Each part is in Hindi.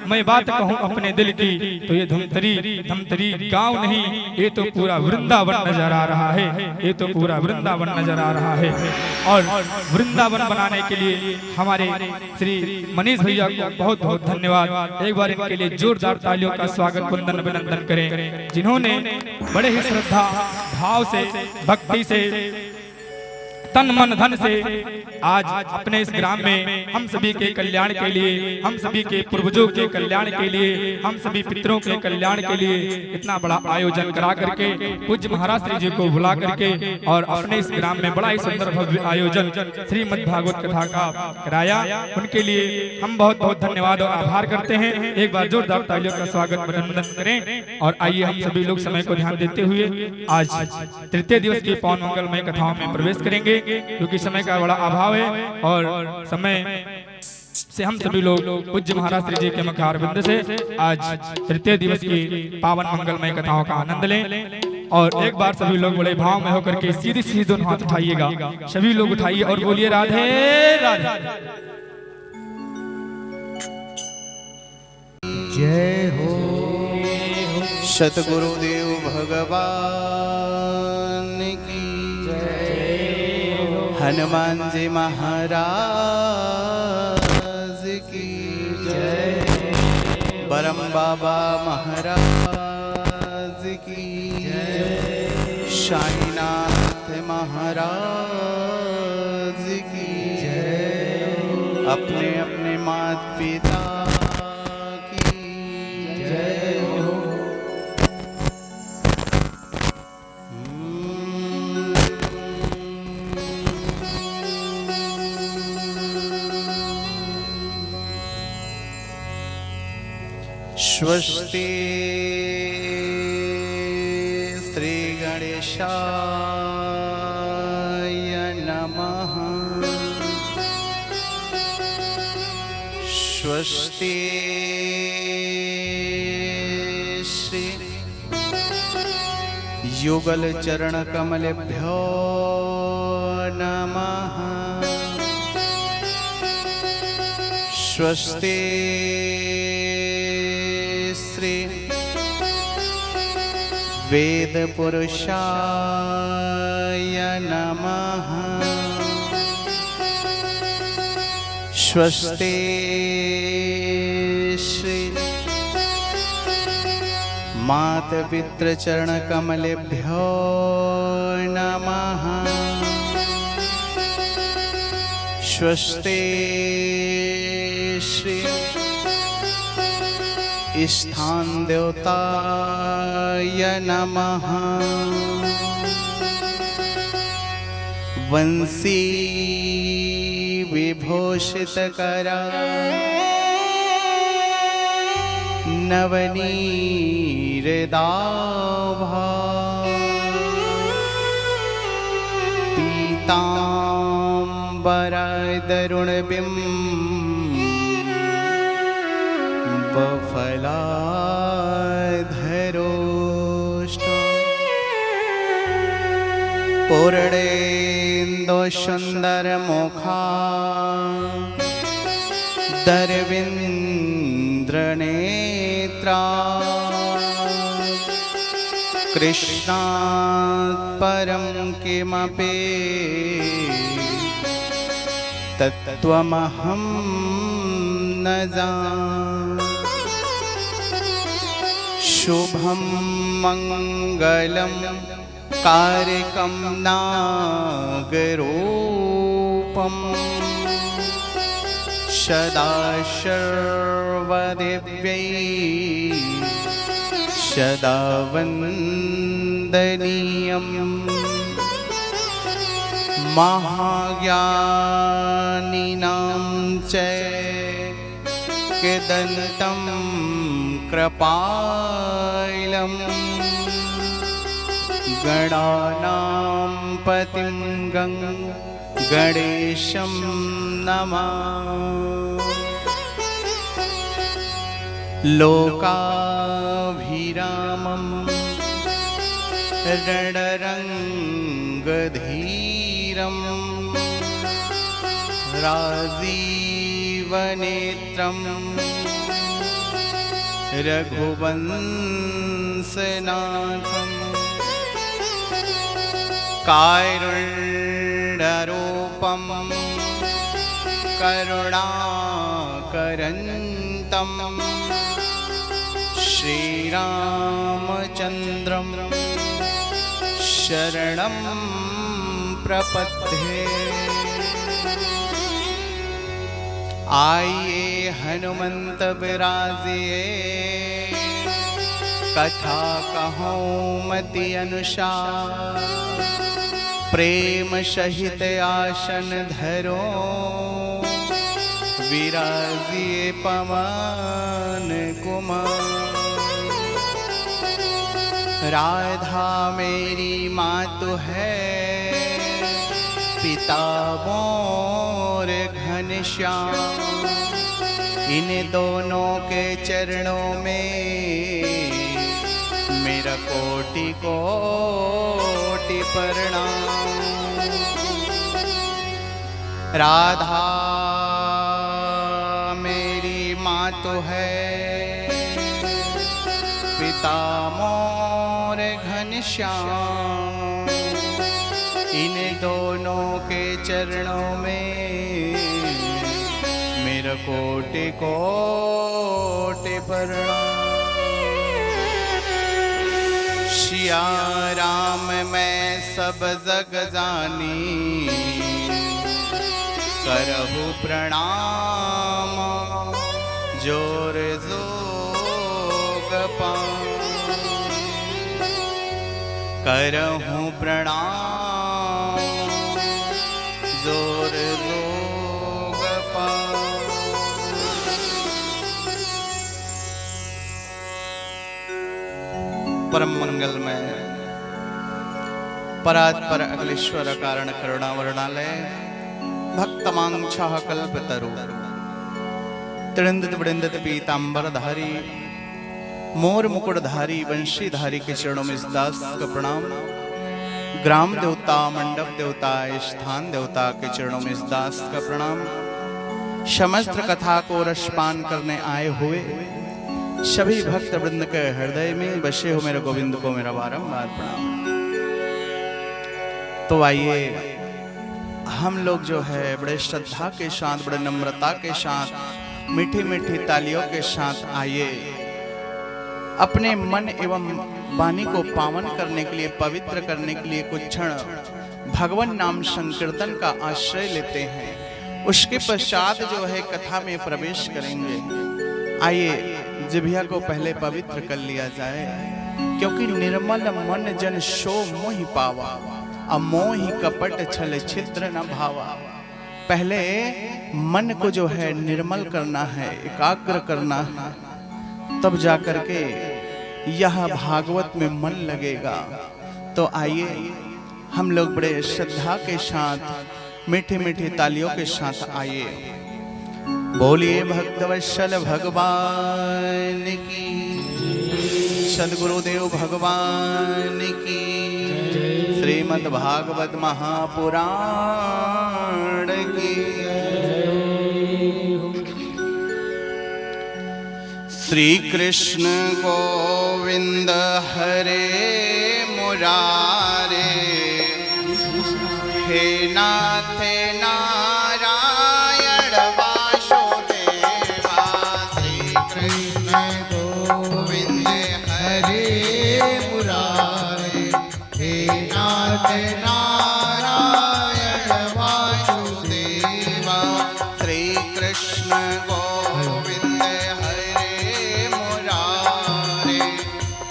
मैं बात कहूँ अपने दिल की तो ये धमतरी गांव नहीं, ये तो पूरा वृंदावन नजर आ रहा है। ये तो पूरा वृंदावन नजर आ रहा है। और वृंदावन बनाने के लिए हमारे श्री मनीष भैया को बहुत बहुत धन्यवाद। एक बार इनके लिए जोरदार तालियों का स्वागत वंदन अभिनंदन करें, जिन्होंने बड़े ही श्रद्धा भाव से, भक्ति से, तन मन धन से आज अपने इस ग्राम में हम सभी के कल्याण के लिए, हम सभी के पूर्वजों के कल्याण के लिए, हम सभी पितरों के कल्याण के लिए इतना बड़ा आयोजन करा करके पूज्य महाराज श्री जी को बुला करके और अपने इस ग्राम में बड़ा ही सुंदर भव्य आयोजन श्रीमद् भागवत कथा का कराया। उनके लिए हम बहुत बहुत धन्यवाद और आभार करते हैं। एक बार जोरदार तालियों का स्वागत अभिनंदन करें। और आइए हम सभी लोग समय को ध्यान देते हुए आज तृतीय दिवस की पौन मंगलमय कथाओं में प्रवेश करेंगे, क्योंकि समय का बड़ा अभाव है और समय से हम सभी लोग पूज्य महाराज श्री जी के मुखारविंद से आज तृतीय दिवस की पावन मंगलमय कथाओं का आनंद लें। और एक बार सभी लोग बड़े भाव में होकर के सीधी सीधी दोनों हाथ उठाइएगा, सभी लोग उठाइए और बोलिए राधे राधे। जय हो सतगुरुदेव भगवान की जय, हनुमान जी महाराज की जय, बरम बाबा महाराज की जय, साईनाथ महाराज की जय, अपने अपने माता पिता की जय हो। स्वस्ति श्री गणेशाय नमः। स्वस्ति श्री युगल चरण कमलेभ्यो नमः। स्वस्ति श्री वेद पुरुषाय नमः। स्वस्ति श्री माता पितृ चरण कमलेभ्यो नमः। स्वस्ति श्री स्थान देवताय नमः। वंशी विभूषित करा नवनीरदाभा पीताम्बरधरुणबिम्ब फलाधरोष्ट पूर्णेन्दु सुन्दरमुखा दरविन्द्रनेत्रा कृष्णात् परं किमपि तत्त्वमहं न जाने। शुभं मंगलं कारकं नागरूपं सदा सर्वदेव्यै सदा वन्दनीयम्। महाज्ञानिनां च किदन्तं कृपालम् गणानां पतिं गणेशं नमामि। लोकाभिरामं रणरङ्गधीरं वीरं राजीवनेत्रं रघुवंशनाथं कारुण्यारूपं करुणाकरन्तं श्रीरामचन्द्रं शरणं प्रपद्ये। आइए हनुमंत बिराजिए, कथा कहूँ मति अनुसार, प्रेम सहित आसन धरो, विराजिए पवन कुमार। राधा मेरी मातु है, पिता मोर घनश्याम, इन दोनों के चरणों में मेरा कोटि कोटि प्रणाम। राधा मेरी मातु है, पिता मोर घनश्याम, इन दोनों के चरणों में मेरा कोटि कोटि प्रणाम। सिया राम मैं सब जग जानी, करहु प्रणाम जोर जोग पाऊं। करहु प्रणाम जोर जोग पाऊं। परम मंगलमय परात्पर अखिलेश्वर कारण करुणा वर्णालय भक्तमांक्षः कल्पतरु त्रिंदित वृंदित पीतांबरधारी मोर मुकुटधारी वंशीधारी के चरणों में इस दास का प्रणाम। ग्राम देवता, मंडप देवता, स्थान देवता के चरणों में इस दास का प्रणाम। समस्त कथा को रसपान करने आए हुए सभी भक्त वृंद के हृदय में बसे हो मेरे गोविंद को मेरा बारंबार प्रणाम। तो आइए हम लोग जो है बड़े श्रद्धा के साथ, बड़े नम्रता के साथ, मीठी मीठी तालियों के साथ आइए अपने मन एवं वाणी को पावन करने के लिए, पवित्र करने के लिए कुछ क्षण भगवान नाम संकीर्तन का आश्रय लेते हैं। उसके पश्चात जो है कथा में प्रवेश करेंगे। आइए जिह्वा को पहले पवित्र कर लिया जाए, क्योंकि निर्मल मन जन सो मोहि पावा, अमोहि कपट छल छिद्र न भावा। पहले मन को जो है निर्मल करना है, एकाग्र करना है, तब जाकर के यह भागवत में मन लगेगा। तो आइए हम लोग बड़े श्रद्धा के साथ, मीठी मीठी तालियों के साथ आइए। बोलिए भक्तवत्सल भगवान की, सद्गुरुदेव भगवान की, श्रीमद् भागवत महापुराण की। श्री कृष्ण गोविंद हरे मुरारे, हे नाथ नारायण वासुदेवा। श्री कृष्ण गोविंद हरे मुरारे, हे नाथ नारायण वासुदेवा। श्री कृष्ण गोविंद हरे मुरारे,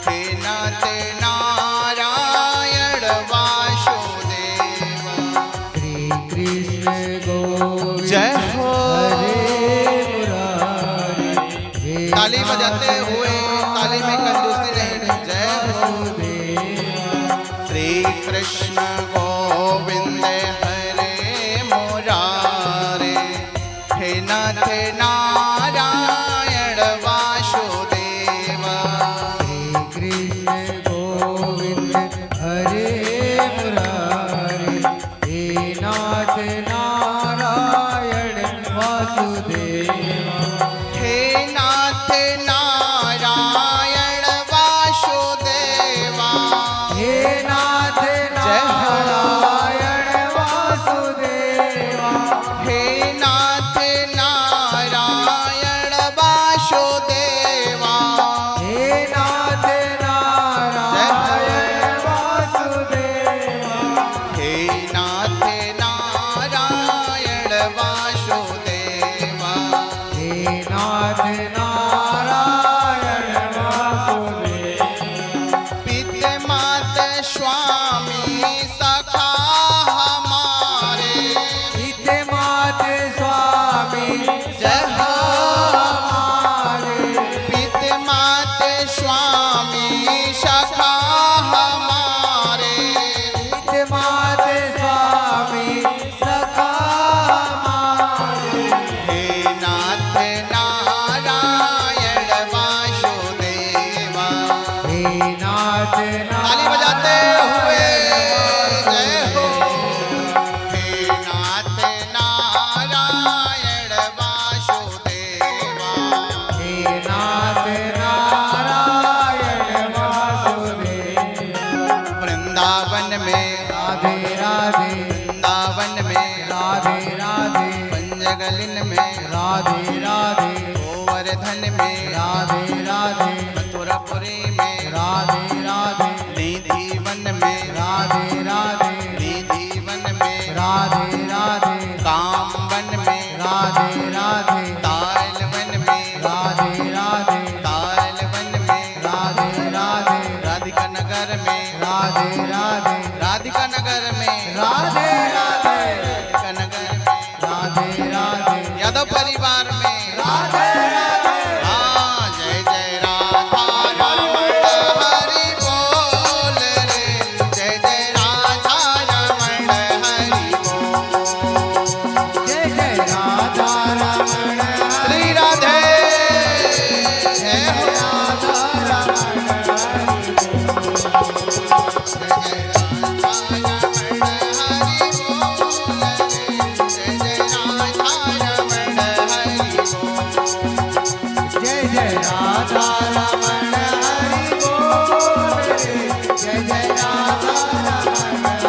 हे नाथ नारायण वासुदेवा। श्री कृष्ण गोविंद जय हो ताली बजाते हुए, ताली में कंजूसी नहीं। जय हो श्री कृष्ण गोविंद हरे मुरारे, हे नाथ नारायण वासुदेवा। श्री कृष्ण गोविंद हरे मुरारे, हे नाथ नारायण वासुदेवा हे नाथ नारायण वासुदेवा हे नाथ नारायण वासुदेवा हे नाथ नारायण वासुदेवा हे नाथ नारायण वासुदेवा हे नाथ नारायण वासुदेवा हे नाथ नारायण वासुदेवा पिता मात स्वामी सखा हमारे इते मात स्वामी जय हो हमारे पिता मात स्वामी सखा हमारे इते मात स्वामी सखा हमारे हे नाथ नारायण वासुदेवा हे नाथ ताली बजाते हुए जय हो हे नाथ नारायण वासुदेवा हे नाथ नारायण वासुदेवा वृंदावन में राधे राधे वृंदावन में राधे राधे पंजगलिन में राधे राधे गोवर्धन में राधे राधे मथुरापुरी में राधे राधे निधिवन में राधे राधे निधिवन में राधे राधे कामवन में राधे राधे तालवन में राधे राधे तालवन में राधे राधे राधिका नगर में राधे राधे राधिका नगर में राधे राधे राधिका नगर में राधे राधे यादव परिवार में राधे राधे हाँ जय जय राधा रमण हरि बोल रे जय जय राधा रमण हरि बोल जय जय राधा रमण श्री राधे जय हो राधा रमण जय जय राधा रमण हरि बोल रे जय जय राधा रमण हरि बोल जय जय राधा रमण हरि बोल रे जय जय राधा रमण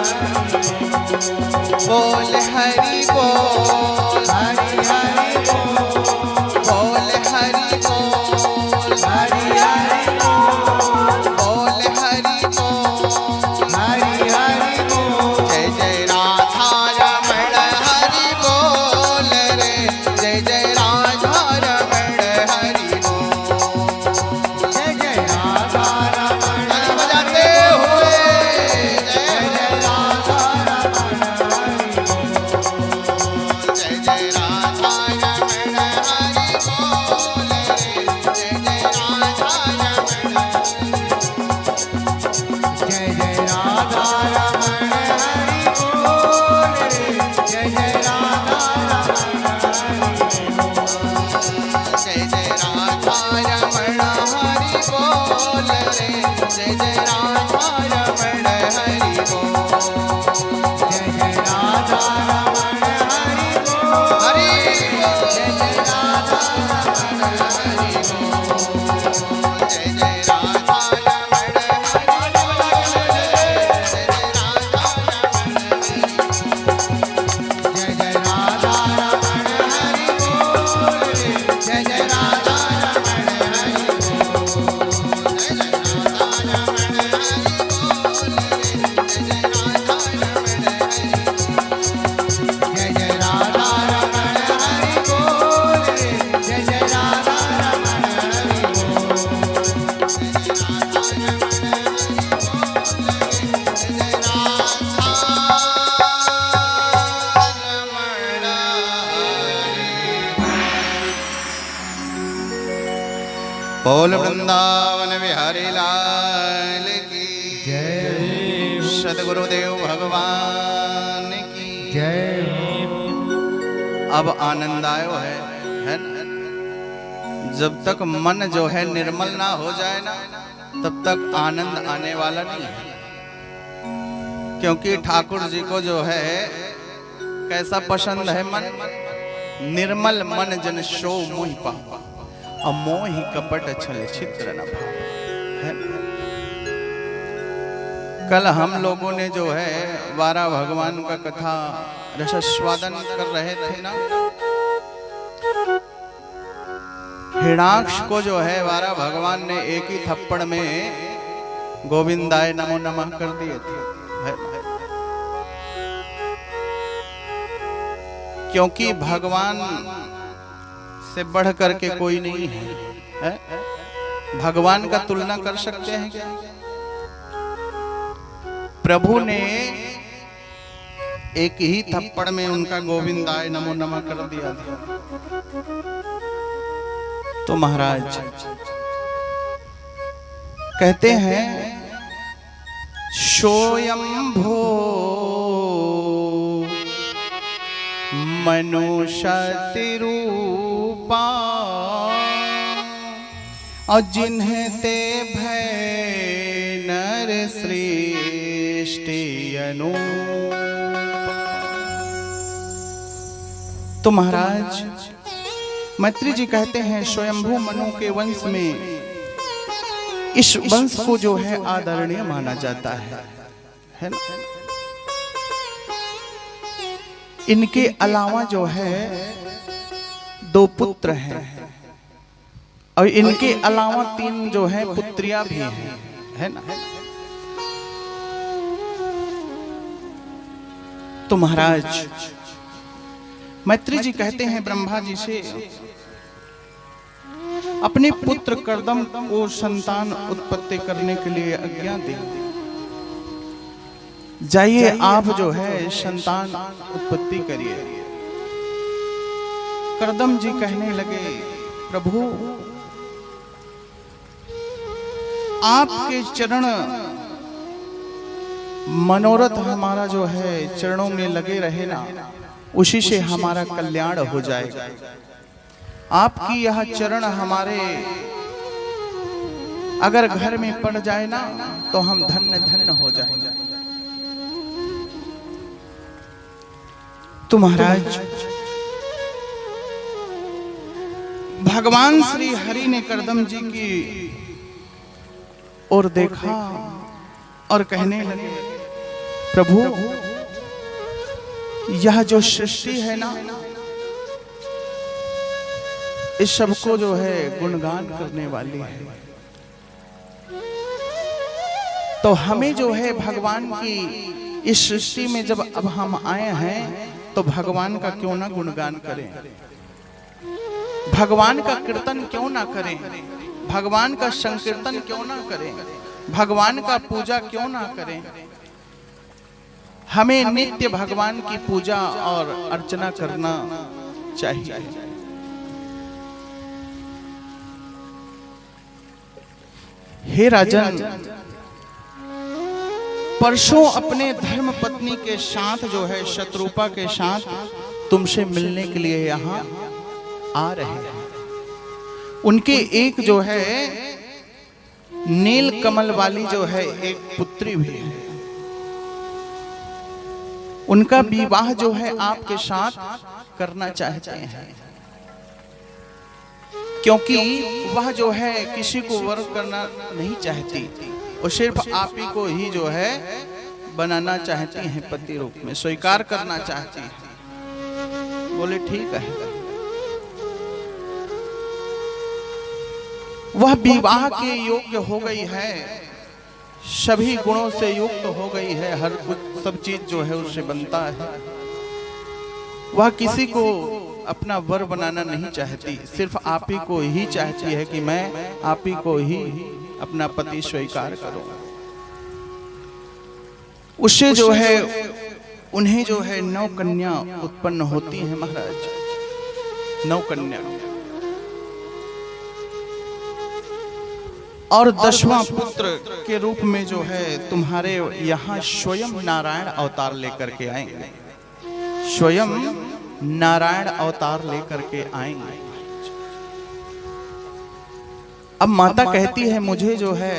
बोल हरि बोल हरि हरि बोल बोल हरि बोल हरि हरि बोल बोल हरि बोल हरि हरि बोल जय जय राधा रमण हरि बोल रे जय जय राधा रमण हरि बोल जय जय राधा रमण ताली बजाते हुए जय जय जय राधा रमण हरि बोल जय जय राधा रमण हरि बोल रे जय जय राधा रमण जय जय राधा रमण हरि बोल रे जय जय राधा रमण हरि जय जय राधा रमण हरि बोल रे जय जय राधा रमण हरि बोल जय जय राधा रमण हरि बोल हरि बोल जय जय राधा रमण हरि बोल जय जय राधा रमण हरि बोल जय जय राधा रमण हरि जय जय राधा रमण हरि बोल रे जय जय राधा रमण हरि जय जय राधा रमण हरि बोल रे जय जय राधा रमण हरि बोल बोल वृंदावन बिहारी लाल की जय सदगुरुदेव भगवान की जय अब आनंद आयो है ना? जब तक मन जो है निर्मल ना हो जाए ना तब तक आनंद आने वाला नहीं है। क्योंकि ठाकुर जी को जो है कैसा पसंद है मन? निर्मल मन जन सो मोहि पावा, और मोहि कपट छल छिद्र न भावा। है ना? कल हम लोगों ने जो है 12 भगवान का कथा रसास्वादन कर रहे थे ना। हिरणाक्ष को जो है 12 भगवान ने एक ही थप्पड़ में गोविंदाय नमो नमः कर दिए थे। क्योंकि भगवान से बढ़ करके कोई नहीं है। भगवान का तुलना कर सकते हैं क्या? प्रभु ने एक ही थप्पड़ में उनका गोविंदाय नमो नमः कर दिया था। तो महाराज कहते हैं स्वयंभो मनुष्य रूपा, और जिन्हें ते भय नर सृष्टि अनूप। तो महाराज मैत्री जी कहते हैं स्वयंभू मनु के वंश में इस वंश को जो है आदरणीय माना जाता है ना। इनके अलावा जो है 2 पुत्र हैं, और इनके अलावा 3 जो है पुत्रियां भी हैं, है ना। तो महाराज मैत्री जी कहते हैं ब्रह्मा जी से अपने पुत्र कर्दम को संतान उत्पत्ति करने के लिए आज्ञा दी। जाइए आप जो है संतान उत्पत्ति करिए। कर्दम जी कहने लगे प्रभु आपके चरण मनोरथ हमारा जो है चरणों में लगे रहे ना, उसी से हमारा कल्याण हो जाएगा। आपकी यह चरण हमारे अगर घर में पड़ जाए ना तो हम धन्य धन्य हो जाएंगे। तो महाराज भगवान श्री हरि ने कर्दम जी की ओर देखा और कहने लगे प्रभु यह जो सृष्टि है ना, इस सबको जो है गुणगान करने वाली है। तो हमें जो है भगवान की इस सृष्टि में जब अब हम आए हैं तो भगवान का क्यों ना गुणगान करें, भगवान का कीर्तन क्यों ना करें, भगवान का संकीर्तन क्यों ना करें, भगवान का पूजा क्यों ना करें। हमें नित्य भगवान की पूजा और अर्चना करना चाहिए। हे राजन, परसों अपने धर्म पत्नी के साथ जो है शत्रुपा के साथ तुमसे मिलने के लिए यहाँ आ रहे हैं। उनके एक जो है नील कमल वाली जो है एक पुत्री भी है। उनका विवाह जो है आपके साथ करना चाहते हैं, क्योंकि वह जो है किसी को वर करना नहीं चाहती, वो सिर्फ आप ही को ही जो है बनाना चाहती हैं, पति रूप में स्वीकार करना चाहती हैं। बोले ठीक है। वह विवाह के योग्य हो गई है, सभी गुणों से युक्त हो गई है, हर कुछ सब चीज जो है उससे बनता है। वह किसी को अपना वर बनाना नहीं चाहती, सिर्फ आप ही को ही चाहती है कि मैं आप ही को ही अपना पति स्वीकार करूं। उससे जो है उन्हें जो है 9 कन्या उत्पन्न होती हैं महाराज, 9 कन्या, और 10वां पुत्र के रूप में जो है तुम्हारे यहाँ स्वयं नारायण अवतार लेकर के आएंगे, स्वयं नारायण अवतार लेकर के आएंगे। अब माता कहती है मुझे जो है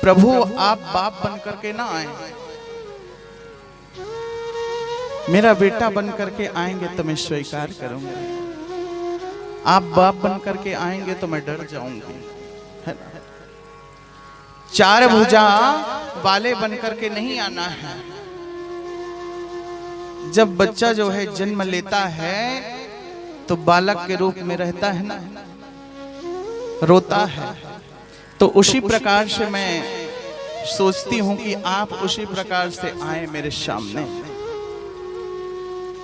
प्रभु आप बाप बन करके ना आए, मेरा बेटा बन करके आएंगे तो मैं स्वीकार करूंगा, आप बाप बन करके आएंगे तो मैं डर जाऊंगी, है ना। चार भुजा वाले बन करके नहीं आना है। जब बच्चा जो है जन्म लेता है तो बालक के रूप में रहता है ना, रोता है। तो उसी प्रकार से मैं सोचती हूं कि आप उसी प्रकार से आए मेरे सामने,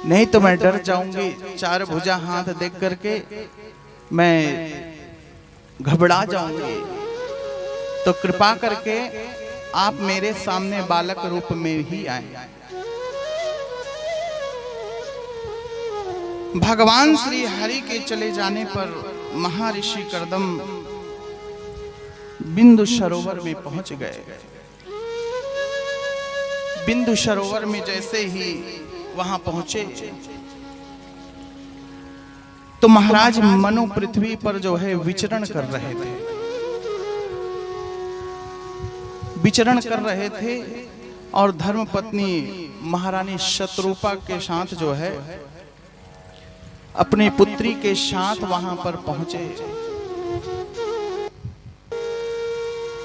नहीं तो मैं डर जाऊंगी। चार भुजा हाथ देख करके मैं घबरा जाऊंगी। तो कृपा करके आप मेरे सामने बालक रूप में ही आए। भगवान श्री हरि के चले जाने पर महर्षि कर्दम बिंदु सरोवर में पहुंच गए। बिंदु सरोवर में जैसे ही वहां पहुंचे तो महाराज मनु पृथ्वी पर जो है विचरण कर रहे थे, विचरण कर रहे थे। और धर्म पत्नी महारानी शत्रुपा के साथ जो है अपनी पुत्री के साथ वहां पर पहुंचे।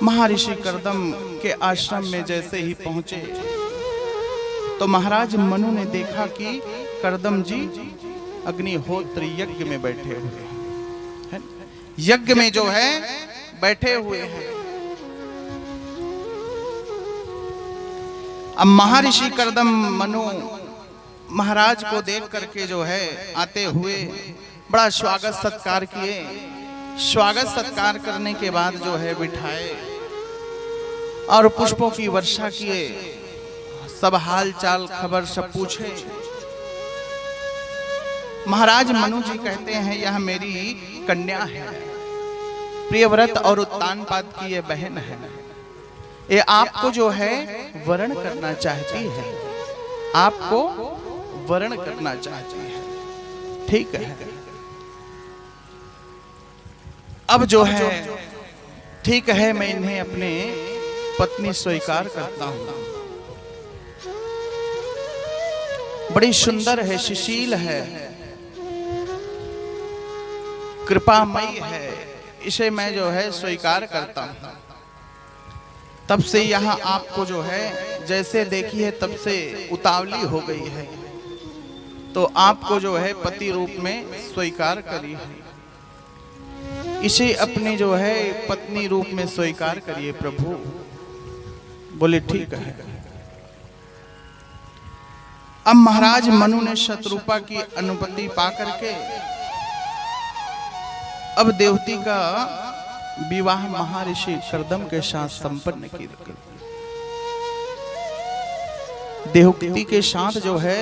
महर्षि कर्दम के आश्रम में जैसे ही पहुंचे तो महाराज मनु ने देखा कि कर्दम जी अग्निहोत्र यज्ञ में बैठे हुए हैं, यज्ञ में जो है बैठे हुए हैं। अब महर्षि कर्दम मनु महाराज को देख करके जो है आते हुए बड़ा स्वागत सत्कार किए। स्वागत सत्कार करने के बाद जो है बिठाए और पुष्पों की वर्षा किए, सब हाल चाल खबर सब पूछे। महाराज मनु जी कहते हैं यह मेरी कन्या है, प्रियव्रत और उत्तानपाद की ये बहन है। ये आपको जो है वरण करना चाहती है, आपको वरण करना चाहती है, ठीक है। अब जो है ठीक है, मैं इन्हें अपने पत्नी स्वीकार करता हूं। बड़ी सुंदर है, सुशील है, कृपामयी है, इसे मैं जो है स्वीकार करता हूं। तब से यहाँ आपको जो है जैसे देखी है तब से उतावली हो गई है, तो आपको जो है पति रूप में स्वीकार करी है। इसे अपनी जो है पत्नी रूप में स्वीकार करिए प्रभु। बोले ठीक है। अब महाराज मनु ने शत्रुपा की अनुमति पा करके अब देवती का विवाह महर्षि कर्दम के साथ संपन्न किया। देवकी के साथ जो है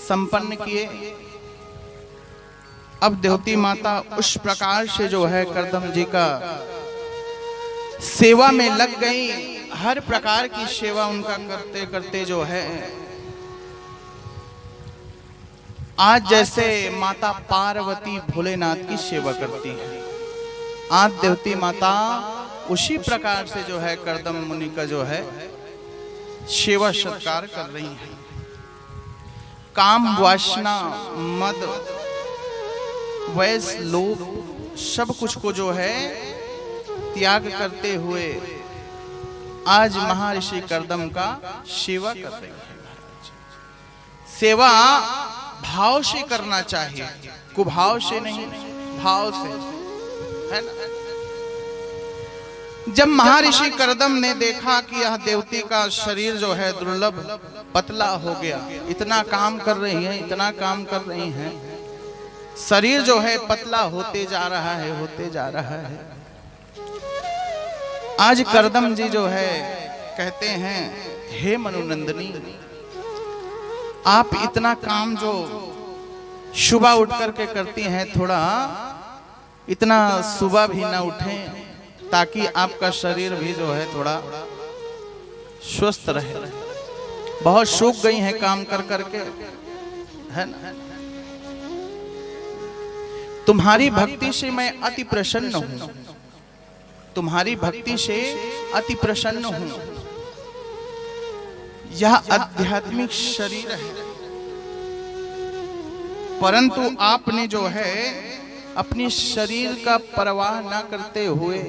संपन्न किए। अब देवती माता उस प्रकार से जो है कर्दम जी का सेवा में लग गई। हर प्रकार की सेवा उनका करते करते जो है आज जैसे माता पार्वती भोलेनाथ की सेवा करती है, आज देवती माता उसी प्रकार से जो है कर्दम मुनि का जो है सेवा सत्कार कर रही है। काम वासना मद वैस लोभ सब कुछ को जो है त्याग करते हुए आज महर्षि कर्दम का सेवा कर रही है। सेवा भाव से करना चाहिए, कुभाव से नहीं, भाव से, है ना। जब महर्षि कर्दम ने देखा कि यह देवती का शरीर जो है दुर्लभ पतला हो गया, इतना काम कर रही है, इतना काम कर रही हैं, शरीर जो है पतला होते जा रहा है, होते जा रहा है। आज कर्दम जी जो है कहते हैं हे मनुनंदिनी, आप इतना काम जो सुबह उठ करके करती हैं, थोड़ा इतना सुबह भी ना उठें ताकि आपका शरीर भी जो है थोड़ा स्वस्थ रहे। बहुत सूख गई हैं काम कर करके, है ना। तुम्हारी भक्ति से मैं अति प्रसन्न हूं, तुम्हारी भक्ति से अति प्रसन्न हूं। यह आध्यात्मिक शरीर है, परंतु आपने जो है अपने शरीर का परवाह ना करते हुए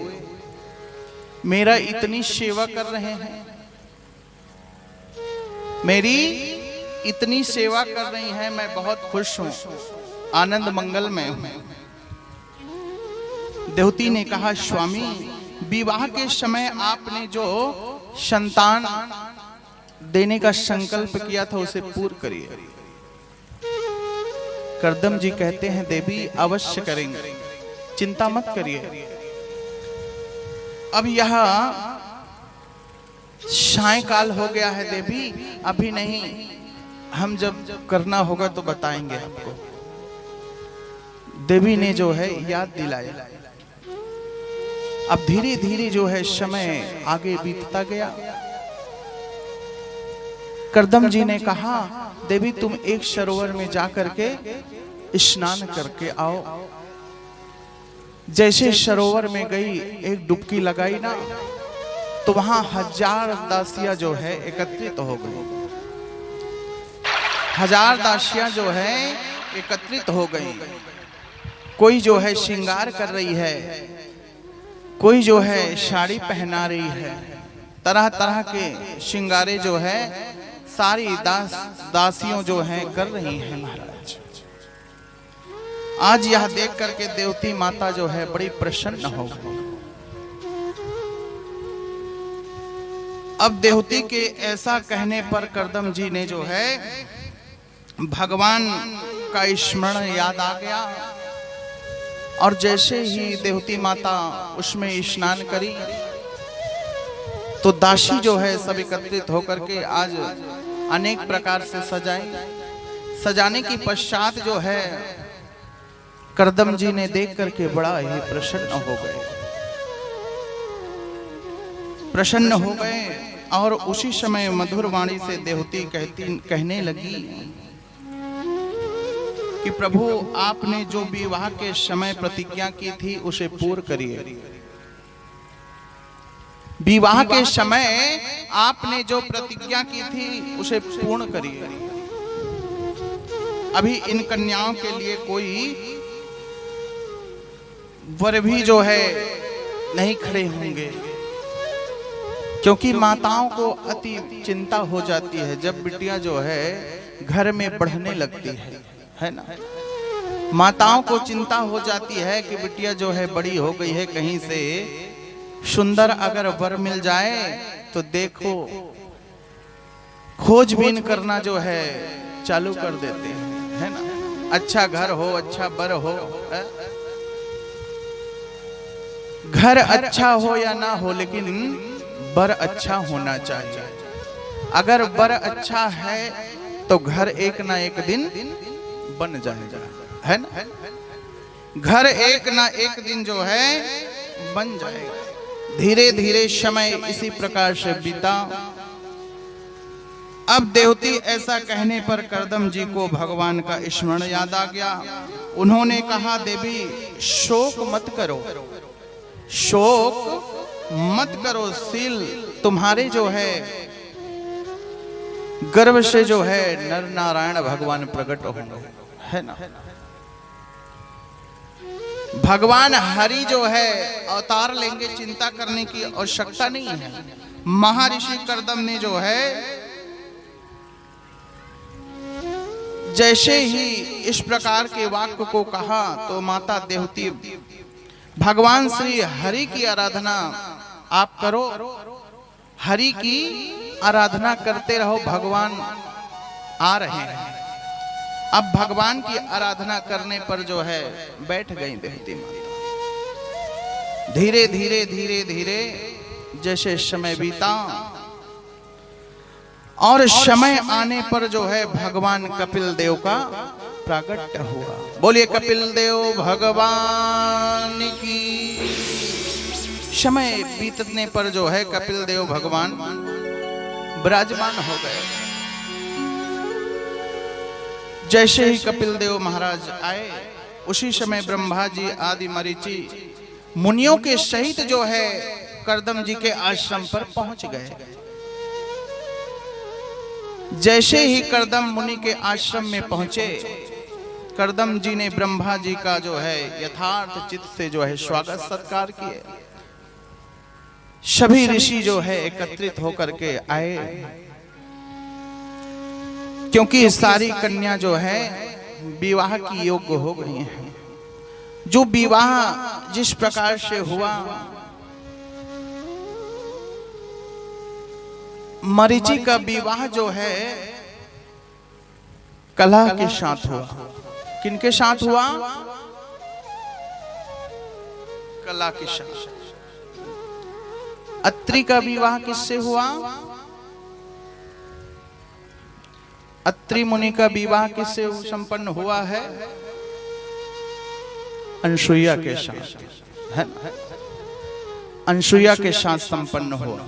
मेरा इतनी सेवा कर रहे हैं, मेरी इतनी सेवा कर रही हैं, मैं बहुत खुश हूं, आनंद मंगल में हूं। देवती ने कहा, स्वामी विवाह के समय आपने जो संतान देने का संकल्प किया था उसे पूर्ण करिए। करदम जी कहते हैं, देवी अवश्य करेंगे, चिंता मत करिए। अब यह सायंकाल हो गया है देवी, अभी नहीं, हम जब करना होगा तो बताएंगे आपको। देवी ने जो है याद दिलाया। अब धीरे धीरे जो है समय आगे बीतता गया। करदम जी ने कहा, देवी तुम एक सरोवर में जाकर के स्नान करके आओ। जैसे सरोवर में गई, एक डुबकी लगाई ना, तो वहां 1000 दासियां जो है एकत्रित हो गई। 1000 दासियां जो है एकत्रित हो गई। कोई जो है श्रृंगार कर रही है, कोई जो है साड़ी पहना रही है, तरह तरह के श्रृंगारे जो है सारी दासियों जो हैं कर रही हैं महाराज। आज यह देख करके देवती माता जो है बड़ी प्रसन्न हो गई। अब देवती के ऐसा कहने पर करदम जी ने जो है भगवान का स्मरण याद आ गया, और जैसे ही देवती माता उसमें स्नान करी तो दासी जो है सब एकत्रित होकर के आज अनेक प्रकार से सजाई। सजाने की पश्चात जो है करदम जी ने देख करके बड़ा ही प्रसन्न हो गए, प्रसन्न हो गए। और उसी समय मधुर वाणी से देवती कहने लगी कि प्रभु आपने जो विवाह के समय प्रतिज्ञा की थी उसे पूर्ण करिए। विवाह के समय आपने जो प्रतिज्ञा की थी उसे पूर्ण करिए। अभी इन कन्याओं के लिए कोई वर भी जो है नहीं खड़े होंगे, क्योंकि माताओं को अति चिंता हो जाती है जब बिटिया जो है घर में बढ़ने लगती है ना। माताओं को चिंता हो जाती है कि बिटिया जो है बड़ी हो गई है, कहीं से सुंदर अगर वर मिल जाए तो देखो खोजबीन करना जो है चालू कर देते हैं, है ना। अच्छा घर हो, अच्छा वर हो, घर अच्छा हो या ना हो, लेकिन वर अच्छा होना चाहिए। अगर वर अच्छा है तो घर एक ना एक दिन बन जाएगा, है ना। घर एक ना एक दिन जो है बन जाएगा। धीरे धीरे समय इसी प्रकार से बीता। अब देवती ऐसा कहने पर करदम जी को भगवान का स्मरण याद आ गया। उन्होंने कहा, देवी शोक मत करो, शोक मत करो, शील तुम्हारे जो है गर्भ से जो है नर नारायण भगवान प्रकट होंगे, है ना। भगवान हरि जो है अवतार लेंगे, चिंता करने की आवश्यकता नहीं है। महर्षि करदम ने जो है जैसे ही इस प्रकार के वाक्य को कहा तो माता देवती भगवान श्री हरि की आराधना आप करो, हरि की आराधना करते रहो, भगवान आ रहे हैं। अब भगवान की आराधना करने पर जो है बैठ गई देवती माता। धीरे धीरे धीरे धीरे जैसे समय बीता और समय आने पर जो है भगवान कपिल देव का प्राकट्य हुआ। बोलिए कपिल देव भगवान की। समय बीतने पर जो है कपिल देव भगवान विराजमान हो गए। जैसे ही कपिल देव महाराज आए उसी समय ब्रह्मा जी आदि मरीचि मुनियों के सहित जो है करदम जी के आश्रम पर पहुंच गए। जैसे ही करदम मुनि के आश्रम में पहुंचे करदम जी ने ब्रह्मा जी का जो है यथार्थ चित्त से जो है स्वागत सत्कार किए। सभी ऋषि जो है एकत्रित होकर के आए, क्योंकि सारी कन्या जो है विवाह की योग्य हो गई हैं। जो विवाह जिस प्रकार से हुआ, मरीचि का विवाह जो है कला के साथ हुआ। किनके साथ हुआ? कला के साथ। अत्रि का विवाह किससे हुआ? अत्रि मुनि का विवाह किससे संपन्न हुआ है? अनसुईया के साथ है, अनसुईया के साथ संपन्न हुआ।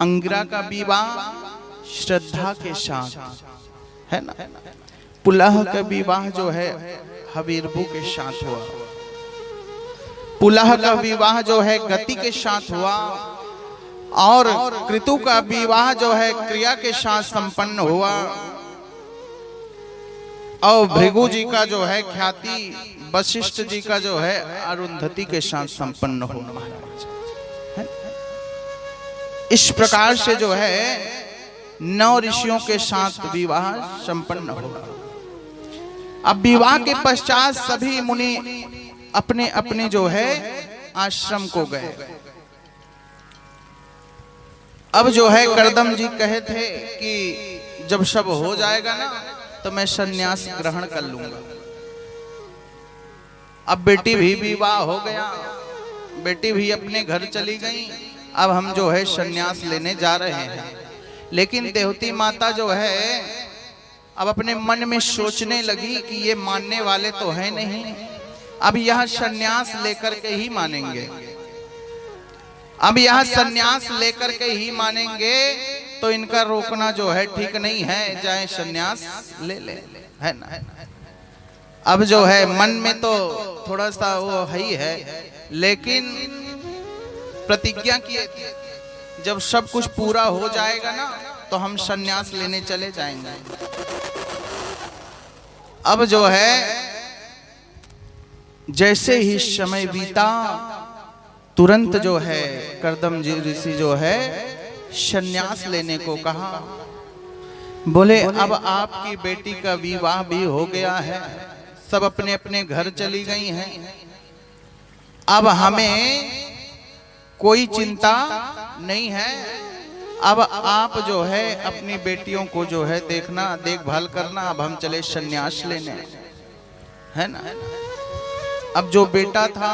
अंगिरा का विवाह श्रद्धा के साथ है ना। पुलह का विवाह जो है हवीरबू के साथ हुआ। पुलह का विवाह जो है गति के साथ हुआ, और कृतु का विवाह जो है क्रिया के साथ संपन्न हुआ, और भृगु जी का जो है ख्याति वशिष्ठ जी का जो है अरुंधति के साथ संपन्न हुआ। इस प्रकार से जो है 9 ऋषियों के साथ विवाह संपन्न हुआ। अब विवाह के पश्चात सभी मुनि अपने अपने जो है आश्रम को गए। अब जो है करदम जी कहे थे कि जब सब हो जाएगा ना तो मैं सन्यास ग्रहण कर लूंगा। अब बेटी भी विवाह हो गया, बेटी भी अपने घर चली गई। अब हम जो है सन्यास लेने जा रहे हैं, लेकिन देवती माता जो है अब अपने मन में सोचने लगी कि ये मानने वाले तो है नहीं, अब यह सन्यास लेकर के ही मानेंगे। अब यह सन्यास लेकर के ही मानेंगे तो इनका रोकना जो है ठीक नहीं है, चाहे सन्यास ले ले, है ना। अब जो है मन में तो थोड़ा सा वो ही है, लेकिन प्रतिज्ञा किए जब सब कुछ पूरा हो जाएगा ना तो हम सन्यास लेने चले जाएंगे। अब जो है जैसे ही समय बीता, तुरंत जो है करदम जी ऋषि जो है सन्यास लेने को कहा। बोले अब आपकी बेटी का विवाह भी हो गया है, सब अपने अपने घर चली गई हैं, अब हमें कोई चिंता नहीं है। अब आप जो है अपनी बेटियों को जो है देखना, देखभाल करना, अब हम चले सन्यास लेने, है ना। अब जो बेटा था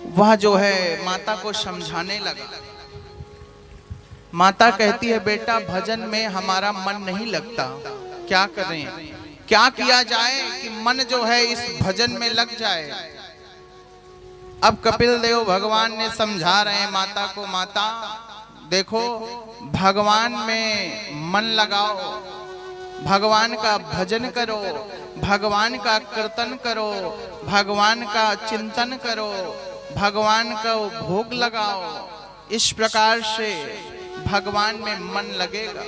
वह जो है माता को समझाने लगा। माता कहती है बेटा भजन में हमारा मन नहीं लगता, क्या करें, क्या किया जाए कि मन जो है इस भजन में लग जाए। अब कपिल देव भगवान ने समझा रहे हैं माता को, माता देखो भगवान में मन लगाओ, भगवान का भजन करो, भगवान का कीर्तन करो, भगवान का चिंतन करो, भगवान का भोग लगाओ। इस प्रकार से भगवान में मन लगेगा।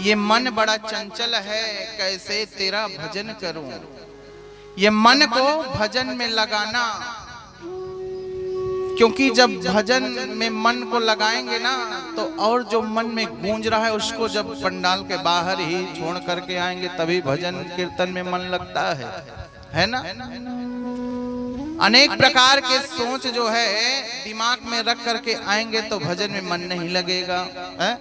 ये मन बड़ा चंचल है, कैसे तेरा भजन करूं। ये मन को भजन में लगाना, क्योंकि जब भजन में मन को लगाएंगे ना तो और जो मन में गूंज रहा है उसको जब पंडाल के बाहर ही छोड़ करके आएंगे तभी भजन कीर्तन में मन लगता है ना। अनेक प्रकार के सोच जो है दिमाग में रख करके आएंगे तो भजन में मन नहीं लगेगा, है?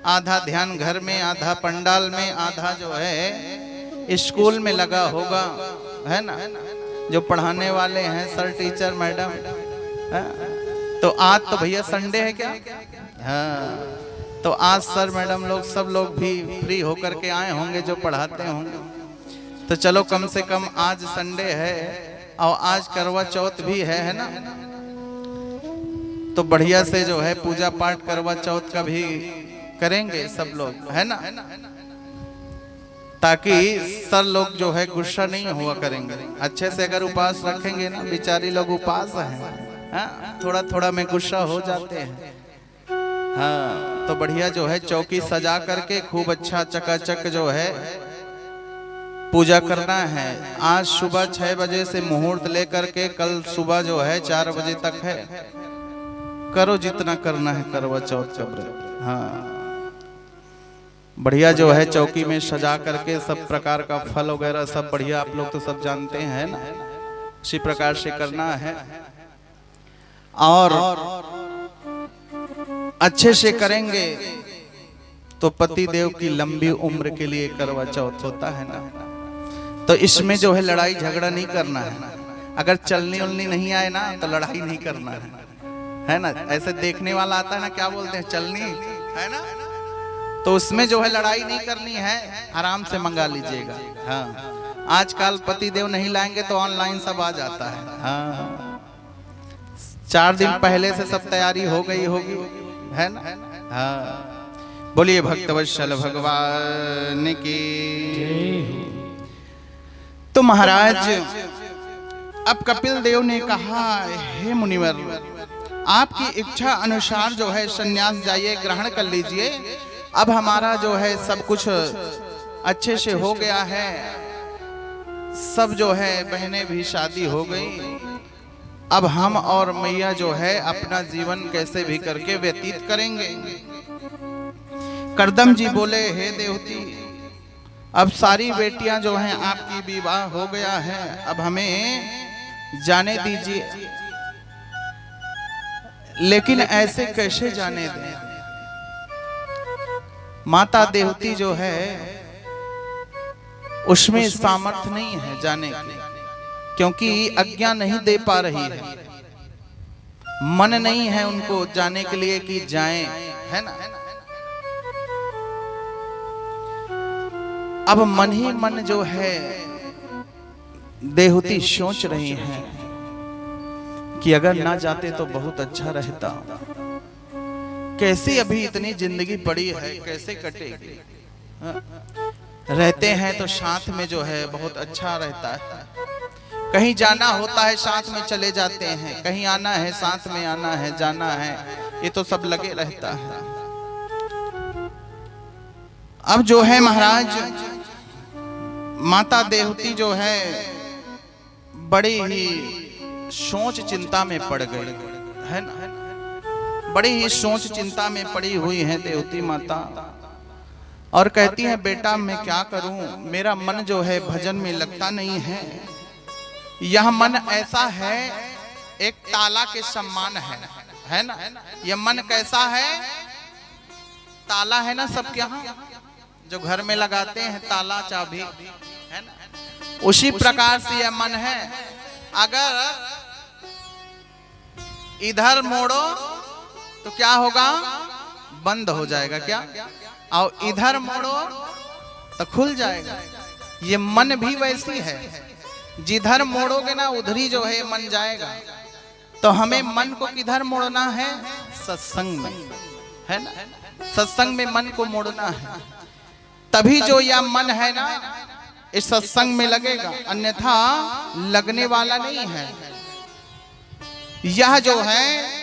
आधा ध्यान घर में, आधा पंडाल में, आधा जो है स्कूल में लगा होगा, है ना। जो पढ़ाने वाले हैं सर, टीचर, मैडम, तो आज तो भैया संडे है क्या, हाँ, तो आज सर मैडम लोग सब लोग भी फ्री होकर के आए होंगे जो पढ़ाते होंगे। तो चलो कम से कम आज संडे है और आज करवा चौथ भी है ना, तो बढ़िया से जो है पूजा पाठ करवा चौथ का भी करेंगे सब लोग, है ना, ताकि सर लोग जो है गुस्सा नहीं हुआ करेंगे। अच्छे से अगर उपास रखेंगे ना, बेचारी लोग उपास हैं, हाँ, थोड़ा थोड़ा में गुस्सा हो जाते हैं, हाँ, तो बढ़िया जो है चौकी सजा करके खूब अच्छा चकाचक जो है पूजा करना है। आज सुबह 6 बजे से मुहूर्त लेकर के कल सुबह जो है 4 बजे तक है। करो जितना करना है करवा चौथ का व्रत। हाँ, बढ़िया जो है चौकी में सजा करके सब प्रकार का फल वगैरह सब बढ़िया, आप लोग तो सब जानते हैं ना, उसी प्रकार से करना है। और अच्छे से करेंगे तो पति देव की लंबी उम्र के लिए करवा चौथ होता है ना। तो इसमें जो है लड़ाई झगड़ा नहीं करना है। अगर चलनी उलनी नहीं आए ना तो लड़ाई नहीं करना है ना। ऐसे देखने वाला आता है ना, क्या बोलते हैं, चलनी है ना, तो उसमें जो है लड़ाई नहीं करनी है, आराम से मंगा लीजिएगा। हाँ, आजकल पति देव नहीं लाएंगे तो ऑनलाइन सब आ जाता है। हाँ, 4 दिन पहले से सब तैयारी हो गई होगी, है ना। हाँ, बोलिए भक्तवत्सल भगवान की। तो महाराज अब कपिल देव ने कहा, हे मुनिवर, आपकी इच्छा अनुसार जो है संन्यास जाइए, ग्रहण कर लीजिए। अब हमारा जो है सब कुछ अच्छे से हो गया है, सब जो है बहनें भी शादी हो गई। अब हम और मैया जो है अपना जीवन कैसे भी करके व्यतीत करेंगे। करदम जी बोले, हे देवती, अब सारी बेटियां जो हैं आपकी विवाह हो गया है, अब हमें जाने दीजिए। लेकिन ऐसे कैसे जाने दें? माता देवती जो है उसमें सामर्थ्य नहीं है जाने की, क्योंकि आज्ञा नहीं दे पा रही है। मन नहीं है उनको जाने के लिए कि जाएं, है ना। अब मन ही मन जो है देवती सोच रही हैं कि अगर ना जाते तो बहुत अच्छा रहता। कैसी अभी इतनी जिंदगी पड़ी है, कैसे कटेगी। रहते हैं तो साथ में जो है बहुत अच्छा रहता है। कहीं जाना होता है साथ में चले जाते हैं, कहीं आना है साथ में आना है, जाना है, ये तो सब लगे रहता है। अब जो है महाराज माता देवती जो है बड़ी ही सोच चिंता में पड़ गई है ना। बड़ी ही सोच चिंता में पड़ी हुई है देवती माता, और कहती है, बेटा मैं क्या करूं, मेरा मन जो है भजन में लगता नहीं है। यह मन ऐसा है एक ताला के समान है ना। यह मन कैसा है? ताला है ना सबके यहाँ, जो घर में लगाते हैं ताला चाबी, है ना। उसी प्रकार से यह मन है। अगर इधर मोड़ो तो क्या होगा? बंद हो जाएगा क्या? और इधर मोड़ो तो खुल जाएगा। ये मन भी वैसी है, जिधर मोड़ोगे ना उधर ही जो है मन जाएगा। तो हमें मन को किधर मोड़ना है? सत्संग में, है ना। सत्संग में मन को मोड़ना है, तभी जो यह मन है ना इस सत्संग में लगेगा, अन्यथा लगने वाला नहीं है। यह जो है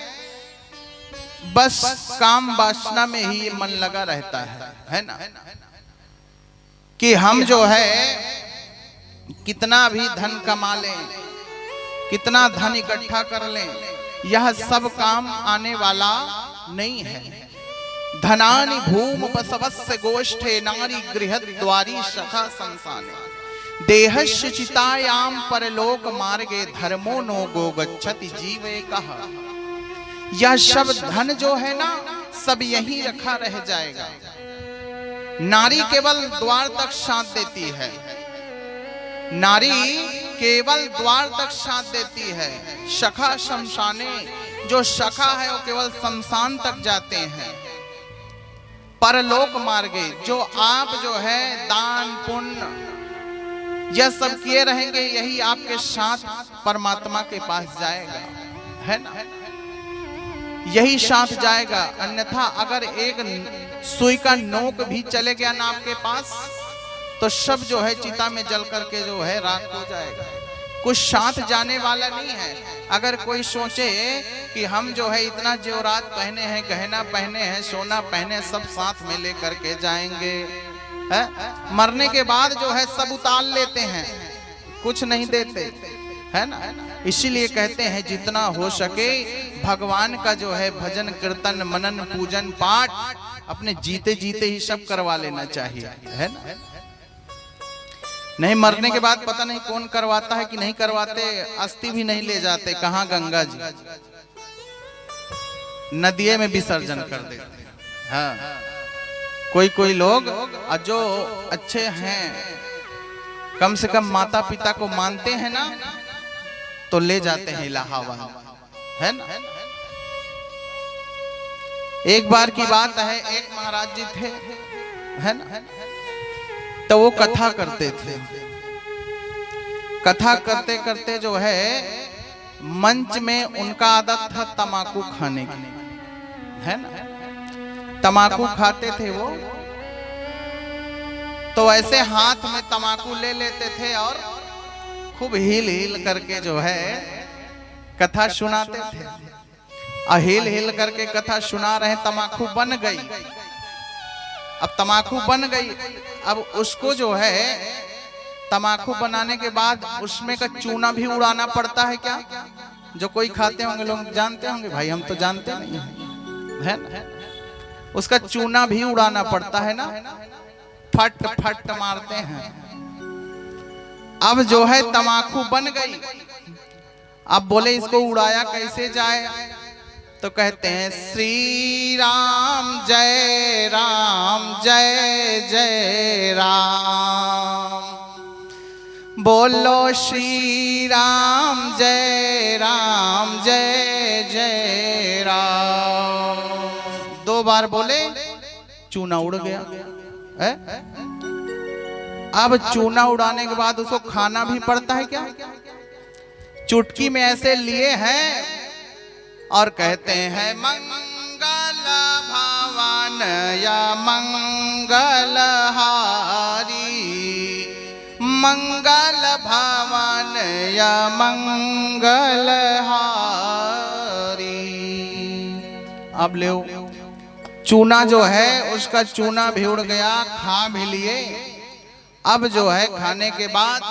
बस काम वासना में ही मन लगा रहता है ना। कि हम जो है कितना भी धन कमा लें, कितना धन इकट्ठा कर लें, यह सब काम आने वाला नहीं है। धनानि भूमुपसवस्य गोष्ठे नारी गृहद्वारी सखा संसाने देहस्य चितायाम परलोक मार्गे धर्मो नो गो गच्छति जीवे कहा। यह सब धन जो है ना सब यही रखा रह जाएगा। नारी केवल द्वार तक साथ देती है, नारी केवल द्वार तक साथ देती है। सखा शमशाने, जो सखा है वो केवल शमशान तक जाते हैं। परलोक मार्गे, जो आप जो है दान पुण्य यह सब किए रहेंगे, यही आपके साथ परमात्मा के पास जाएगा, है ना। यही साथ जाएगा। अन्यथा अगर एक सुई का नोक भी चले गया ना आपके पास तो सब जो है चिता में जल करके जो है राख हो जाएगा। कुछ साथ जाने वाला नहीं है। अगर कोई सोचे कि हम जो है इतना जेवरात पहने हैं, गहना पहने हैं, सोना पहने, सब साथ में लेकर के जाएंगे, है? मरने के बाद जो है सब उतार लेते हैं, कुछ नहीं देते, है ना। इसीलिए कहते हैं जितना हो सके भगवान का जो है भजन कीर्तन मनन पूजन पाठ अपने जीते जीते ही सब करवा लेना चाहिए, है ना। नहीं मरने के बाद पता नहीं कौन करवाता है कि नहीं करवाते, अस्थि भी नहीं ले जाते, कहाँ गंगा जी, नदिये में विसर्जन कर देते। हाँ, कोई लोग जो अच्छे हैं, कम से कम माता पिता को मानते हैं ना, तो ले जाते हैं इलाहाबाद, है ना। एक बार की बात है, एक महाराज जी थे, है ना, तो वो कथा करते थे। कथा करते करते जो है मंच में उनका आदत था तमाकू खाने की, है ना। तमाकू खाते थे वो, तो ऐसे हाथ में तमाकू ले लेते थे और खूब हिल हिल करके जो है कथा सुनाते थे। हिल हिल करके कथा सुना रहे, तमाकू बन गई। अब तमाकू बन गई, अब उसको जो है तमाकू बनाने के बाद उसमें का चूना भी उड़ाना पड़ता है क्या? जो कोई खाते होंगे लोग जानते होंगे, भाई हम तो जानते नहीं है ना। उसका चूना भी उड़ाना पड़ता है ना, फट फट मारते हैं। अब जो है तमाकू बन गई, अब बोले इसको उड़ाया कैसे जाए, तो कहते हैं श्री राम जय जय राम, बोलो श्री राम जय जय राम। 2 बार बोले, चूना उड़ गया है? अब चूना उड़ाने के बाद उसको खाना भी पड़ता है क्या? चुटकी में ऐसे लिए हैं और कहते हैं मंगल भवन या मंगल हारी, मंगल भवन या मंगल हारी। अब ले चूना जो है उसका चूना भी उड़ गया, खा भी लिए। अब जो है खाने के बाद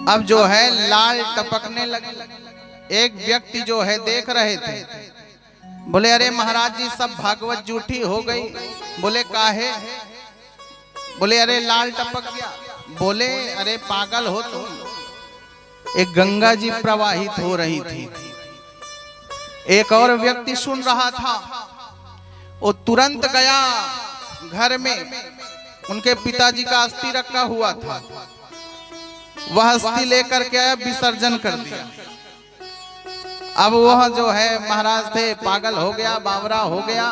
अब जो है लाल टपकने लगे। एक व्यक्ति जो है देख रहे थे, बोले अरे महाराज जी सब भागवत झूठी हो गई। बोले काहे? बोले अरे लाल टपक गया। बोले अरे पागल हो तुम, एक गंगा जी प्रवाहित हो रही थी। एक और व्यक्ति सुन रहा था, वो तुरंत गया घर में, उनके पिताजी का अस्थि रखा हुआ था, वह अस्थि लेकर के आया, विसर्जन कर दिया। अब वह जो है महाराज थे, पागल हो गया, बावरा हो गया।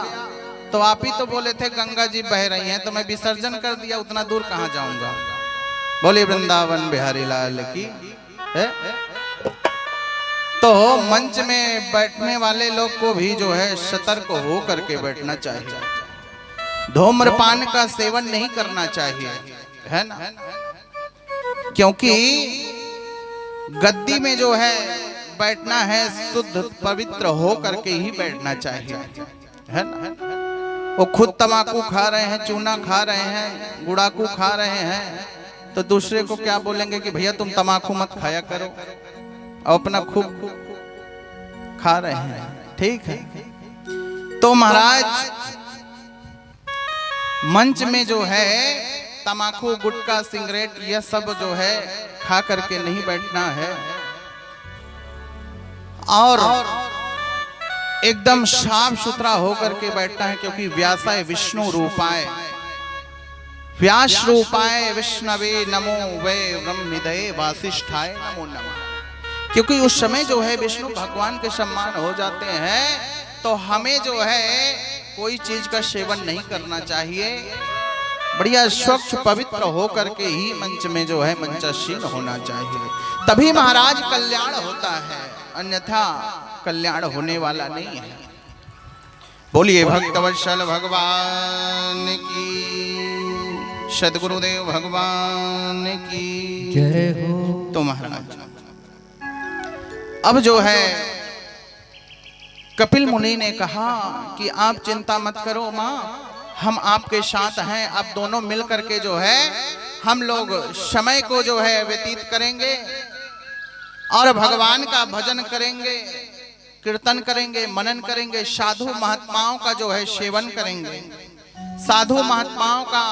तो आप ही तो बोले थे गंगा जी बह रही हैं, तो मैं विसर्जन कर दिया, उतना दूर कहाँ जाऊंगा। बोले वृंदावन बिहारी लाल की है। तो मंच में बैठने वाले लोग को भी जो है सतर्क हो करके बैठना चाहिए, धूम्रपान का सेवन नहीं करना चाहिए, है ना। क्योंकि गद्दी में जो है बैठना है, शुद्ध पवित्र हो करके ही बैठना चाहिए, है ना। वो खुद तमाकू खा रहे हैं, चूना खा रहे हैं, गुड़ाकू खा रहे हैं, तो दूसरे को क्या बोलेंगे कि भैया तुम तमाकू मत खाया करो, और अपना खूब खा रहे हैं, ठीक है। तो महाराज मंच में जो है तमाकू गुटखा सिगरेट यह सब जो है खा करके नहीं बैठना है, और एकदम साफ सुथरा होकर के बैठना है। क्योंकि व्यासाय विष्णु रूपाय, व्यास रूपाय विष्णवे नमो वे ब्रह्मनिधये वासिष्ठाय नमो नमः। क्योंकि उस समय जो है विष्णु भगवान के सम्मान हो जाते हैं, तो हमें जो है कोई चीज का सेवन नहीं करना चाहिए, बढ़िया स्वच्छ पवित्र हो करके ही मंच में जो है मंचासीन होना चाहिए, तभी महाराज कल्याण होता है, अन्यथा कल्याण होने वाला नहीं है। बोलिए भक्तवत्सल भगवान की, सद्गुरुदेव भगवान की जय हो। तो महाराज अब जो है कपिल मुनि ने कहा कि आप चिंता मत करो माँ, हम आपके साथ हैं। अब दोनों मिल करके जो है हम लोग समय को जो है व्यतीत करेंगे और भगवान का भजन करेंगे, कीर्तन करेंगे, मनन करेंगे, साधु महात्माओं का जो है सेवन करेंगे। साधु महात्माओं का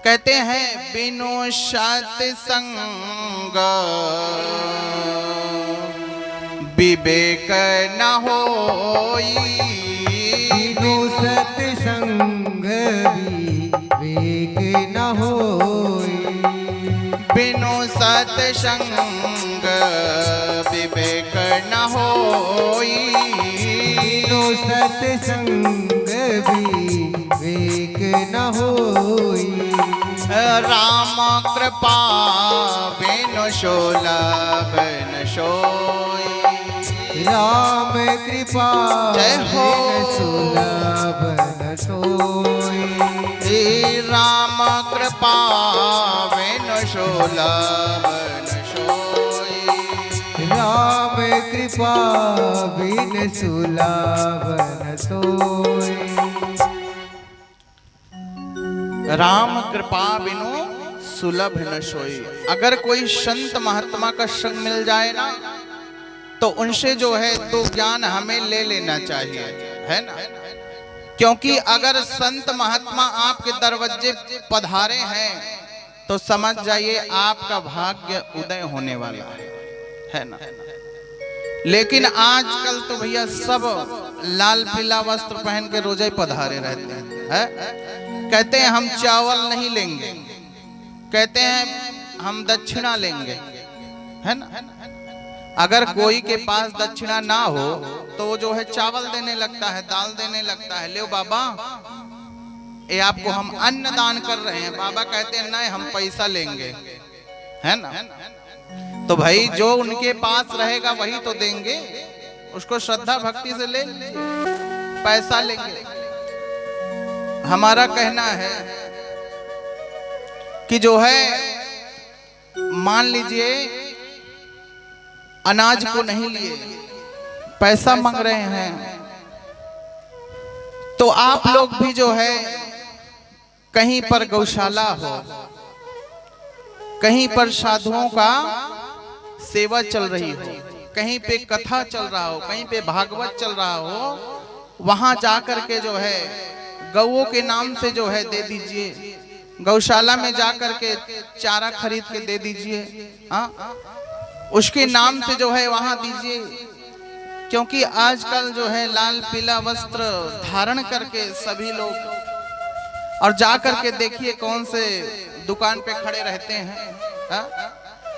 कहते हैं बिनु सत्संग विवेक न होई, बिनु सत्संग विवेक न होई, बिनु सत्संग विवेक न होई, बिनु सत्संग विवेक न होई। राम कृपा बिनु सुलभ न सोई, राम कृपा जय हो। बिनु सुलभ न सोई, राम कृपा बिनु सुलभ न सोई, राम कृपा बिनु सुलभ न सोई। राम कृपा बिनु सुलभ न सोई। अगर कोई संत महात्मा का संग मिल जाए ना तो उनसे जो है तो ज्ञान हमें ले लेना चाहिए, है ना। क्योंकि अगर संत महात्मा आपके दरवाजे पधारे हैं तो समझ जाइए आपका भाग्य उदय होने वाला है ना। लेकिन आजकल तो भैया सब लाल पीला वस्त्र पहन के रोजे ही पधारे रहते हैं, है? कहते हैं हम चावल नहीं लेंगे, कहते हैं हम दक्षिणा लेंगे, है ना। अगर कोई के पास दक्षिणा ना हो तो वो जो है चावल देने लगता है, दाल देने लगता है, ले बाबा ये आपको हम अन्न दान कर रहे हैं। बाबा कहते हैं नहीं हम पैसा लेंगे, है ना। तो भाई जो उनके पास रहेगा वही तो देंगे, उसको श्रद्धा भक्ति से ले, पैसा लेंगे। हमारा कहना है कि जो है मान लीजिए अनाज को नहीं लिए, पैसा मांग रहे हैं, तो आप लोग भी जो है कहीं पर गौशाला हो, कहीं पर साधुओं का सेवा चल रही हो, कहीं पे कथा चल रहा हो, कहीं पे भागवत चल रहा हो, वहां जाकर के जो है गौओं के नाम से जो है दे दीजिए, गौशाला में जाकर के चारा खरीद के दे दीजिए, हाँ उसके नाम से जो है वहां दीजिए। क्योंकि आजकल जो है लाल पीला वस्त्र धारण करके सभी लोग, और जाकर के देखिए कौन से दुकान पे खड़े रहते हैं, हा?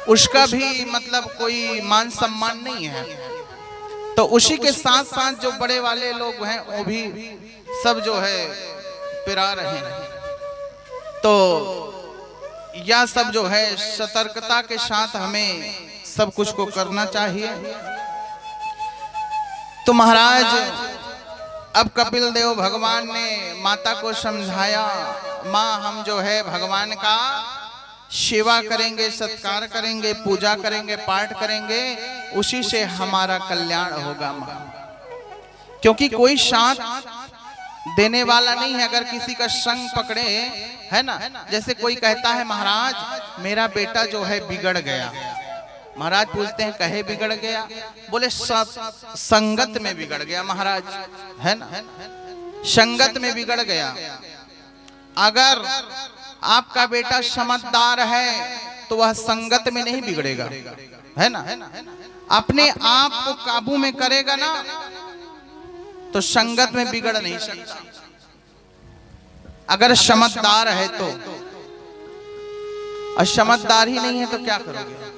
उसका भी मतलब कोई मान सम्मान नहीं है। तो उसी के साथ साथ जो बड़े वाले लोग हैं वो भी सब जो है पिरा रहे हैं। तो यह सब जो है सतर्कता के साथ हमें सब कुछ को करना चाहिए। तो महाराज अब कपिल देव भगवान ने माता को समझाया, माँ हम जो है भगवान का सेवा करेंगे, सत्कार करेंगे, पूजा करेंगे, पाठ करेंगे, उसी से हमारा कल्याण होगा माँ। क्योंकि कोई साथ देने वाला नहीं है। अगर किसी का संग पकड़े, है ना, जैसे कोई कहता है महाराज मेरा बेटा जो है बिगड़ गया, महाराज पूछते हैं कहे बिगड़ गया, बोले संगत में बिगड़ गया महाराज, है ना, संगत में बिगड़ गया। अगर आपका बेटा समझदार है तो वह संगत में नहीं बिगड़ेगा, है ना। अपने आप को काबू में करेगा ना तो संगत में बिगड़ नहीं सकता। अगर समझदार है तो, और समझदार ही नहीं है तो क्या करोगे।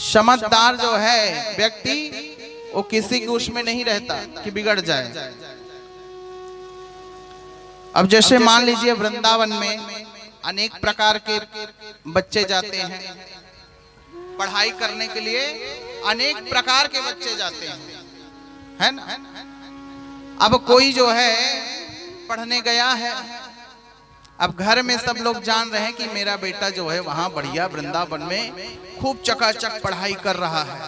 समझदार जो है व्यक्ति वो किसी के उसमें नहीं रहता कि बिगड़ जाए। अब जैसे मान लीजिए वृंदावन में अनेक प्रकार के बच्चे जाते हैं पढ़ाई करने के लिए, अनेक प्रकार के बच्चे जाते हैं, है ना। अब कोई जो है पढ़ने गया है, अब घर में सब लोग जान रहे हैं कि मेरा बेटा जो है वहां बढ़िया वृंदावन में खूब चकाचक पढ़ाई कर रहा है,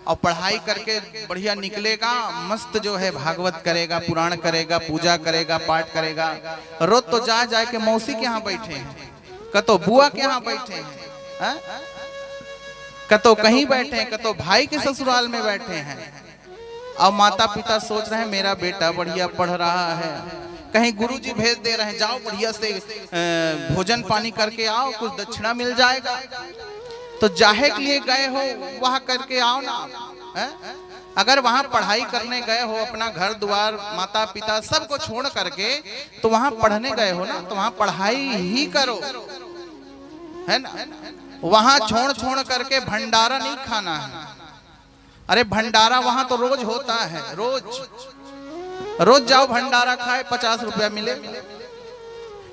और पढ़ाई करके बढ़िया निकलेगा, मस्त जो है भागवत करेगा, पुराण करेगा, पूजा करेगा, पाठ करेगा। रोज तो जा जाए के मौसी के यहाँ बैठे हैं, कतो बुआ के यहाँ बैठे हैं, कतो कहीं बैठे हैं, कतो भाई के ससुराल में बैठे हैं। और माता पिता सोच रहे हैं मेरा बेटा बढ़िया पढ़ रहा है, कहीं गुरुजी भेज दे रहे हैं, जाओ बढ़िया से भोजन पानी करके आओ, कुछ दक्षिणा मिल जाएगा। तो जाहे के लिए गए हो वहां करके आओ ना, है? अगर वहां पढ़ाई करने गए हो, अपना घर द्वार माता पिता सबको छोड़ करके तो वहां पढ़ने गए हो ना, तो वहां पढ़ाई ही करो, है ना। वहां छोड़ छोड़ करके भंडारा नहीं खाना है। अरे भंडारा वहां तो रोज होता है, रोज रोज जाओ भंडारा खाए, 50 रुपया मिले।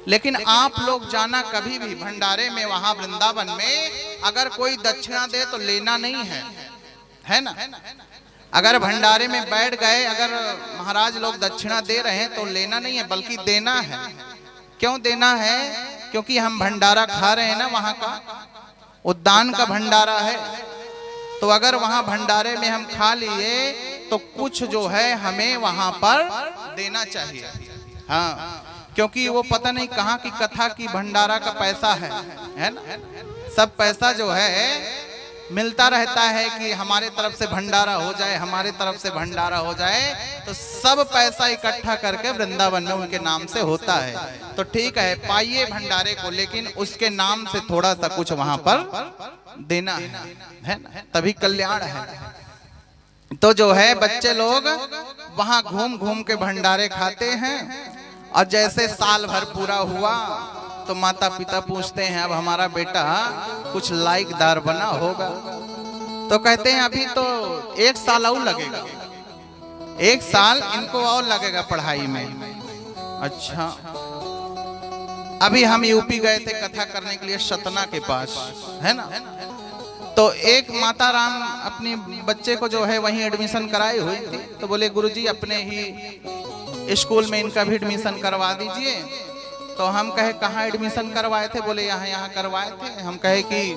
लेकिन आप लोग जाना कभी भी भंडारे में, वहां वृंदावन में अगर कोई दक्षिणा दे तो लेना नहीं है ना। अगर भंडारे में बैठ गए, अगर महाराज लोग दक्षिणा दे रहे हैं तो लेना नहीं है, बल्कि देना है। क्यों देना है? क्योंकि हम भंडारा खा रहे हैं ना, वहां का उद्यान का भंडारा है। तो अगर वहां भंडारे में हम खा लिए तो कुछ जो है हमें वहां पर देना चाहिए। हाँ, क्योंकि वो पता नहीं कहाँ की कथा की भंडारा का पैसा है ना। सब पैसा जो है मिलता रहता है कि हमारे तरफ से भंडारा हो जाए, हमारे तरफ से भंडारा हो जाए, तो सब पैसा इकट्ठा करके वृंदावन में उनके नाम से होता है। तो ठीक है, पाइए भंडारे को, लेकिन उसके नाम से थोड़ा सा कुछ वहां पर देना है ना, तभी कल्याण है। तो जो है बच्चे लोग वहां घूम घूम के भंडारे खाते हैं, और जैसे साल भर पूरा हुआ तो माता पिता पूछते हैं अब हमारा बेटा कुछ लायकदार बना होगा। तो कहते हैं अभी तो 1 साल और लगेगा, 1 साल इनको और लगेगा पढ़ाई में। अच्छा, अभी हम यूपी गए थे कथा करने के लिए सतना के पास, है ना। तो एक माता राम अपनी बच्चे को जो है वहीं एडमिशन कराई हुई थी। तो बोले गुरुजी अपने ही स्कूल में इनका भी एडमिशन करवा दीजिए। तो हम कहे कहाँ एडमिशन करवाए थे? बोले यहाँ यहाँ करवाए थे। हम कहे कि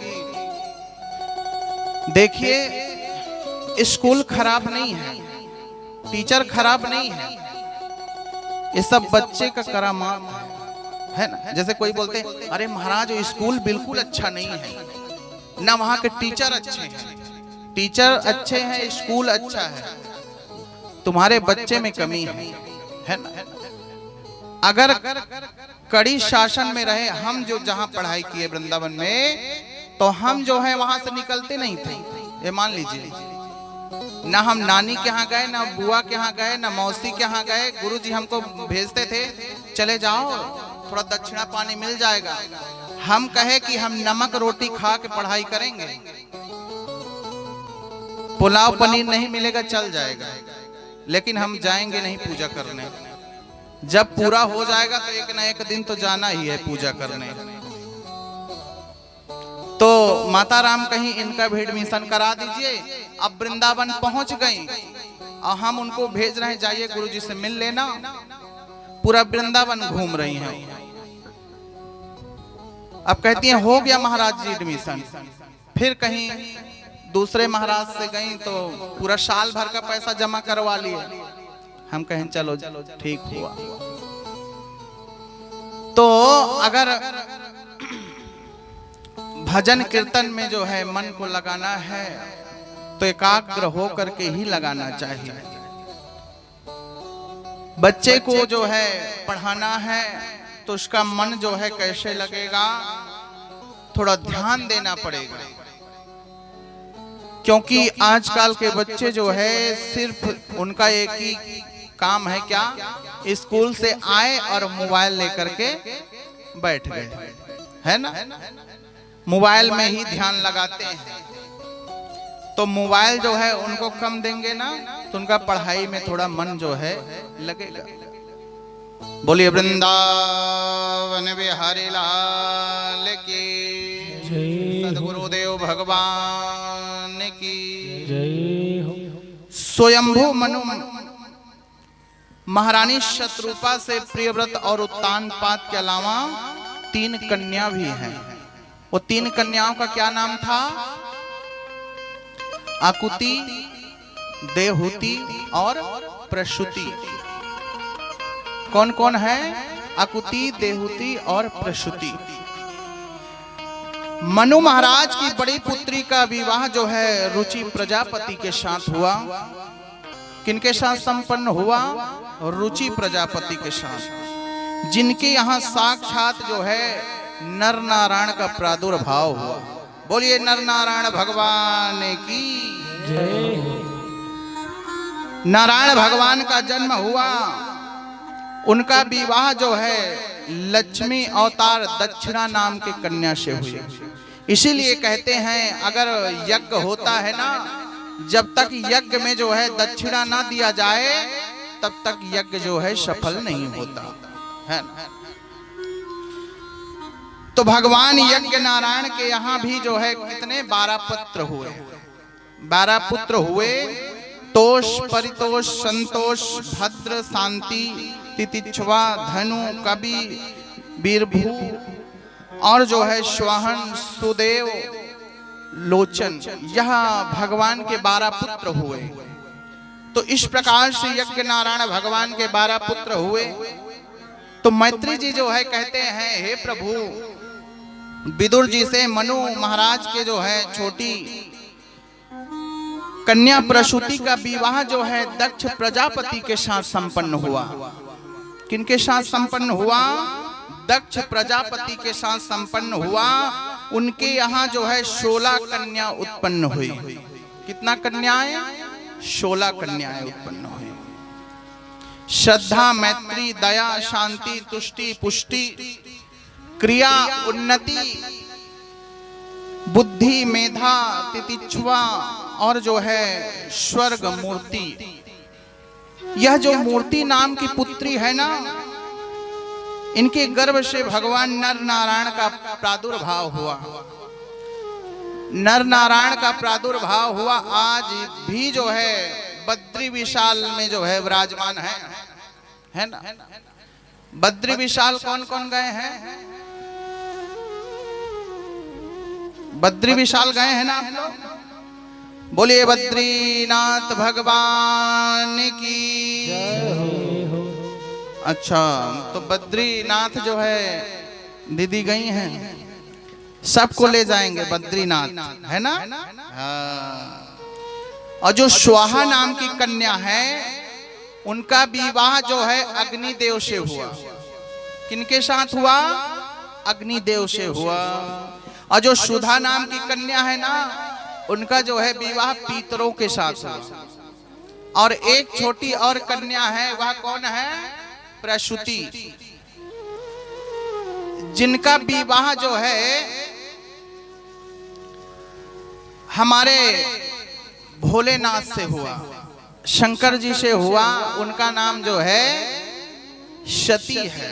देखिए स्कूल खराब नहीं है, टीचर खराब नहीं है, ये सब बच्चे का करामात है ना। जैसे कोई बोलते हैं अरे महाराज स्कूल बिल्कुल अच्छा नहीं है ना, वहाँ के टीचर अच्छे हैं, टीचर अच्छे हैं, स्कूल अच्छा है, तुम्हारे बच्चे में कमी है ना। अगर कड़ी शासन में रहे, हम जो जहां पढ़ाई किए वृंदावन में, तो हम जो है वहां से निकलते नहीं थे। ये मान लीजिए, ना हम नानी के यहाँ गए, ना बुआ के यहाँ गए, ना मौसी के यहाँ गए। गुरुजी हमको भेजते थे चले जाओ थोड़ा दक्षिणा पानी मिल जाएगा। हम कहे कि हम नमक रोटी खा के पढ़ाई करेंगे, पुलाव पनीर नहीं मिलेगा चल जाएगा, लेकिन हम जाएंगे नहीं पूजा करने। जब पूरा हो जाएगा तो एक ना एक दिन तो जाना ही है पूजा करने। तो माता राम कहीं इनका भी एडमिशन करा दीजिए। अब वृंदावन पहुंच गई और हम उनको भेज रहे हैं जाइए गुरुजी से मिल लेना। पूरा वृंदावन घूम रही हैं। अब कहती हैं हो गया महाराज जी एडमिशन। फिर कहीं दूसरे महाराज से गई तो पूरा साल भर का पैसा जमा करवा लिए। हम कहें चलो ठीक हुआ। तो अगर भजन कीर्तन में जो है मन को लगाना है तो एकाग्र हो करके ही लगाना चाहिए। बच्चे को जो है पढ़ाना है तो उसका मन जो है कैसे लगेगा, थोड़ा ध्यान देना पड़ेगा। क्योंकि आजकल के बच्चे जो है सिर्फ उनका एक ही काम है, क्या, स्कूल से आए और मोबाइल लेकर के बैठ गए, है ना। मोबाइल में ही ध्यान लगाते हैं। तो मोबाइल जो है उनको कम देंगे ना तो उनका पढ़ाई में थोड़ा मन जो है लगेगा। बोलिए वृंदावन बिहारी लाल की, सद्गुरुदेव भगवान की जय। स्वयंभू मनु महारानी शत्रुपा से प्रियव्रत और उत्तानपाद के अलावा 3 कन्या भी हैं। वो 3 कन्याओं का क्या नाम था? आकुति, देहूति और प्रसूति। कौन कौन है? आकुति, देहूति और प्रसूति। मनु महाराज की बड़ी पुत्री का विवाह जो है रुचि प्रजापति के साथ हुआ। किनके साथ संपन्न हुआ? रुचि प्रजापति के साथ, जिनके यहाँ साक्षात जो है नर नारायण का प्रादुर्भाव हुआ। बोलिए नर नारायण भगवान की जय। नारायण भगवान का जन्म हुआ। उनका विवाह जो है लक्ष्मी अवतार दक्षिणा नाम के कन्या से हुई। इसीलिए कहते हैं अगर यज्ञ होता है ना, जब तक यज्ञ में जो है दक्षिणा ना दिया जाए तब तक यज्ञ जो है सफल नहीं होता है ना। तो भगवान यज्ञ नारायण के यहाँ भी जो है कितने 12 पुत्र हुए। 12 पुत्र हुए। तोष, परितोष, संतोष, भद्र, शांति, तितिक्षवा, धनु, कवि, वीरभू और जो है स्वाहन, सुदेव, लोचन। यह भगवान के 12 पुत्र हुए। तो इस प्रकार से यज्ञ नारायण भगवान के 12 पुत्र हुए। तो मैत्री जी जो है कहते हैं हे प्रभु, विदुर जी से मनु महाराज के जो है छोटी कन्या प्रसूति का विवाह जो है दक्ष प्रजापति के साथ संपन्न हुआ। किनके साथ संपन्न हुआ? दक्ष प्रजापति के साथ संपन्न हुआ। उनके यहाँ जो है 16 कन्या उत्पन्न हुई। कितना कन्याएं? 16 कन्याएं उत्पन्न हुई। श्रद्धा, मैत्री, दया, शांति, तुष्टि, पुष्टि, क्रिया, उन्नति, बुद्धि, मेधा, तितिक्षुवा और जो है स्वर्ग मूर्ति। यह जो मूर्ति नाम की पुत्री है ना, इनके गर्भ से भगवान नर नारायण का प्रादुर्भाव हुआ। नर नारायण का प्रादुर्भाव हुआ। आज भी जो है बद्री विशाल में जो है विराजमान है ना। बद्री विशाल कौन कौन गए हैं? बद्री विशाल गए हैं ना आप लोग? बोलिए बद्रीनाथ भगवान की जय हो। अच्छा, तो बद्रीनाथ जो है दीदी गई हैं, सबको ले जाएंगे बद्रीनाथ, है ना? हाँ। और जो स्वाहा नाम की कन्या है उनका विवाह जो है अग्निदेव से हुआ। किनके साथ हुआ? अग्निदेव से हुआ। और जो सुधा नाम की कन्या है ना, उनका जो है विवाह पितरों के साथ हुआ। और एक छोटी और कन्या है, वह कौन है? प्रसूति, जिनका विवाह जो है हमारे भोलेनाथ से हुआ, शंकर जी से हुआ। उनका नाम जो है सती है।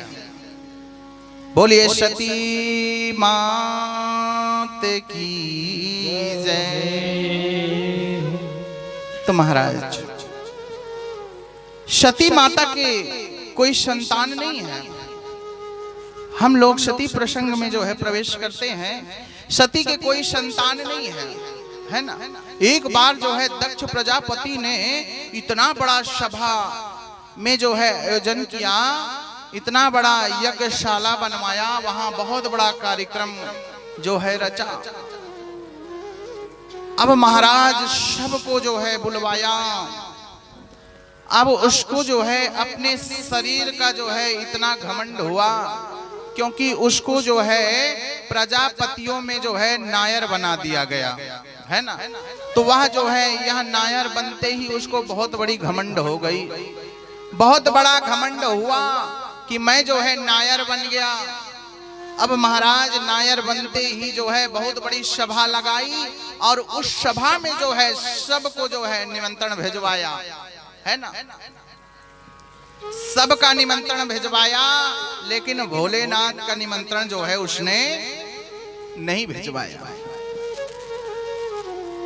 बोलिए सती मात की जय। तो महाराज सती माता के कोई संतान नहीं है। हम लोग सती प्रसंग में जो है प्रवेश करते हैं, सती के कोई संतान नहीं है ना। एक बार जो है दक्ष प्रजापति ने इतना बड़ा सभा में जो है आयोजन किया, इतना बड़ा यज्ञशाला बनवाया, वहां बहुत बड़ा कार्यक्रम जो है रचा। अब महाराज सबको जो है बुलवाया। अब उसको जो है अपने शरीर का जो है इतना घमंड हुआ, क्योंकि उसको जो है प्रजापतियों में जो है नायर बना दिया गया है ना। तो वह जो है यह नायर बनते ही उसको बहुत बड़ी घमंड हो गई। बहुत बड़ा घमंड हुआ कि मैं जो है नायर बन गया। अब महाराज नायर बनते ही जो है बहुत बड़ी सभा लगाई और उस सभा में जो है सबको जो है निमंत्रण भिजवाया, है ना। सबका निमंत्रण भिजवाया, लेकिन भोलेनाथ का निमंत्रण जो है उसने नहीं भिजवाया।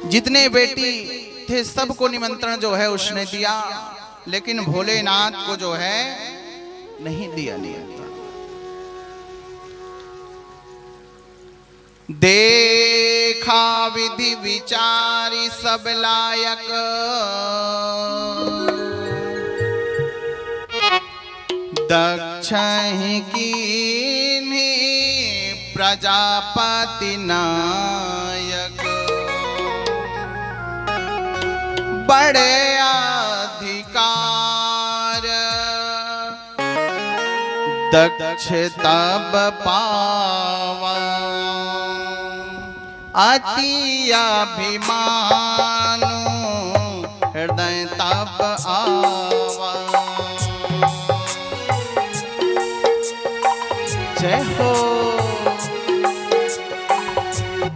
जितने बेटी थे सबको निमंत्रण जो है उसने दिया, लेकिन भोलेनाथ को जो है नहीं दिया निमंत्रण। देखा देखा विधि विचारी सब लायक, दक्ष कीन्ही प्रजापति नायक, बड़े अधिकार दक्ष तब पावा, अति अभिमानु हृदय तब आवा। जय हो।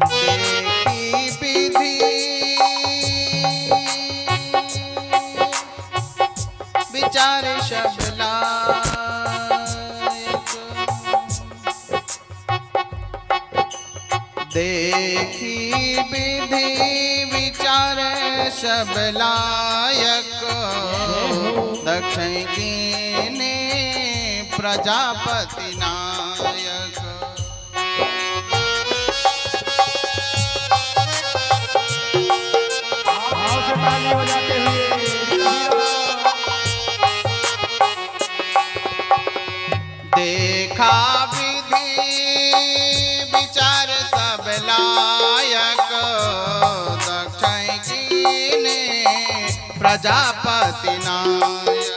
देखी विधि विचार सब लायक, देखी विधि विचार सब लायक, दक्ष कीन्ही प्रजापति नायक। भाव से ताली बजाते हुए देखा विधि विचार सब लायक, दक्ष कीन्ही प्रजापति नायक।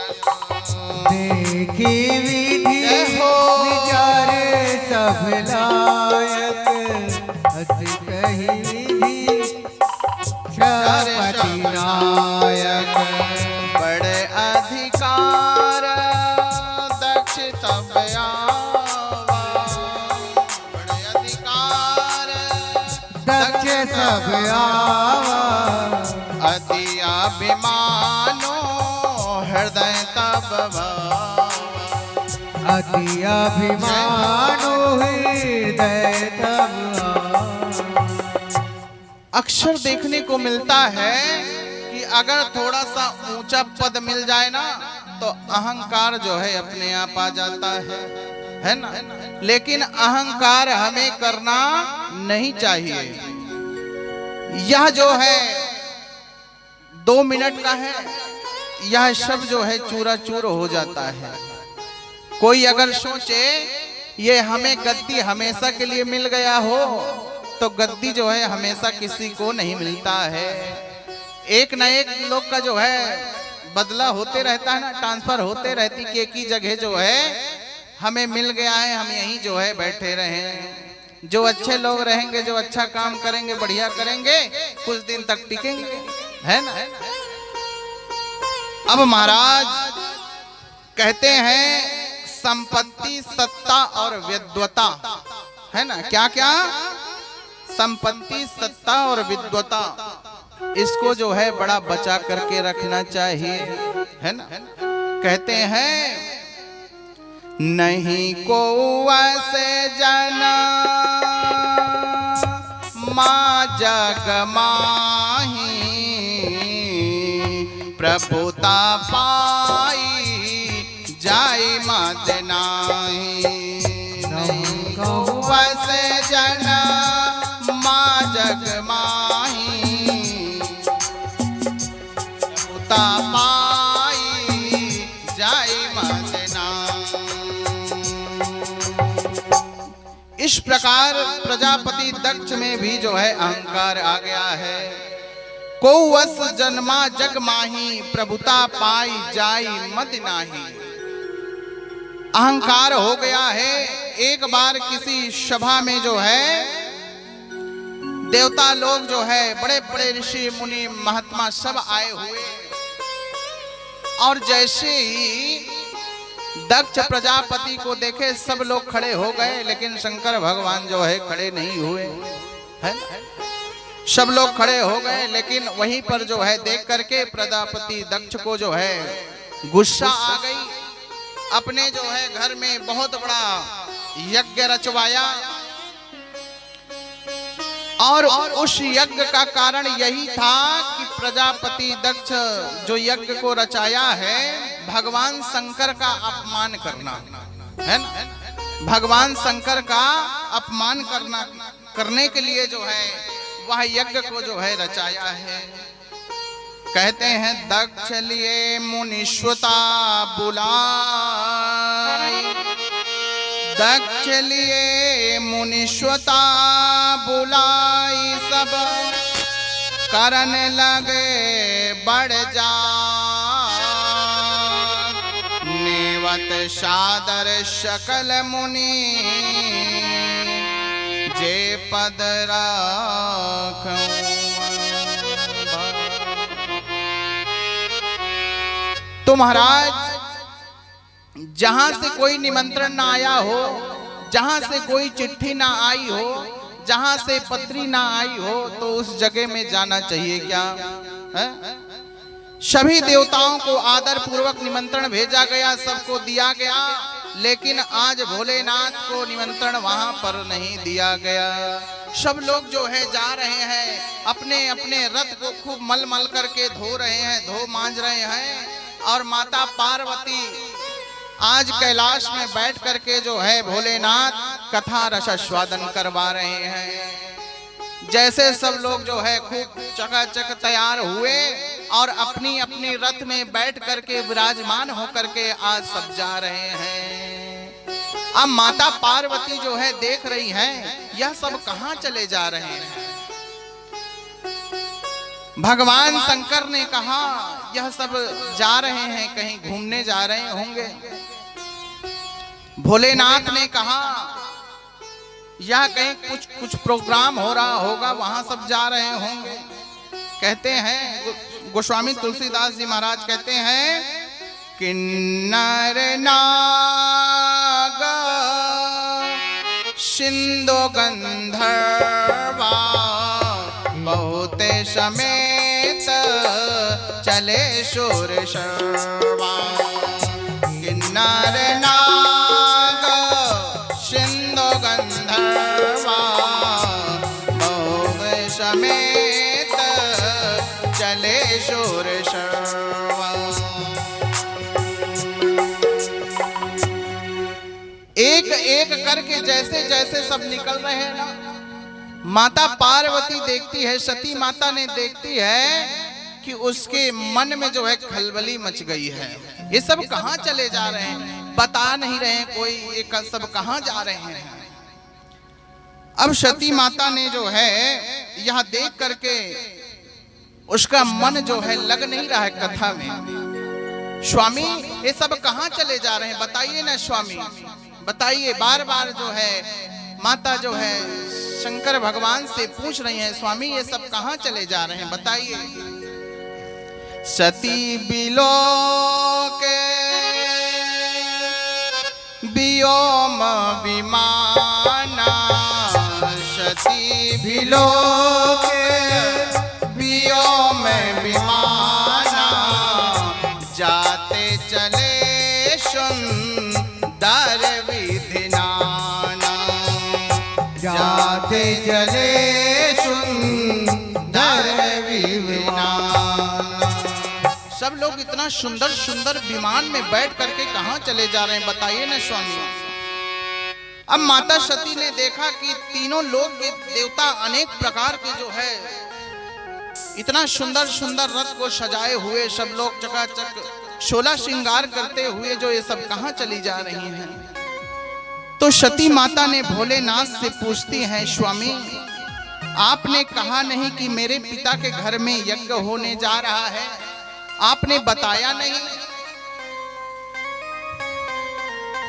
देखी विधि विचार सब लायक, अति कही विधि प्रजापति नायक, बड़े अधिकार दक्ष तब आवा, बड़े अधिकार दक्ष सब आवा, अति अभिमानो हृदय तब भावा, अति अभिमानो हृदय तब आवा। अक्सर देखने को मिलता है कि अगर थोड़ा सा ऊंचा पद मिल जाए ना तो अहंकार जो है अपने आप आ जाता है ना। लेकिन अहंकार हमें करना नहीं चाहिए। यह जो है 2 मिनट का है, यह सब जो है चूरा चूर हो जाता है। कोई अगर सोचे ये हमें गद्दी हमेशा के लिए मिल गया हो तो गद्दी जो है हमेशा किसी को नहीं मिलता है। एक न एक लोग का जो है बदला होते रहता है ना, ट्रांसफर होते रहती कि एक ही जगह जो है हमें मिल गया है, हम यहीं जो है बैठे रहे। जो अच्छे लोग रहेंगे, जो अच्छा काम करेंगे, बढ़िया करेंगे, कुछ दिन तक टिकेंगे, है ना। अब महाराज कहते हैं संपत्ति, सत्ता और विद्वता, है ना। क्या क्या? संपत्ति, सत्ता और विद्वता, इसको जो है बड़ा बचा करके रखना चाहिए, है ना। कहते हैं नहीं को ऐसे जना माँ जग माही, प्रभुता पाई जाई मत नाही। नहीं को ऐसे जना माँ जग माही, प्रभुता पाई जाई मत नाही। इस प्रकार प्रजापति दक्ष में भी जो है अहंकार आ गया है। को वस जन्मा जग माही, प्रभुता पाई जाई मद नाही। अहंकार हो गया है। एक बार किसी सभा में जो है देवता लोग जो है बड़े बड़े ऋषि मुनि महात्मा सब आए हुए, और जैसे ही दक्ष प्रजापति को देखे सब लोग खड़े हो गए, लेकिन शंकर भगवान जो है खड़े नहीं हुए, है ना। सब लोग खड़े हो गए, लेकिन वहीं पर जो है देख करके प्रजापति दक्ष को जो है गुस्सा आ गई। अपने जो है घर में बहुत बड़ा यज्ञ रचवाया, और उस यज्ञ का कारण यही था कि प्रजापति दक्ष जो यज्ञ को रचाया है भगवान शंकर का अपमान करना, है ना। भगवान शंकर का अपमान करने के लिए जो है वह यज्ञ को जो है रचाया है। कहते हैं दक्ष लिए मुनिश्वता बुलाई, दक्ष लिए मुनिश्वता बुलाई, सब करने लगे बढ़ जा, नेवत सादर सकल मुनि जे पद राखूं। तो महाराज जहां से कोई निमंत्रण ना आया हो, जहां से कोई चिट्ठी ना आई हो, जहां से पत्री ना आई हो, तो उस जगह में जाना चाहिए क्या है? सभी देवताओं को आदर पूर्वक निमंत्रण भेजा गया, सबको दिया गया, लेकिन आज भोलेनाथ को निमंत्रण वहां पर नहीं दिया गया। सब लोग जो है जा रहे हैं, अपने अपने रथ को खूब मल मल करके धो रहे हैं, धो मांज रहे हैं, और माता पार्वती आज कैलाश में बैठ करके जो है भोलेनाथ कथा रसास्वादन करवा रहे हैं। जैसे सब लोग जो है खूब चकाचक तैयार हुए और अपनी अपनी रथ में बैठ करके विराजमान होकर के आज सब जा रहे हैं। अब माता पार्वती जो है देख रही हैं, यह सब कहां चले जा रहे हैं। भगवान शंकर ने कहा यह सब जा रहे हैं, कहीं घूमने जा रहे होंगे। भोलेनाथ ने कहा यह कहीं कुछ प्रोग्राम हो रहा होगा, वहां सब जा रहे होंगे। कहते हैं गोस्वामी तुलसीदास जी महाराज कहते हैं, किन्नर नाग सिंधु गंधर्वा बहुते समेत चले शूर शर्वा। किन्नर नाग सिंधु गंधर्वा बहुते समेत चले शूर शर्वा। एक एक करके जैसे जैसे सब निकल रहे हैं ना, माता पार्वती देखती है, सती माता ने देखती है कि उसके मन में जो है खलबली मच गई है। ये सब कहां चले जा रहे हैं, बता नहीं रहे हैं कोई, ये सब कहां जा रहे हैं। अब सती माता ने जो है यह देख करके उसका मन जो है लग नहीं रहा है कथा में। स्वामी ये सब कहां चले जा रहे हैं, बताइए ना स्वामी, बताइए। बार बार जो है माता जो है शंकर भगवान से पूछ रही हैं, स्वामी ये सब कहां चले जा रहे हैं, बताइए। सती बिलो के व्योम विमाना, सती बिलो के व्योम विमाना, जाते चले सुंदर विधि नाना, जाते चले सुंदर विधि नाना। सब लोग इतना सुंदर सुंदर विमान में बैठ करके कहां चले जा रहे हैं, बताइए ना स्वामी। अब माता सती ने देखा कि तीनों लोग देवता अनेक प्रकार के जो है इतना सुंदर सुंदर रथ को सजाए हुए, सब लोग चकाचक 16 श्रृंगार करते हुए जो ये सब कहां चली जा रही हैं। तो सती माता ने भोलेनाथ से पूछती हैं, स्वामी आपने कहा नहीं कि मेरे पिता के घर में यज्ञ होने जा रहा है, आपने बताया नहीं।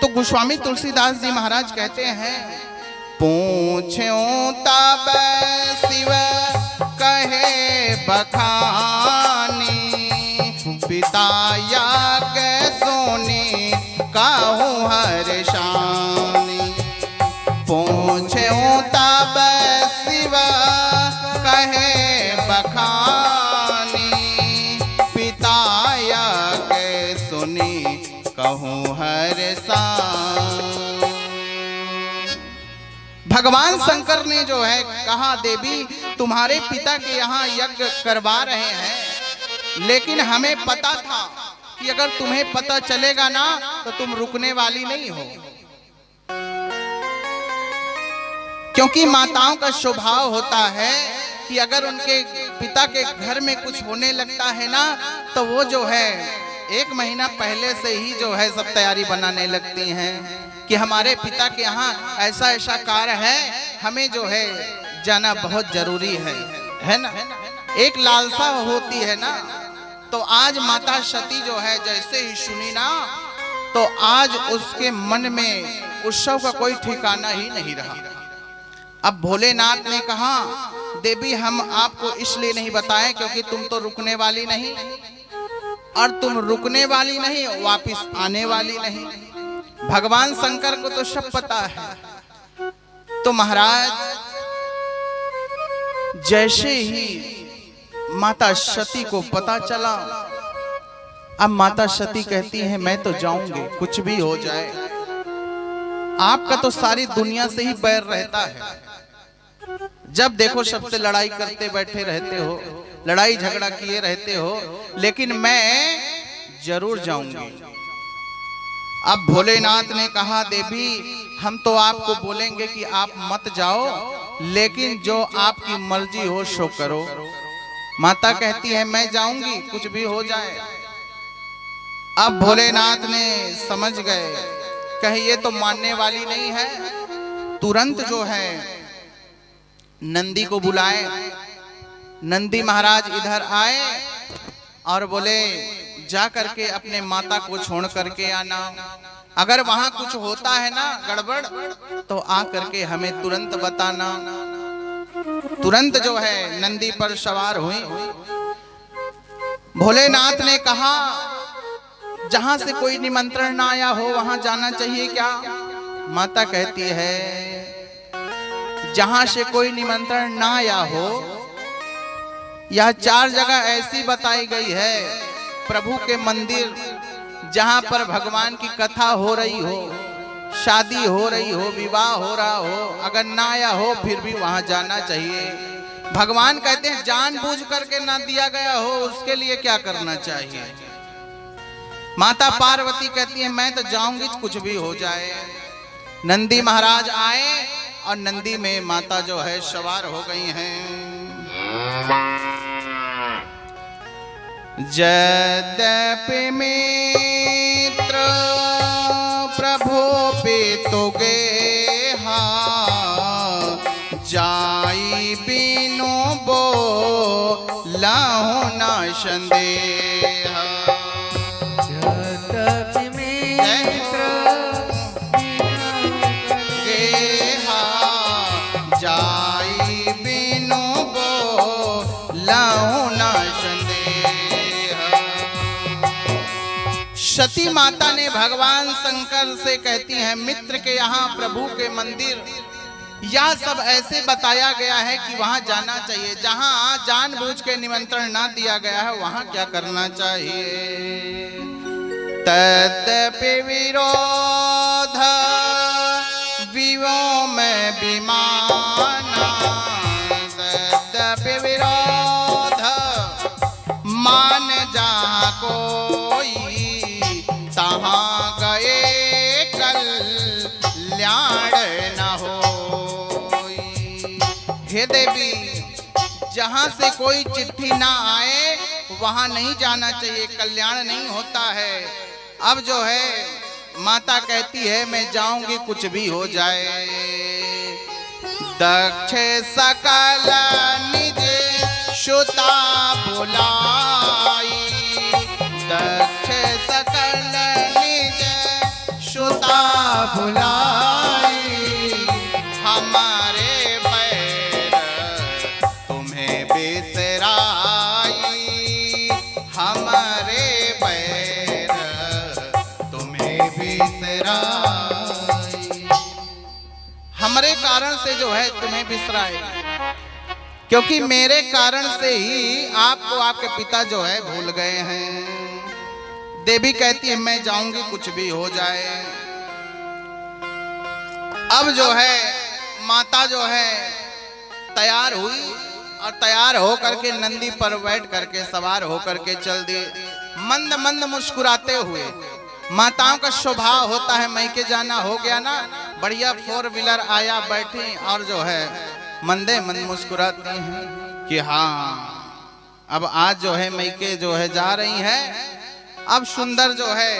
तो गोस्वामी तुलसीदास जी महाराज कहते हैं, पूछूं तब शिव कहे बखानी, पिता यज्ञ सोने कहूँ हर शानी। पूछूं तब शिव कहे बखानी, पिता यज्ञ सुनी कहूँ हर शानी। भगवान शंकर ने जो है कहा, देवी तुम्हारे पिता के यहाँ यज्ञ करवा रहे हैं, लेकिन हमें पता था कि अगर तुम्हें पता चलेगा ना तो तुम रुकने वाली नहीं हो, क्योंकि माताओं का स्वभाव होता है कि अगर उनके पिता के घर में कुछ होने लगता है ना, तो वो जो है 1 महीना पहले से ही जो है सब तैयारी बनाने लगती हैं कि हमारे पिता के यहाँ ऐसा ऐसा कार्य है, हमें जो है जाना बहुत जरूरी है ना। एक लालसा होती है ना। तो आज माता सती जो है जैसे ही सुनी ना, तो आज उसके मन में उत्सव का कोई ठिकाना ही नहीं रहा। अब भोलेनाथ ने कहा, देवी हम आपको इसलिए नहीं बताए क्योंकि तुम तो रुकने वाली नहीं, और तुम रुकने वाली नहीं, वापिस आने वाली नहीं। भगवान शंकर को तो सब पता है। तो महाराज जैसे ही माता सती को पता चला, अब माता सती कहती है मैं तो जाऊंगी, कुछ भी हो जाए। आपका तो सारी दुनिया से ही बैर रहता है, जब देखो सबसे लड़ाई करते बैठे रहते हो, लड़ाई झगड़ा किए रहते हो, लेकिन मैं जरूर जाऊंगी। अब भोलेनाथ ने कहा, देवी हम तो आपको बोलेंगे कि आप मत जाओ, लेकिन जो आपकी मर्जी हो सो करो। माता कहती है मैं जाऊंगी, कुछ भी हो जाए। अब भोलेनाथ ने समझ गए, कहे ये तो मानने वाली नहीं है। तुरंत जो है नंदी को बुलाए। नंदी महाराज इधर आए और बोले जा करके अपने माता को छोड़ करके आना, अगर वहां कुछ होता है ना गड़बड़, तो आ करके हमें तुरंत बताना। तुरंत जो है नंदी पर सवार हुई। भोलेनाथ ने कहा, जहां से कोई निमंत्रण ना आया हो वहां जाना चाहिए क्या? माता कहती है जहां से कोई निमंत्रण ना आया हो, यह 4 जगह ऐसी बताई गई है प्रभु के मंदिर, जहां पर भगवान की कथा हो रही हो, शादी हो रही हो, विवाह हो रहा हो, अगर ना आया हो फिर भी वहां जाना चाहिए। भगवान कहते हैं जानबूझ करके ना दिया गया हो उसके लिए क्या करना चाहिए। माता पार्वती कहती है मैं तो जाऊंगी, कुछ भी हो जाए। नंदी महाराज आए और नंदी में माता जो है सवार हो गई हैं। यद्यपि मित्र प्रभु पितुगे जाई बिनु बो लाहु न संदेह। यद्यपि मित्र जाई बिनु बो लाहु न संदेह। सती माता ने भगवान शंकर से कहती है मित्र के यहाँ प्रभु के मंदिर, यह सब ऐसे बताया गया है कि वहां जाना चाहिए। जहां जानबूझ के निमंत्रण ना दिया गया है वहां क्या करना चाहिए। तद्यपि विरोध विवो में विमाना, तद्यपि विरोध मान जहाँ कोई, तहाँ गए कल्याण न हो। हे देवी जहां से कोई चिट्ठी ना आए वहां नहीं जाना चाहिए, कल्याण नहीं होता है। अब जो है माता कहती है मैं जाऊंगी, कुछ भी हो जाए। दक्ष सकल निज सुता बुलाई, दक्ष सकल निज सुता बुलाई, हमारे बैर तुम्हें बिसराई, हमारे बैर तुम्हें बिसराई। हमारे कारण से जो है तुम्हें बिसराए, क्योंकि मेरे कारण से ही आपको आपके पिता जो है भूल गए हैं। देवी कहती है मैं जाऊंगी, कुछ भी हो जाए। अब जो है माता जो है तैयार हुई और तैयार हो करके नंदी पर बैठ करके सवार हो करके चल दिए, मंद मंद मुस्कुराते हुए। माताओं का स्वभाव होता है मैके जाना हो गया ना, बढ़िया 4 व्हीलर आया बैठी और जो है मंदे मंद मुस्कुराती हैं। कि हाँ अब आज जो है मैके जो है जा रही है, अब सुंदर जो है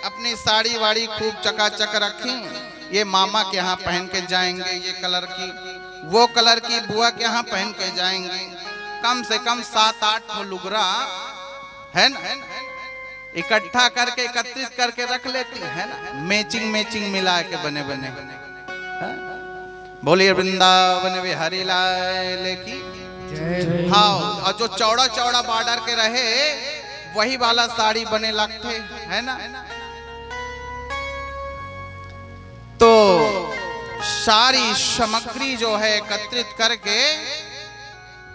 अपनी साड़ी वाड़ी खूब चकाचक रखी, ये मामा के यहाँ पहन के जाएंगे, ये कलर की वो कलर की बुआ के यहाँ पहन के जाएंगे। कम से कम 7-8 लुगरा है ना इकट्ठा करके एकत्रित करके रख लेती है ना, मैचिंग मैचिंग मिला के बने बने। बोलिए वृंदावन बिहारी लाल की। हाँ, और जो चौड़ा चौड़ा बॉर्डर के रहे वही वाला साड़ी बने लगते है ना। तो सारी सामग्री जो है एकत्रित करके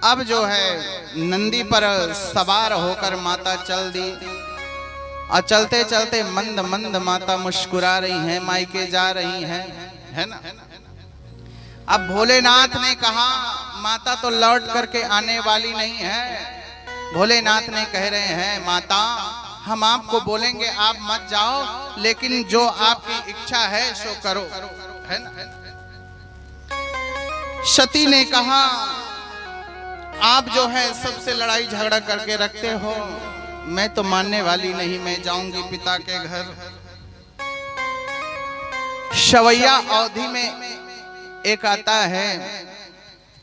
अब जो है नंदी पर सवार होकर माता चल दी, और चलते चलते मंद मंद माता मुस्कुरा रही हैं, मायके जा रही हैं, है ना। अब भोलेनाथ ने कहा माता तो लौट करके आने वाली नहीं है। भोलेनाथ ने कह रहे हैं माता हम आपको बोलेंगे आप मत जाओ, लेकिन जो आपकी इच्छा है सो करो, है ना। सती ने कहा आप जो है सबसे लड़ाई झगड़ा करके रखते हो, मैं तो मानने वाली नहीं, मैं जाऊंगी पिता के घर। शवैया अवधि में एक आता है,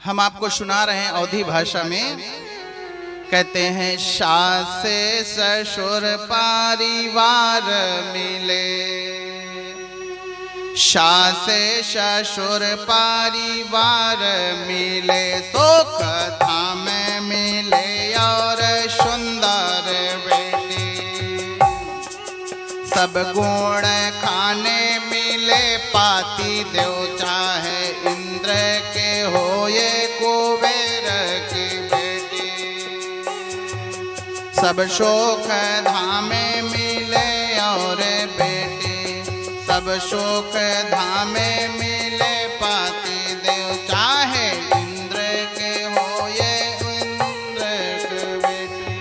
हम आपको सुना रहे हैं अवधि भाषा में। कहते हैं सास ससुर परिवार मिले, सास ससुर परिवार मिले, सुख धाम मिले और सुंदर बेटी, सब गुण खाने मिले, पाती देव चाहे इंद्र के हो ये कुबेर की बेटी, सब सुख धामे मिले और बेटी, सब सुख धामे मिले, पाती देव चाहे इंद्र के हो ये इंद्र की बेटी।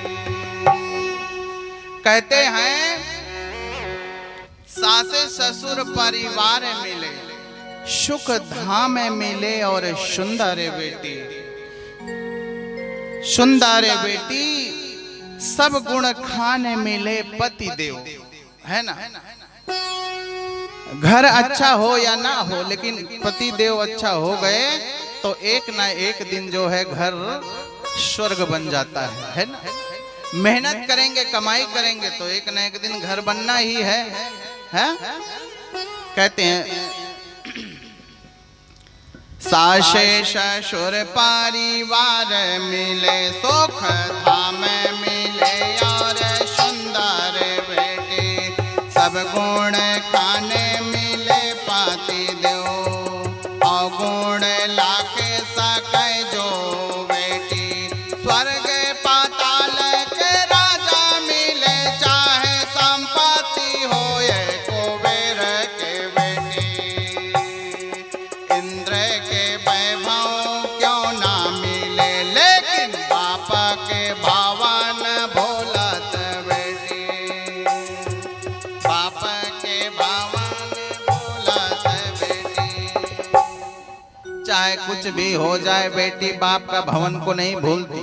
कहते हैं सासे ससुर परिवार मिले, सुख धाम मिले और सुंदर बेटी, सुंदर बेटी, सब गुण खाने मिले, पति देव, है ना। घर अच्छा हो या ना हो, लेकिन पति देव अच्छा हो गए तो एक ना एक दिन जो है घर स्वर्ग बन जाता है ना। मेहनत करेंगे कमाई करेंगे तो एक ना एक दिन घर बनना ही है। कहते हैं सासे ससुर परिवार मिले, सुख धाम मिले और सुंदर बेटी, सब गुण खाने मिले, पाती देव अवगुण लाके सके जो बेटी, स्वर्ग पाताल के राजा मिले, चाहे संपत्ति हो ये कुबेर के बेटी, इंद्र के वैभव क्यों ना मिले, लेकिन बाप के भवन भोलत बेटी, बाप के भवन भोलत बेटी। चाहे कुछ भी हो जाए बेटी बाप का भवन को नहीं भूलती,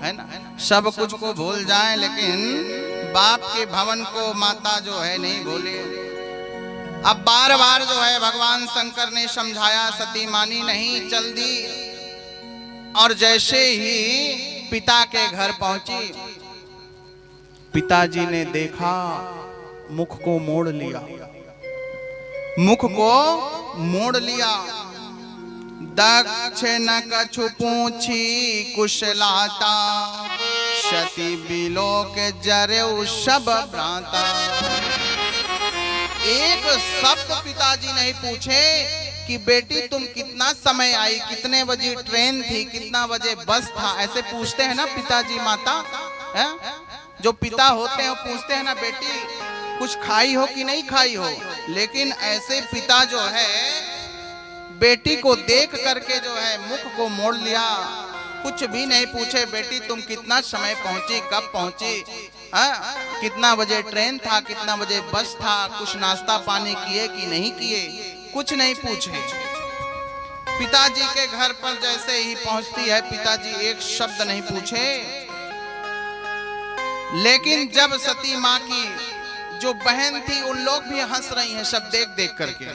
है ना। सब कुछ को भूल जाए लेकिन बाप के भवन को माता जो है नहीं भूले। अब बार बार जो है भगवान शंकर ने समझाया, सती मानी नहीं, चल दी। और जैसे ही पिता के घर पहुंची, पिताजी ने देखा, मुख को मोड़ लिया, मुख को मोड़ लिया। दक्ष न कछु पूछी कुशलाता, सती बिलोक जरेऊ सब भ्राता। एक शब्द पिताजी नहीं पूछे कि बेटी तुम कितना समय आई, कितने बजे ट्रेन थी, कितना बजे बस था। ऐसे पूछते हैं ना पिताजी माता, है? जो पिता होते हैं वो पूछते हैं ना बेटी कुछ खाई हो कि नहीं खाई हो। लेकिन ऐसे पिता जो है बेटी को देख करके जो है मुख को मोड़ लिया, कुछ भी नहीं पूछे। बेटी तुम कितना समय पहुंची, कब पहुंची, कितना बजे ट्रेन था, कितना बजे बस था, कुछ नाश्ता पानी किए कि नहीं किए, कुछ नहीं पूछे। पिताजी के घर पर जैसे ही पहुंचती है, पिताजी एक शब्द नहीं पूछे, लेकिन जब सती माँ की जो बहन थी उन लोग भी हंस रही हैं सब देख देख करके।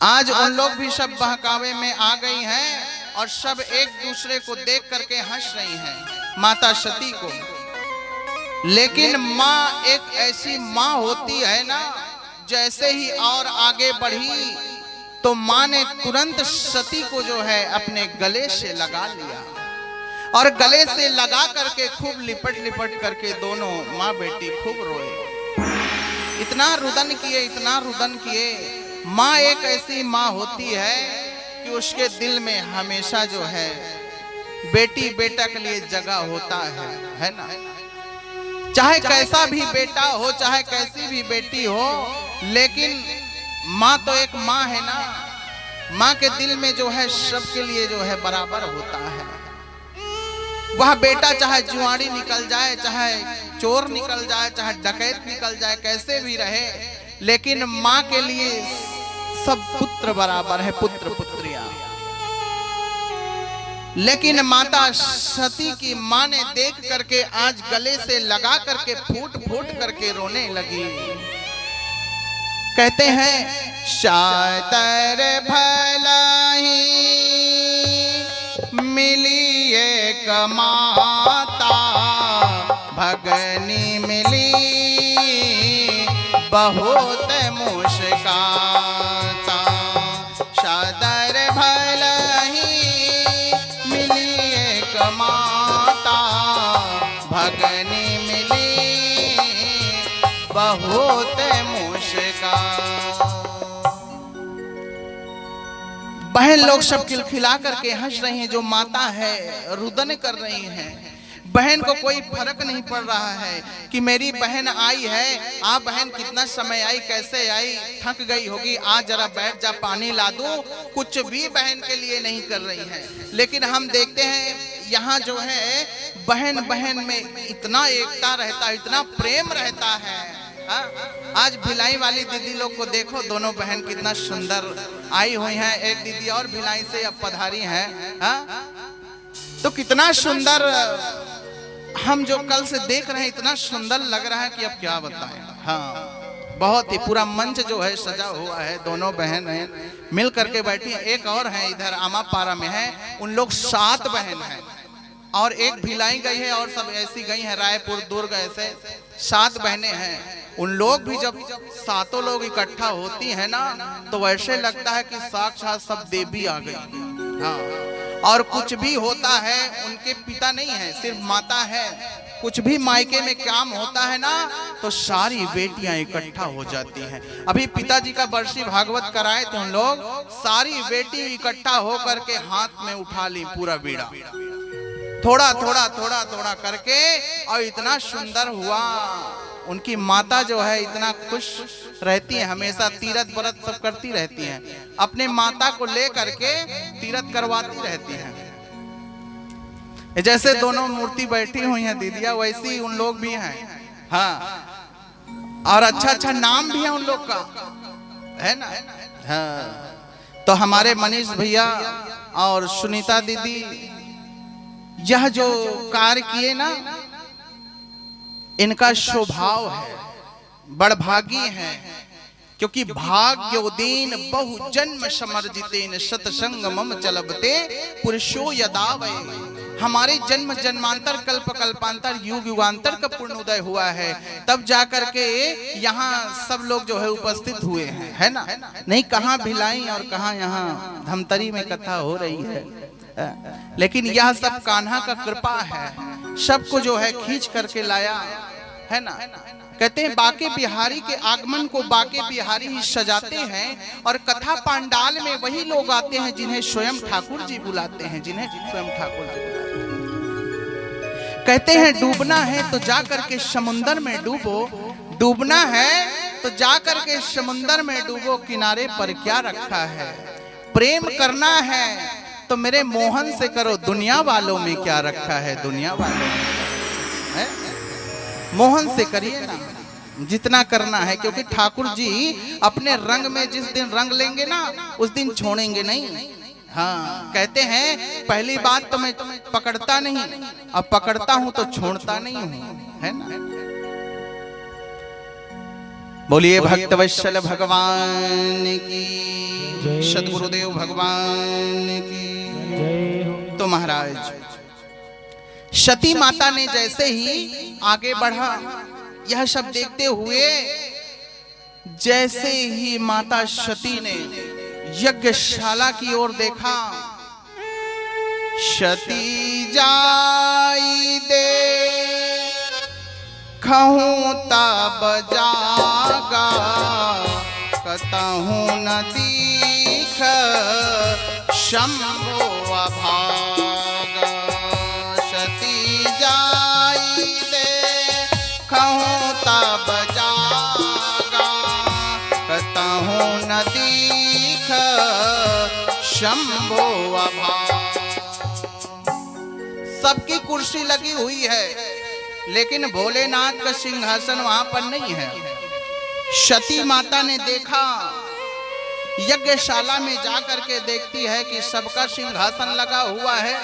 आज उन लोग भी सब बहकावे में आ गई हैं और सब एक दूसरे को देख करके हंस रही हैं माता सती को। लेकिन माँ एक ऐसी माँ होती है ना, जैसे ही और आगे बढ़ी तो माँ ने तुरंत सती को जो है अपने गले से लगा लिया और गले से लगा करके खूब लिपट लिपट करके दोनों माँ बेटी खूब रोए। इतना रुदन किए, इतना रुदन किए। माँ एक ऐसी माँ होती है कि उसके दिल में हमेशा जो है बेटी बेटा के लिए जगह होता है ना। चाहे कैसा भी बेटा हो, चाहे कैसी भी बेटी हो, लेकिन माँ तो एक माँ है ना। माँ के दिल में जो है सबके लिए जो है बराबर होता है। वह बेटा चाहे जुआड़ी निकल जाए, चाहे चोर निकल जाए, चाहे डकैत निकल जाए, कैसे भी रहे, लेकिन माँ के लिए सब पुत्र बराबर है, पुत्र पुत्रियां। लेकिन माता सती की माँ ने देख करके आज गले से लगा करके फूट फूट करके रोने लगी। कहते हैं शातर भलाई मिली एक माता, भगनी मिली बहुत मुस्काता। शातर भलाई मिली एक माता, भगनी मिली बहुत मुस्काता। बहन लोग सब खिलखिला करके हंस रही हैं, जो माता है रुदन कर रही हैं। बहन को कोई फर्क नहीं पड़ रहा है कि मेरी बहन आई है, आ बहन कितना समय आई, कैसे आई, थक गई होगी, आ जरा बैठ जा, पानी ला दूं, कुछ भी बहन के लिए नहीं कर रही है। लेकिन हम देखते हैं यहाँ जो है बहन बहन में इतना एकता रहता है, इतना प्रेम रहता है। आज भिलाई वाली दीदी लोग को देखो, दोनों बहन कितना सुंदर आई हुई हैं। एक दीदी और भिलाई से अब पधारी हैं, तो कितना सुंदर हम जो कल से देख रहे हैं, इतना सुंदर लग रहा है कि अब क्या बताएं। हाँ, बहुत ही पूरा मंच जो है सजा हुआ है। दोनों बहन हैं मिल करके बैठी हैं। एक और है इधर आमापारा में है, उन लोग 7 बहन हैं और एक भिलाई गई है और सब ऐसी गई हैं, रायपुर दुर्ग, ऐसे 7 बहनें हैं। उन लोग भी जब 7 लोग इकट्ठा होती है ना, तो वैसे लगता है कि साक्षात सब देवी आ गई। हाँ, और कुछ भी होता है उनके पिता नहीं है, सिर्फ माता है। कुछ भी मायके में काम होता है ना, तो सारी बेटियां इकट्ठा हो जाती हैं। अभी पिताजी का बरसी भागवत कराए थे उन लोग, सारी बेटी इकट्ठा हो करके हाथ में उठा ली पूरा बीड़ा, थोड़ा थोड़ा थोड़ा थोड़ा करके, और इतना सुंदर हुआ। उनकी माता जो है इतना खुश रहती है, हमेशा तीरथ व्रत सब करती रहती हैं, अपने माता को ले करके तीरथ करवाती रहती हैं। जैसे दोनों मूर्ति बैठी हुई हैं दीदिया, वैसी उन लोग भी हैं। हाँ, और अच्छा अच्छा नाम भी है उन लोग का, है ना। हाँ, तो हमारे मनीष भैया और सुनीता दीदी यह जो कार्य किए ना, इनका स्वभाव है, बड़भागी है, क्योंकि भाग्योदीन बहु जन्म समर्जितेन सतसंग मम चलबते पुरुषो यदावै। हमारे जन्म जन्मांतर कल्प कल्पांतर युग युगांतर का पूर्ण उदय हुआ है, तब जाकर के यहाँ सब लोग जो है उपस्थित हुए हैं, है ना। नहीं कहाँ भिलाई और कहाँ यहाँ धमतरी में कथा हो रही है, लेकिन यह सब कान्हा का कृपा है, सबको जो है खींच करके लाया, है ना। कहते हैं बाके बिहारी के आगमन को बाके बिहारी ही सजाते हैं, और कथा पांडाल में वही लोग आते हैं जिन्हें स्वयं ठाकुर जी बुलाते हैं, जिन्हें स्वयं ठाकुर जी बुलाते हैं। कहते हैं डूबना है तो जाकर के समुंदर में डूबो, डूबना है तो जाकर के समुंदर में डूबो, किनारे पर क्या रखा है। प्रेम करना है तो मेरे मोहन से करो, दुनिया वालों में क्या रखा है, दुनिया वालों में है, मोहन से करिए ना। जितना करना है, क्योंकि ठाकुर जी अपने रंग में जिस दिन रंग लेंगे ना उस दिन छोड़ेंगे नहीं। हाँ, कहते हैं पहली बात तो मैं पकड़ता नहीं, अब पकड़ता हूं तो छोड़ता नहीं हूं, है ना। बोलिए भक्त वत्सल भगवान की, सदगुरुदेव भगवान की। तो महाराज सती माता ने जैसे ही आगे बढ़ा, यह सब देखते हुए जैसे ही माता सती ने यज्ञशाला की ओर देखा, सती जाई दे खहूं तब जागा, कतहूं न दीख शंभो अभागा। सती जाई दे खहूं तब जागा, कतहूं न दीख शंभो अभागा। सबकी कुर्सी लगी हुई है, लेकिन भोलेनाथ का सिंहासन वहां पर नहीं है। सती माता ने देखा, यज्ञशाला में जाकर के देखती है कि सबका सिंहासन लगा हुआ है,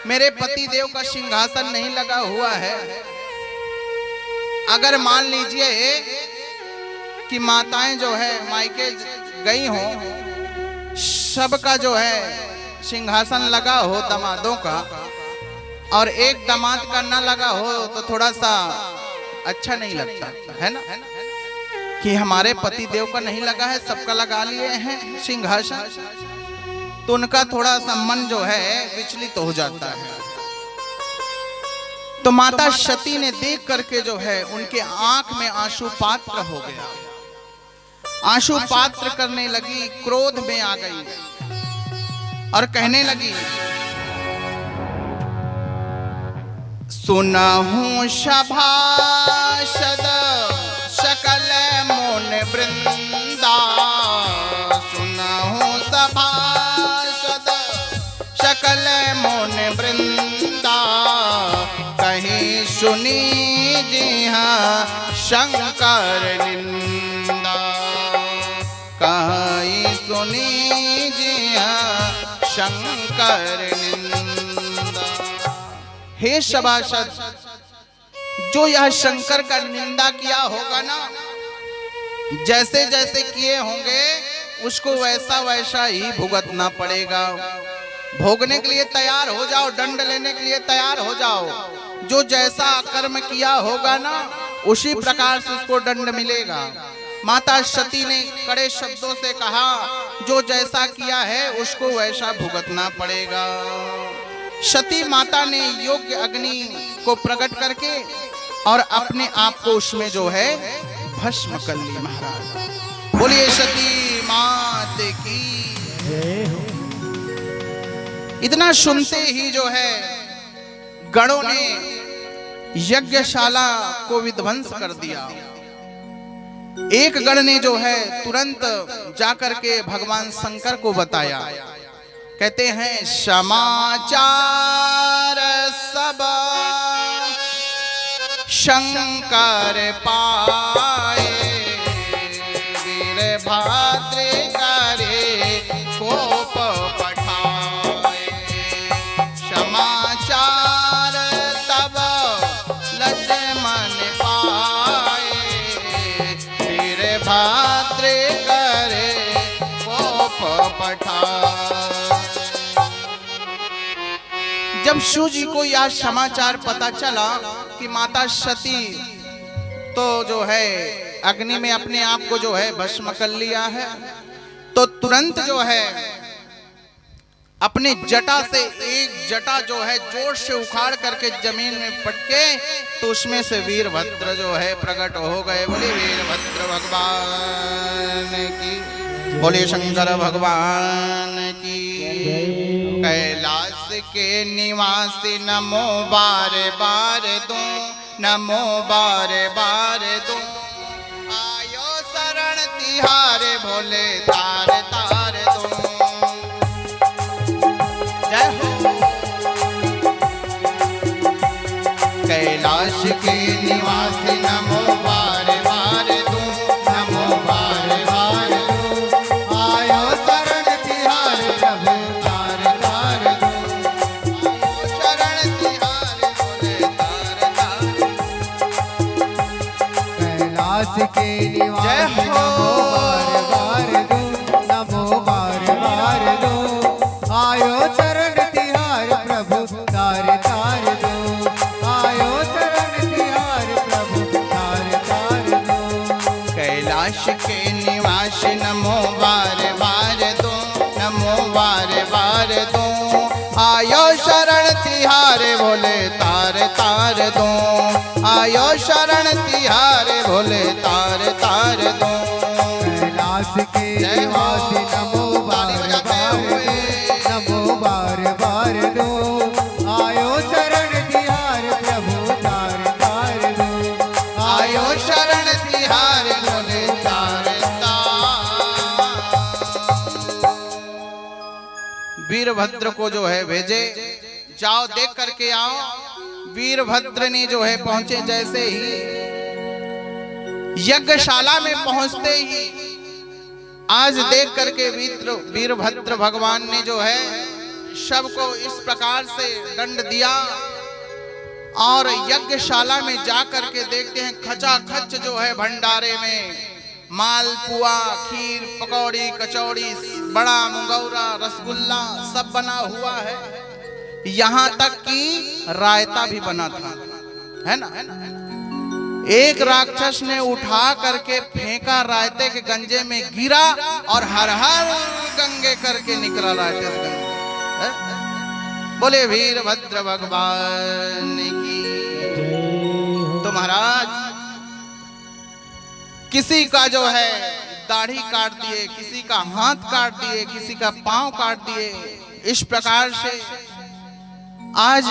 मेरे पति देव का सिंहासन नहीं लगा हुआ है। अगर मान लीजिए कि माताएं जो है मायके गई हो, सबका जो है सिंहासन लगा हो दामादों का, और एक दामाद का ना लगा हो तो थोड़ा सा अच्छा नहीं लगता है ना, कि हमारे पति देव का नहीं लगा है, सबका लगा लिए हैं सिंहासन, तो उनका थोड़ा सा मन जो है विचलित हो जाता है। तो माता सती ने देख करके जो है उनके आंख में आंसू पात्र हो गया, आंसू पात्र करने लगी, क्रोध में आ गई और कहने लगी, सुनहूं सभासद सकल मुन वृंदा, सुनहूं सभासद सकल मुन वृंदा, कहीं सुनी जी हाँ शंकर निंदा, कहीं सुनी जी हाँ शंकर निंदा। हे सभासद, जो यह शंकर का निंदा किया होगा ना, जैसे जैसे किए होंगे उसको वैसा वैसा ही भुगतना पड़ेगा। भोगने के लिए तैयार हो जाओ, दंड लेने के लिए तैयार हो जाओ। जो जैसा कर्म किया होगा ना उसी प्रकार से उसको दंड मिलेगा। माता सती ने कड़े शब्दों से कहा, जो जैसा किया है उसको वैसा भुगतना पड़ेगा। सती माता ने योग्य अग्नि को प्रकट करके और अपने आप को उसमें जो है भस्म कर ली। महाराज बोलिए सती मात की। इतना सुनते ही जो है गणों ने यज्ञशाला को विध्वंस कर दिया। एक गण ने जो है तुरंत जाकर के भगवान शंकर को बताया। कहते हैं समाचार सब शंकर पाए, वीरभद्र करे कोप पठाए। समाचार तब लक्ष्मण पाए, वीरभद्र करे कोप पठाए। जब शिव जी को यह समाचार पता चला कि माता सती तो जो है अग्नि में अपने आप को जो है भस्म कर लिया है, तो तुरंत जो है अपने जटा से एक जटा जो है जोर से उखाड़ करके जमीन में पटके, तो उसमें से वीरभद्र जो है प्रकट हो गए। बोले वीरभद्र भगवान की, बोले शंकर भगवान की। कैलाश के निवासी नमो बारे बारे दो, नमो बारे बारे दो। आयो शरण तिहारे भोले तारे तारे दो। जय हो। कैलाश के निवासी नमो बारे बारे बार दूं, नमो बार बार दूं, आयो शरण तिहार प्रभु तार तार दूं। शरण तिहार बोले तार तार। कैलाश के निवास जय हो। नमो बार बार दूं, नमो बार बार दूं, आयो शरण तिहार प्रभु तार तार दूं, आयो शरण तिहार प्रभु तार तार दूं। कैलाश के निवास नमो बार बार दूं, नमो बार बार दूं, आयो शरण तिहार भोले तार तार दूं, आयो शरण तिहार भोले तार तार दूं। कैलाश के निवासी नमो बार बार दूं, नमो बार बार दूं, आयो शरण तिहार प्रभु तार तार दूं, आयो शरण तिहार भोले तार तार। वीरभद्र को जो है भेजे, जाओ देख करके आओ। वीरभद्र ने जो है पहुंचे, जैसे ही यज्ञशाला में पहुंचते ही आज देख करके वीरभद्र भगवान ने जो है सबको इस प्रकार से दंड दिया। और यज्ञशाला में जा करके देखते हैं खचाखच जो है भंडारे में मालपुआ, खीर, पकौड़ी, कचौड़ी, बड़ा मुंगौरा, रसगुल्ला सब बना हुआ है। यहाँ तक कि रायता भी बना था, है ना। एक राक्षस ने उठा करके फेंका, रायते के गंजे में गिरा और हर हर गंगे करके निकला रायते से गंगे। बोले वीरभद्र भगवान की। तो महाराज किसी का जो है दाढ़ी काट दिए, किसी का हाथ काट दिए, किसी का पांव काट दिए। इस प्रकार से आज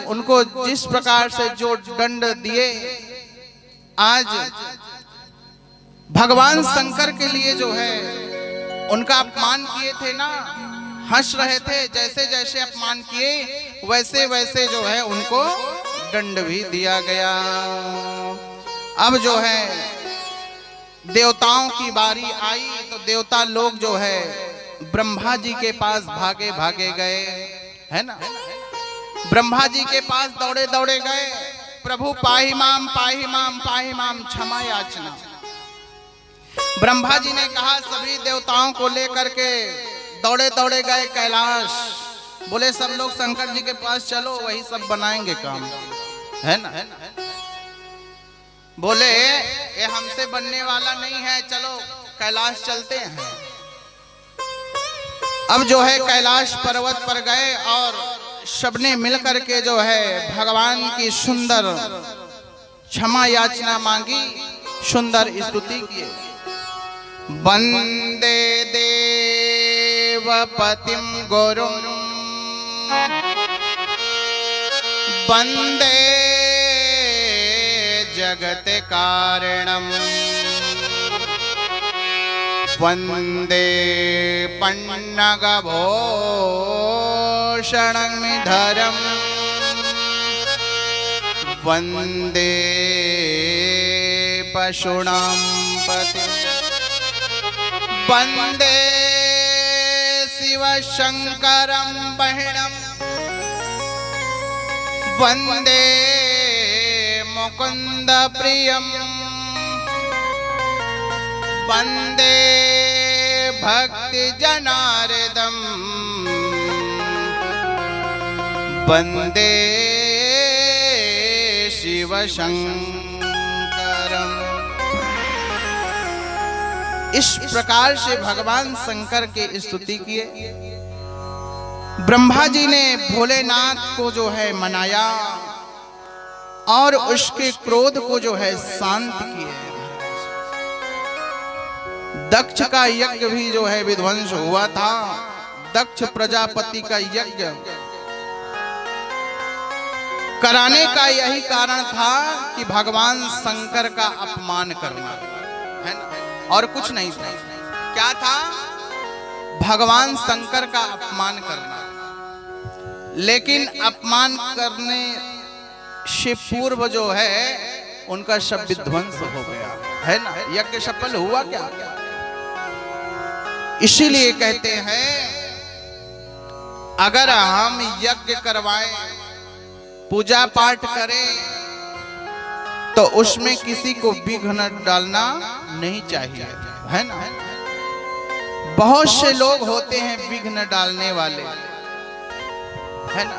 उनको जिस प्रकार से जो दंड दिए, आज भगवान शंकर के लिए जो है उनका अपमान किए थे ना, हंस रहे थे। जैसे जैसे अपमान किए वैसे वैसे जो है उनको दंड भी दिया गया। अब जो है देवताओं की बारी आई तो देवता लोग जो है ब्रह्मा जी के पास भागे भागे गए, है ना। ब्रह्मा जी के पास दौड़े दौड़े गए, प्रभु पाहि माम पाहि माम पाहि माम, क्षमा याचना। ब्रह्मा जी ने कहा, सभी देवताओं को लेकर के दौड़े दौड़े गए कैलाश। बोले सब लोग शंकर जी के पास चलो, वही सब बनाएंगे काम, है ना। बोले ये हमसे बनने वाला नहीं है, चलो कैलाश चलते हैं। अब जो है कैलाश पर्वत पर गए और सबने मिलकर के जो है भगवान की सुंदर क्षमा याचना मांगी, सुंदर स्तुति किए। वंदे देवपतिं गुरुं वंदे जगत कारणं वंदे पन्नगभूषणमिधरं वंदे पशूनां पतिं वंदे शिवशंकरं बहिणं वंदे मुकुंद प्रियं वंदे भक्ति जनार्दनं वंदे शिवशंकरं। इस प्रकार से भगवान शंकर के स्तुति किए। ब्रह्मा जी ने भोलेनाथ को जो है मनाया और उसके क्रोध को जो है शांत किए। दक्ष का यज्ञ भी जो है विध्वंस हुआ था। दक्ष प्रजापति का यज्ञ कराने का यही कारण था कि भगवान शंकर का अपमान करना, है ना, और कुछ नहीं था। क्या था? भगवान शंकर का अपमान करना। लेकिन अपमान करने से पूर्व जो है उनका सब विध्वंस हो गया, है ना, यज्ञ सफल हुआ क्या? इसीलिए कहते हैं अगर हम यज्ञ करवाएं, पूजा पाठ करें, तो उसमें किसी को विघ्न डालना नहीं चाहिए, है ना। बहुत से लोग होते हैं विघ्न डालने वाले, है ना।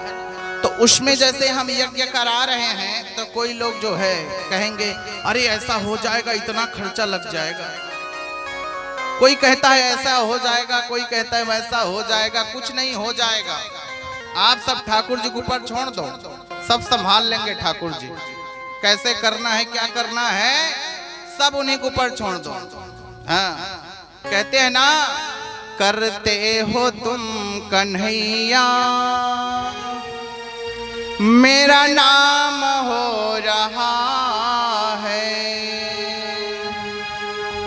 तो उसमें जैसे हम यज्ञ करा रहे हैं तो कोई लोग जो है कहेंगे अरे ऐसा हो जाएगा, इतना खर्चा लग जाएगा। कोई कहता है ऐसा हो जाएगा, कोई कहता है वैसा हो जाएगा। कुछ नहीं हो जाएगा। आप सब ठाकुर जी के ऊपर छोड़ दो, सब संभाल लेंगे ठाकुर जी। कैसे करना है, क्या करना है, सब उन्हीं के ऊपर छोड़ दो। हाँ, कहते हैं ना, करते हो तुम कन्हैया मेरा नाम हो रहा है,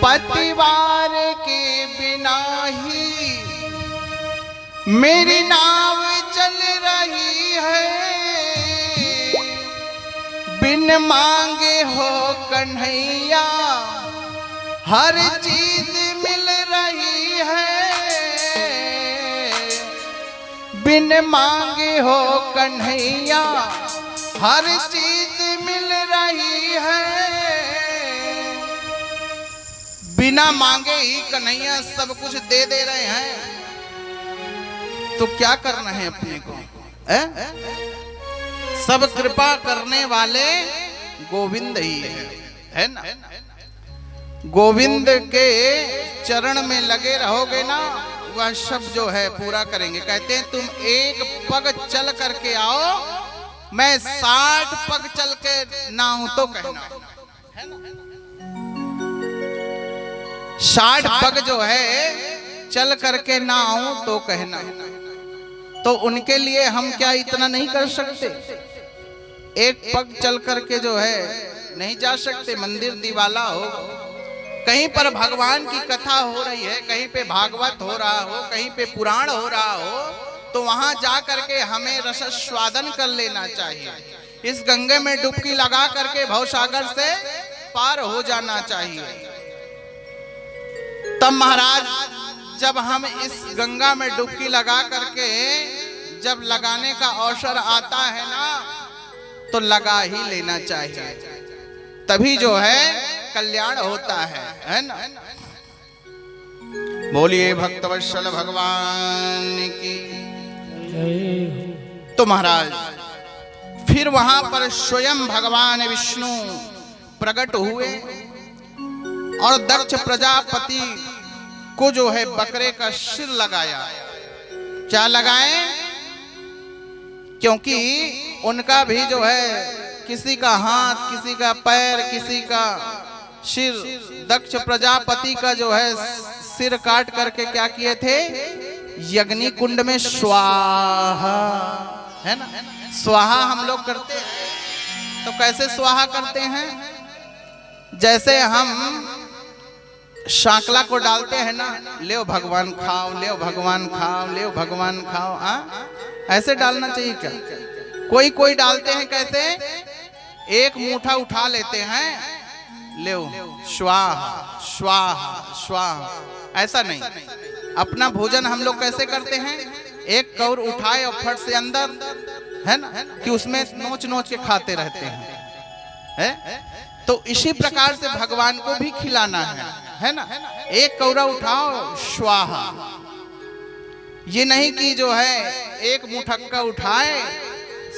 पतिवार के बिना ही मेरी नाव चल रही है, बिन मांगे हो कन्हैया हर चीज मिल रही है, बिन मांगे हो कन्हैया हर चीज मिल रही है। बिना मांगे ही कन्हैया सब कुछ दे दे रहे हैं, तो क्या करना है अपने को, सब कृपा करने वाले गोविंद ही है ना। गोविंद के चरण में लगे रहोगे ना, वह सब जो है पूरा करेंगे। कहते हैं तुम एक पग चल करके आओ, मैं 60 पग चल के ना हूं तो कहना, 60 पग जो है चल करके ना आऊं तो कहना। तो उनके लिए हम क्या इतना नहीं कर सकते? एक पग चल करके जो है नहीं जा सकते? मंदिर दिवाला हो, कहीं पर भगवान की कथा हो रही है, कहीं पे भागवत हो रहा हो, कहीं पे पुराण हो रहा हो, तो वहां जा करके हमें रसस्वादन कर लेना चाहिए। इस गंगे में डुबकी लगा करके भवसागर से पार हो जाना चाहिए। तब महाराज जब हम इस गंगा में डुबकी लगा करके जब लगाने का अवसर आता है ना, तो लगा ही लेना चाहिए, तभी जो है कल्याण होता है ना। बोलिए भक्तवत्सल भगवान की। तो महाराज फिर वहां पर स्वयं भगवान विष्णु प्रकट हुए और दक्ष प्रजापति को जो है बकरे का सिर लगाया। क्या लगाए? क्योंकि उनका भी जो है किसी का हाथ, किसी का पैर, किसी का सिर, दक्ष प्रजापति का जो है सिर काट करके क्या किए थे? यज्ञ कुंड में स्वाहा, है ना। स्वाहा हम लोग करते हैं, तो कैसे स्वाहा करते हैं? जैसे हम शाकला को डालते हैं ना, ले भगवान खाओ, ले भगवान खाओ, ले भगवान खाओ, ऐसे डालना चाहिए क्या? कोई कोई डालते हैं कैसे? एक मुट्ठा उठा लेते हैं, ले स्वाहा स्वाहा स्वाहा, ऐसा नहीं। अपना भोजन हम लोग कैसे करते हैं? एक कौर उठाए और फट से अंदर, है ना, कि उसमें नोच नोच के खाते रहते हैं, तो इसी प्रकार से भगवान को भी खिलाना है ना। एक कौरा उठाओ स्वाहा, ये नहीं कि जो है एक मुठक्का उठाए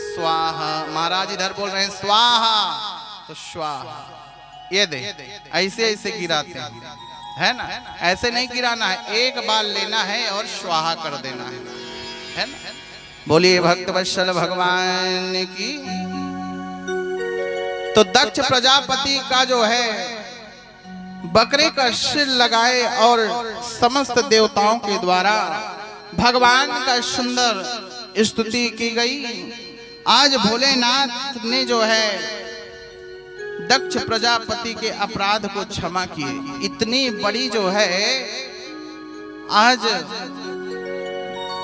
स्वाहा। महाराज इधर बोल रहे हैं स्वाहा तो स्वाहा, ये दे, ऐसे ऐसे गिराते हैं, है ना। ऐसे नहीं गिराना है, एक बार लेना है और स्वाहा कर देना है ना। बोलिए भक्तवत्सल भगवान की। तो दक्ष प्रजापति का जो है बकरे का सिर लगाए और समस्त देवताओं के द्वारा भगवान का सुंदर स्तुति की गई। आज भोलेनाथ ने जो है दक्ष प्रजापति के अपराध को क्षमा किए। इतनी बड़ी जो है आज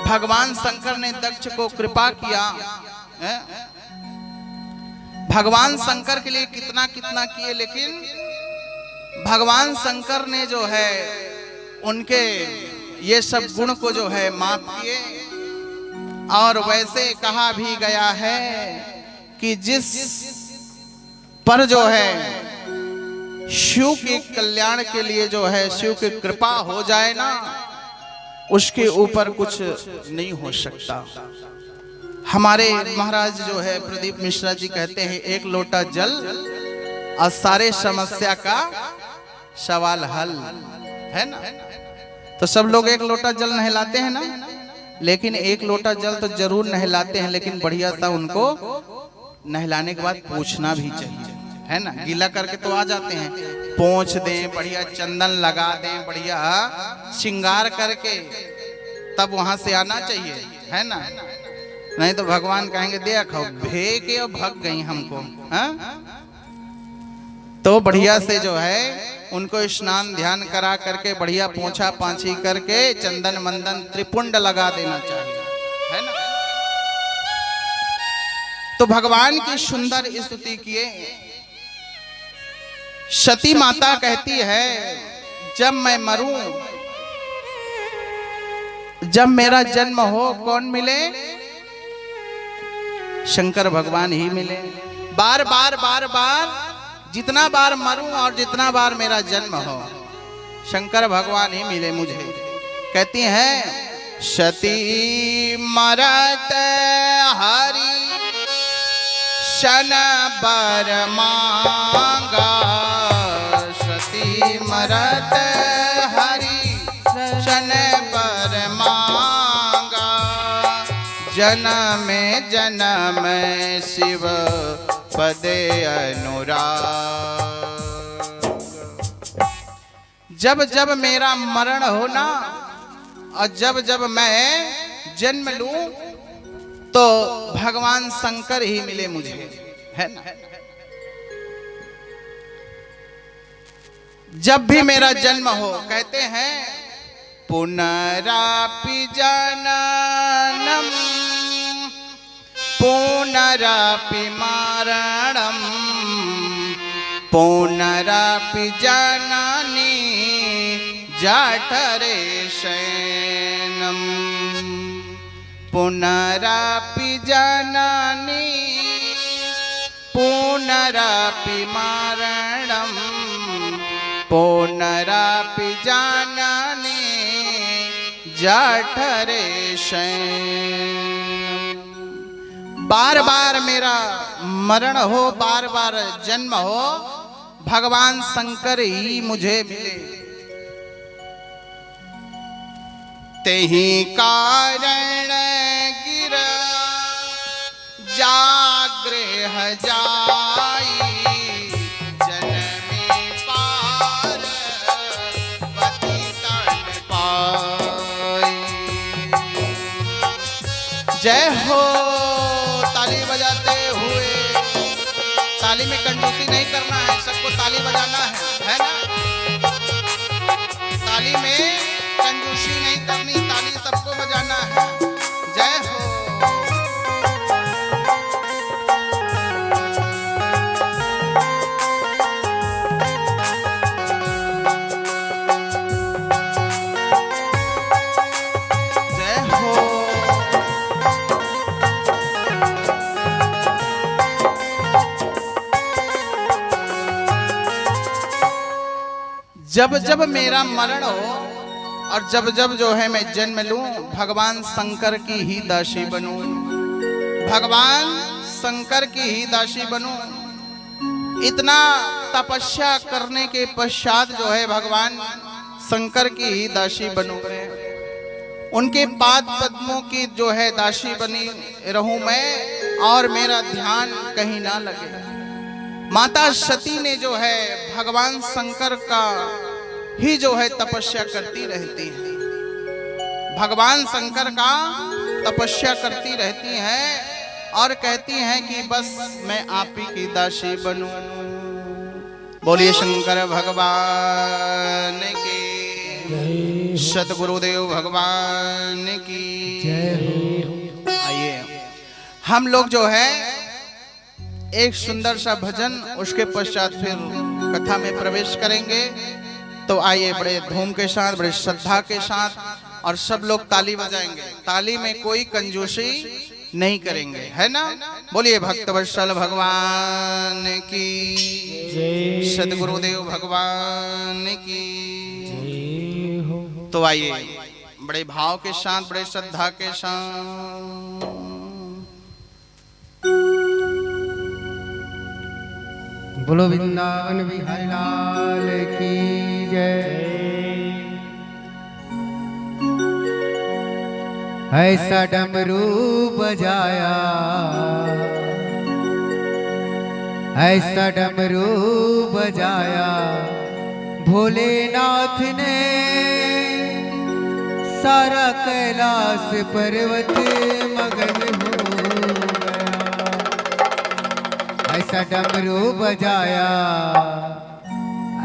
भगवान शंकर ने दक्ष को कृपा किया है? भगवान शंकर के लिए कितना कितना किए, लेकिन भगवान शंकर ने जो है उनके ये सब गुण को जो है माफ किए। और वैसे कहा भी गया है कि जिस पर जो है शिव के कल्याण के लिए जो है शिव की कृपा हो जाए ना, उसके ऊपर कुछ नहीं हो सकता। हमारे महाराज जो है प्रदीप मिश्रा जी कहते हैं, एक लोटा जल और सारे समस्या का सवाल हल, है ना। तो सब लोग एक लोटा जल नहलाते हैं ना, लेकिन एक लोटा जल तो जरूर नहलाते हैं, लेकिन बढ़िया सा उनको नहलाने के बाद पूछना भी चाहिए, है ना। गीला करके तो आ जाते हैं, पोंछ दें, बढ़िया चंदन लगा दें, बढ़िया श्रृंगार करके तब वहां से आना चाहिए, है ना। नहीं तो भगवान कहेंगे देखो भे के और भग गई हमको, हाँ? तो बढ़िया से जो है उनको स्नान ध्यान करा करके बढ़िया पोंछा पांछी करके चंदन मंदन त्रिपुंड लगा देना चाहिए, है ना। तो भगवान की सुंदर स्तुति किए। सती माता कहती है, जब मैं मरूं, जब मेरा जन्म हो, कौन मिले? शंकर भगवान ही मिले। बार बार बार बार जितना बार मरूं और जितना बार मेरा जन्म हो, शंकर भगवान ही मिले मुझे। कहती हैं, सती मरत हरि शन बर मांगा, सती मरत हरि शन बर मांगा, जन्म जन्म शिव पदे अनुराग। जब जब मेरा मरण होना और जब जब मैं जन्म लूं, तो भगवान शंकर ही मिले मुझे, है ना। जब भी मेरा जन्म हो, कहते हैं पुनरापि जननम पुनरापि मरणम पुनरापि जननी जठरे शयनम, पुनरापि जननी पुनरापि मरणम पुनरापि जननी जठरे शयनम। बार बार मेरा मरण हो, बार बार जन्म हो, भगवान शंकर ही मुझे मिले। तेहि कारण गिर जागृह जाई, जन्मे पार पतितन पाई। जय हो। ताली बजाते हुए, ताली में कंजूसी नहीं करना है, सबको ताली बजाना है ना। ताली में कंजूसी नहीं करनी, ताली सबको बजाना है। जय हो। जय हो। जब जब मेरा मरण हो और जब जब जो है मैं जन्म लूं, भगवान शंकर की ही दासी बनूं, भगवान शंकर की ही दासी बनूं। इतना तपस्या करने के पश्चात जो है भगवान शंकर की ही दासी बनूं, उनके पाद पद्मों की जो है दासी बनी रहूं मैं, और मेरा ध्यान कहीं ना लगे। माता सती ने जो है भगवान शंकर का ही जो है तपस्या करती रहती है, भगवान शंकर का तपस्या करती रहती हैं और कहती हैं कि बस मैं आप ही की दासी बनूं। बोलिए शंकर भगवान की, सतगुरुदेव भगवान की जय हो। आइए हम लोग जो है एक सुंदर सा भजन, उसके पश्चात फिर कथा में प्रवेश करेंगे। तो आइए बड़े धूम के साथ, बड़े श्रद्धा के साथ और सब लोग ताली बजाएंगे। ताली में कोई कंजूसी नहीं करेंगे, है ना। बोलिए भक्तवत्सल भगवान की, सदगुरुदेव भगवान की। तो आइए बड़े भाव के साथ, बड़े श्रद्धा के साथ। बोलो वृंदावन बिहारी लाल की जय। ऐसा डमरू बजाया, ऐसा डमरू बजाया भोलेनाथ ने, सारा कैलाश पर्वत मगन हो गया। ऐसा डमरू बजाया,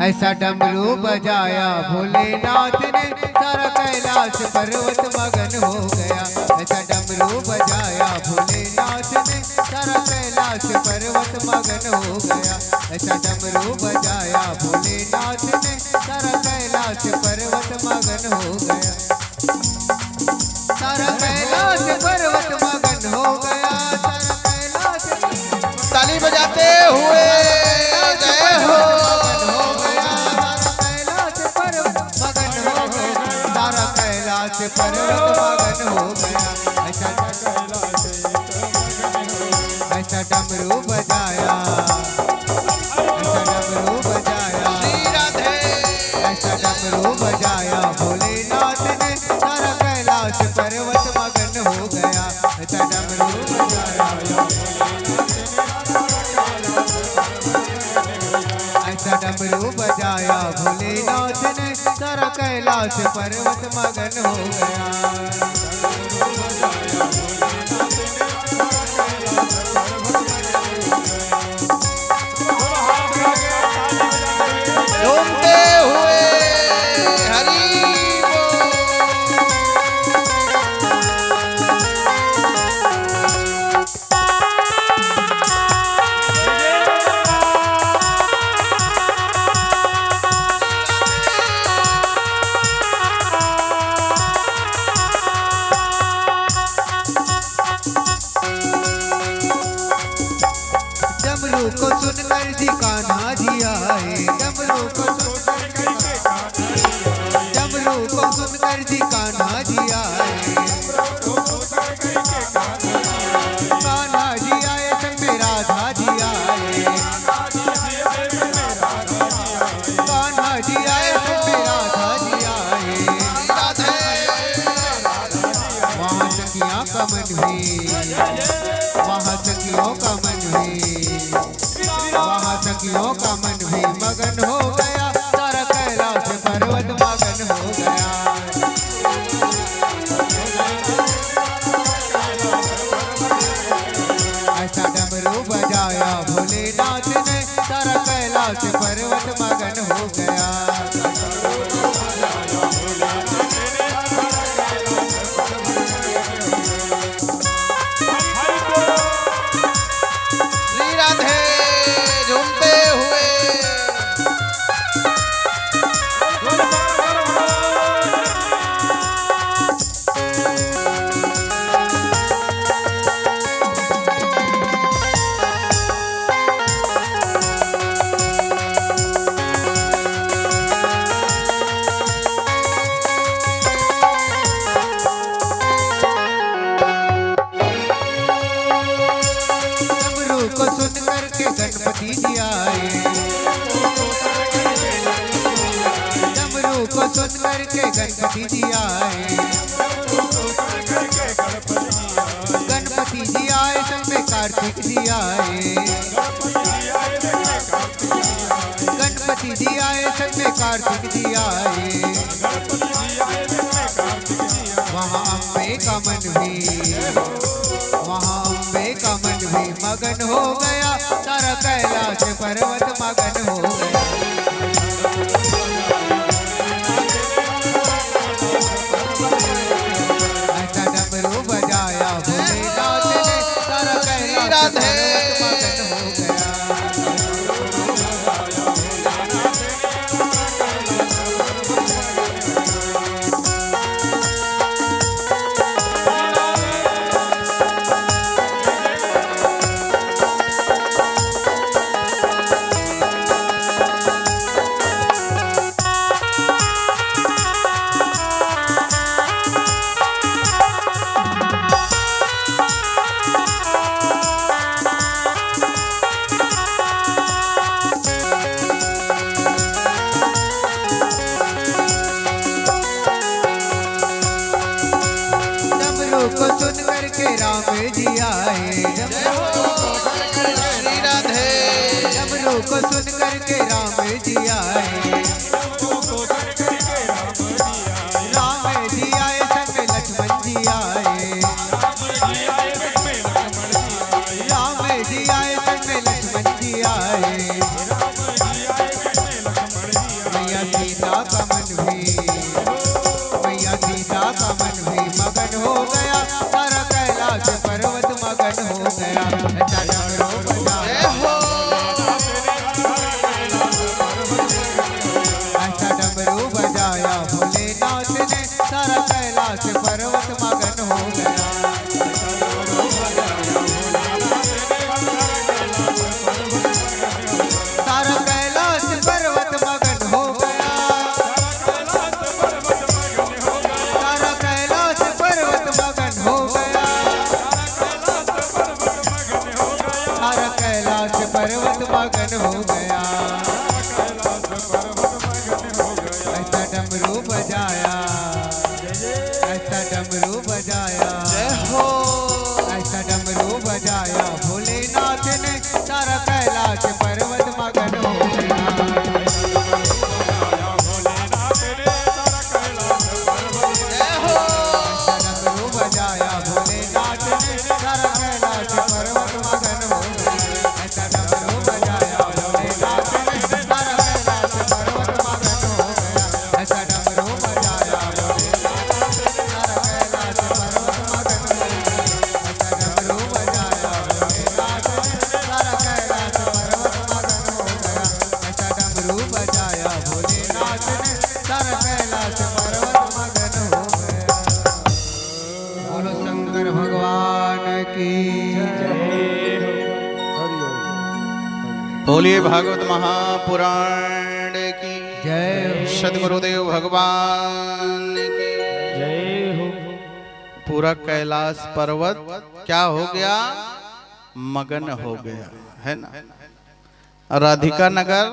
ऐसा डमरू बजाया भोलेनाथ ने, सारा कैलाश पर्वत मगन हो गया। ऐसा डमरू बजाया भोलेनाथ ने, सारा कैलाश पर्वत मगन हो गया। ऐसा डमरू बजाया भोलेनाथ ने, सारा कैलाश पर्वत मगन हो गया। सारा कैलाश पर्वत मगन हो गया। सारा कैलाश, ताली बजाते हुए जय हो। पर्वत मगन हो गया। ऐसा डमरू बजाया, ऐसा डमरू बजाया, ऐसा डमरू बजाया भोलेनाथ ने, सारा कैलाश पर्वत मगन हो गया। ऐसा डमरू बजाया, ऐसा डमरू बजाया भोलेनाथ ने, सारा कैलाश पर्वत मगन हो गया। झूमते हुए हरि बोल। डमरू को सुनकर जी कान्हा जी आए, डमरू को डमरू को सुनकर जी कान्हा जी आए। कान्हा जी आए संग में राधा जी आए, कान्हा जी आए संग में राधा जी आए। वहाँ सखियाँ का मन हुई, वहाँ सखियों का मन हुई, वहाँ सखियों का मन भी मगन हो गया। सारा कैलाश पर्वत मगन हो गया। ऐसा डमरू बजाया भोलेनाथ ने, सारा कैलाश पर्वत मगन हो गया। श्री राधे झूमते हुए। डमरू को सुन करके गणपति जी आए, डमरू को सुन करके गणपति जी आए। गणपति जी आए संग में कार्तिक जी आए, गणपति जी आए संग में कार्तिक जी आए। वहाँ अम्बे का मन भी, वहाँ अम्बे का मन भी मगन हो गया। सारा कैलाश पर्वत मगन हो गया। ऐसा डमरू बजाया भोलेनाथ ने, सारा कैलाश पर्वत मगन हो गया। जी आए श्री राधे डमरू को सुन करके राम जी आए राम जी आए संग लक्ष्मण जी आए राम जी आए संग लक्ष्मण जी आए मैया सीता का मन भी मैया सीता का मन भी मगन हो गया सारा कैलाश पर्वत मगन हो गया ऐसा डमरू बजाया ऐसा डमरू बजाया भोलेनाथ ने सारा कैलाश पर्वत मगन हो गया सारा कैलाश पर्वत मगन हो गया सारा कैलाश पर्वत मगन हो गया सारा कैलाश पर्वत मगन हो गया ऐसा डमरू बजाया ऐसा डमरू बजाया जय हो ऐसा डमरू बजाया भोलेनाथ ने सारा कैलाश पर्वत मगन हो गया जय हो ऐसा डमरू बजाया भोलेनाथ ने सारा कैलाश पर्वत मगन हो गया ऐसा डमरू बजाया भोलेनाथ ने सारा कैलाश पर्वत मगन हो गया ऐसा डमरू बजाया भोलेनाथ ने सारा कैलाश पर्वत मगन हो गया ऐसा डमरू बजाया भोलेनाथ ने सारा कैलाश पर्वत मगन हो गया ऐसा डमरू बजाया भोलेनाथ ने सारा कैलाश पर्वत मगन हो गया बोलो शंकर भगवान की बोलिए भागवत महापुराण की जय सद्गुरुदेव भगवान की जय हो। पूरा कैलाश पर्वत क्या हो गया मगन हो गया है ना राधिका नगर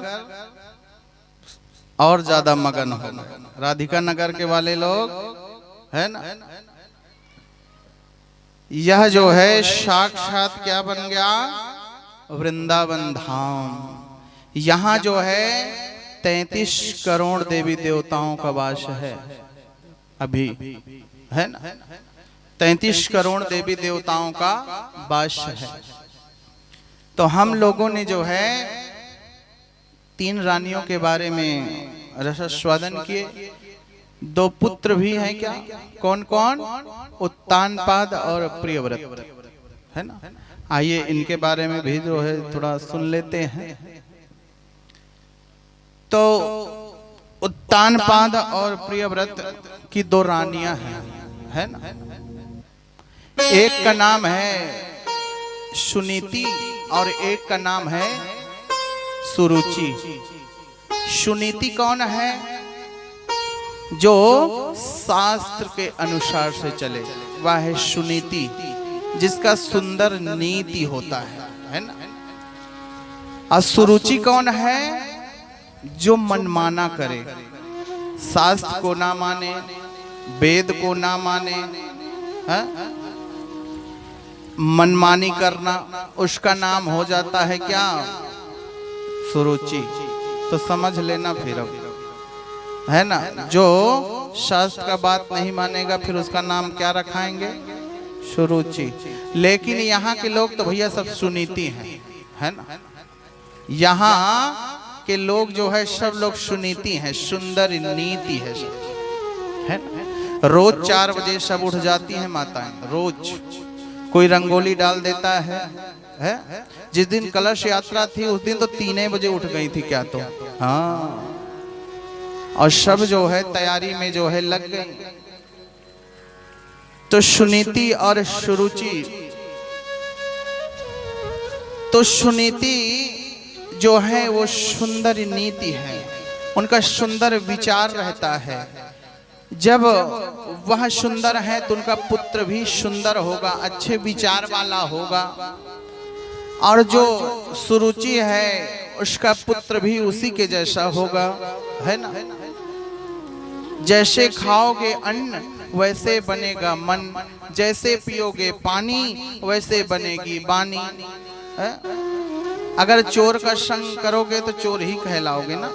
और ज्यादा मगन हो गए राधिका नगर के वाले लोग है ना यह जो है साक्षात क्या बन गया वृंदावन धाम यहाँ जो है 33 करोड़ देवी देवताओं का वास है अभी है ना 33 करोड़ देवी देवताओं का वास है तो हम लोगों ने जो है 3 रानियों के बारे में रसास्वादन किए 2 पुत्र भी हैं क्या कौन कौन उत्तानपाद और प्रियव्रत है ना आइए इनके बारे में भी जो है थोड़ा सुन लेते हैं तो उत्तानपाद और प्रियव्रत की 2 रानियां हैं है ना एक का नाम है सुनीति और एक का नाम है सुरुचि सुनीति कौन है जो शास्त्र के अनुसार से चले वह है सुनीति जिसका सुंदर नीति होता है ना और सुरुचि कौन है जो मनमाना करे शास्त्र को ना माने वेद को ना माने है मनमानी करना उसका नाम हो जाता है क्या सुरुचि तो समझ लेना फिर अब है ना जो शास्त्र का बात नहीं मानेगा फिर उसका नाम क्या रखाएंगे सुरुचि लेकिन यहाँ के लोग तो भैया सब सुनीति हैं है ना यहाँ के लोग जो है सब लोग सुनीति हैं सुंदर नीति है सब है ना रोज 4 बजे सब उठ जाती हैं माताएं रोज कोई रंगोली डाल देता है जिस दिन कलश यात्रा थी उस दिन तो 3 बजे उठ गई थी क्या तो हाँ और सब जो है तैयारी में जो है लग गई तो सुनीति और सुरुचि तो सुनीति जो है वो सुंदर नीति है उनका सुंदर विचार रहता है जब वह सुंदर है तो उनका पुत्र भी सुंदर होगा अच्छे विचार वाला होगा और जो सुरुचि है उसका पुत्र भी उसी के जैसा होगा है ना जैसे खाओगे अन्न वैसे बनेगा मन, जैसे पियोगे पानी वैसे बनेगी बानी। है? अगर चोर का संग करोगे तो चोर ही कहलाओगे ना,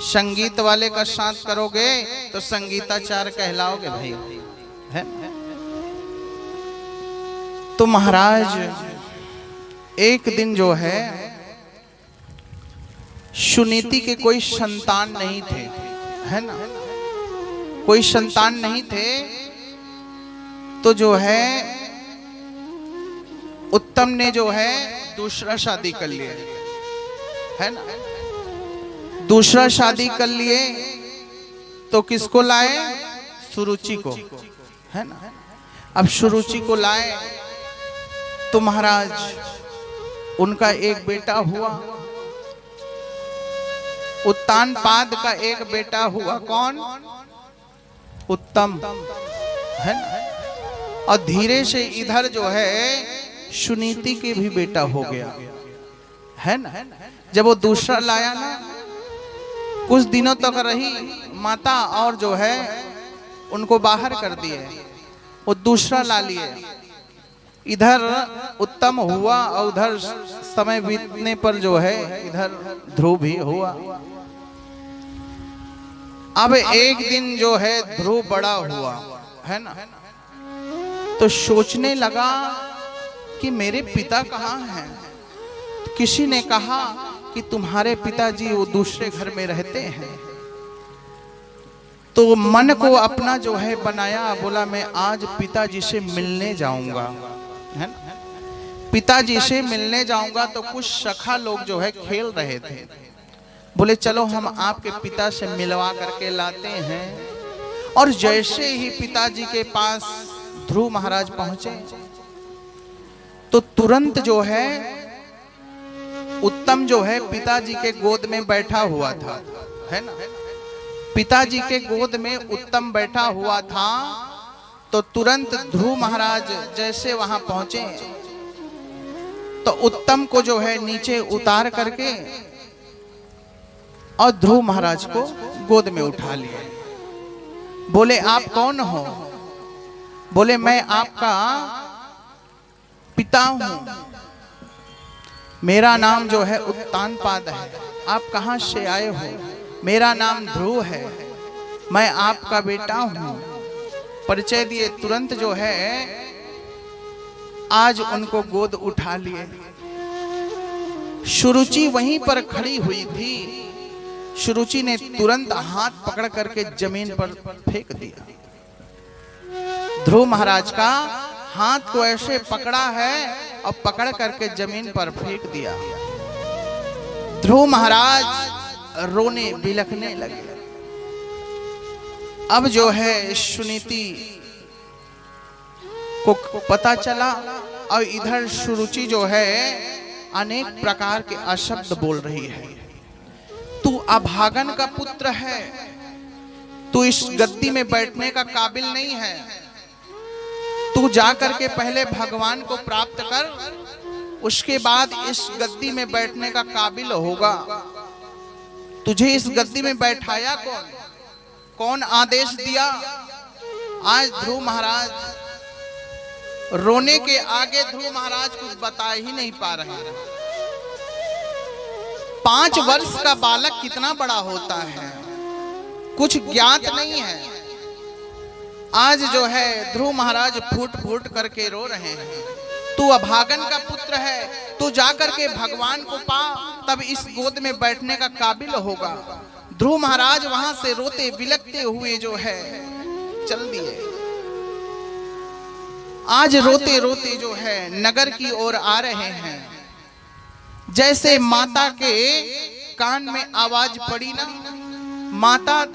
संगीत वाले का साथ करोगे तो संगीताचार कहलाओगे भाई। है? तो महाराज एक दिन जो है सुनीति के कोई संतान नहीं थे, है ना, कोई संतान नहीं थे। तो जो है उत्तम ने जो है दूसरा शादी कर लिया, है ना। दूसरा शादी कर लिए तो किसको लाए? सुरुचि को, है ना। अब सुरुचि को लाए तो महाराज उनका एक बेटा हुआ, उत्तानपाद का एक बेटा हुआ। कौन? उत्तम, है ना। और धीरे से इधर जो है सुनीति के भी बेटा हो गया, है ना। जब वो दूसरा लाया ना, कुछ दिनों तक रही माता और जो है उनको बाहर कर दिए, वो दूसरा ला लिए। इधर उत्तम हुआ और उधर समय बीतने पर जो है इधर ध्रुव भी हुआ। अब एक दिन जो है ध्रुव बड़ा हुआ, है ना, तो सोचने लगा कि मेरे पिता कहाँ हैं। किसी ने कहा कि तुम्हारे पिताजी वो दूसरे घर में रहते हैं। तो मन को अपना जो है बनाया, बोला मैं आज पिताजी से मिलने जाऊंगा, है ना। पिताजी से मिलने जाऊंगा तो कुछ सखा लोग जो है खेल रहे थे, बोले चलो हम आपके पिता से मिलवा करके लाते हैं। और जैसे ही पिताजी के पास ध्रुव महाराज पहुंचे तो तुरंत जो है उत्तम जो है पिताजी के गोद में बैठा हुआ था, है ना। पिताजी के गोद में उत्तम बैठा हुआ था। तो तुरंत ध्रुव महाराज जैसे वहां पहुंचे तो उत्तम को जो है नीचे उतार करके और ध्रुव महाराज को गोद में उठा लिए। बोले आप कौन हो? बोले मैं आपका पिता हूं, मेरा नाम जो है उत्तानपाद है। आप कहां से आए हो? मेरा नाम ध्रुव है, मैं आपका बेटा हूं। परिचय दिए। तुरंत जो है आज उनको गोद उठा लिए। सुरुचि वहीं पर खड़ी हुई थी। सुरुचि ने तुरंत हाथ पकड़ करके जमीन पर फेंक दिया। ध्रुव महाराज का हाथ को ऐसे पकड़ा है और पकड़ करके जमीन पर फेंक दिया। ध्रुव महाराज रोने बिलखने लगे। अब जो है सुनीति को पता चला और इधर सुरुचि जो है अनेक प्रकार के अशब्द बोल रही है। तू अभागन का पुत्र है, तू इस गद्दी में बैठने का काबिल नहीं है। तू जा करके पहले भगवान को प्राप्त कर, उसके बाद इस गद्दी में बैठने का काबिल होगा। तुझे इस गद्दी में बैठाया कौन? कौन आदेश दिया? आज ध्रुव महाराज रोने के आगे ध्रुव महाराज कुछ बता ही नहीं पा रहे हैं। 5 वर्ष का बालक कितना बड़ा होता है, कुछ ज्ञात नहीं है। आज जो है ध्रुव महाराज फूट फूट करके रो रहे हैं। तू अभागन का पुत्र है, तू जाकर के भगवान को पा, तब इस गोद में बैठने का काबिल होगा। ध्रुव महाराज वहां से रोते बिलखते हुए जो है चल दिए। आज रोते रोते जो है नगर की ओर आ रहे हैं। जैसे माता के कान में आवाज पड़ी ना, माता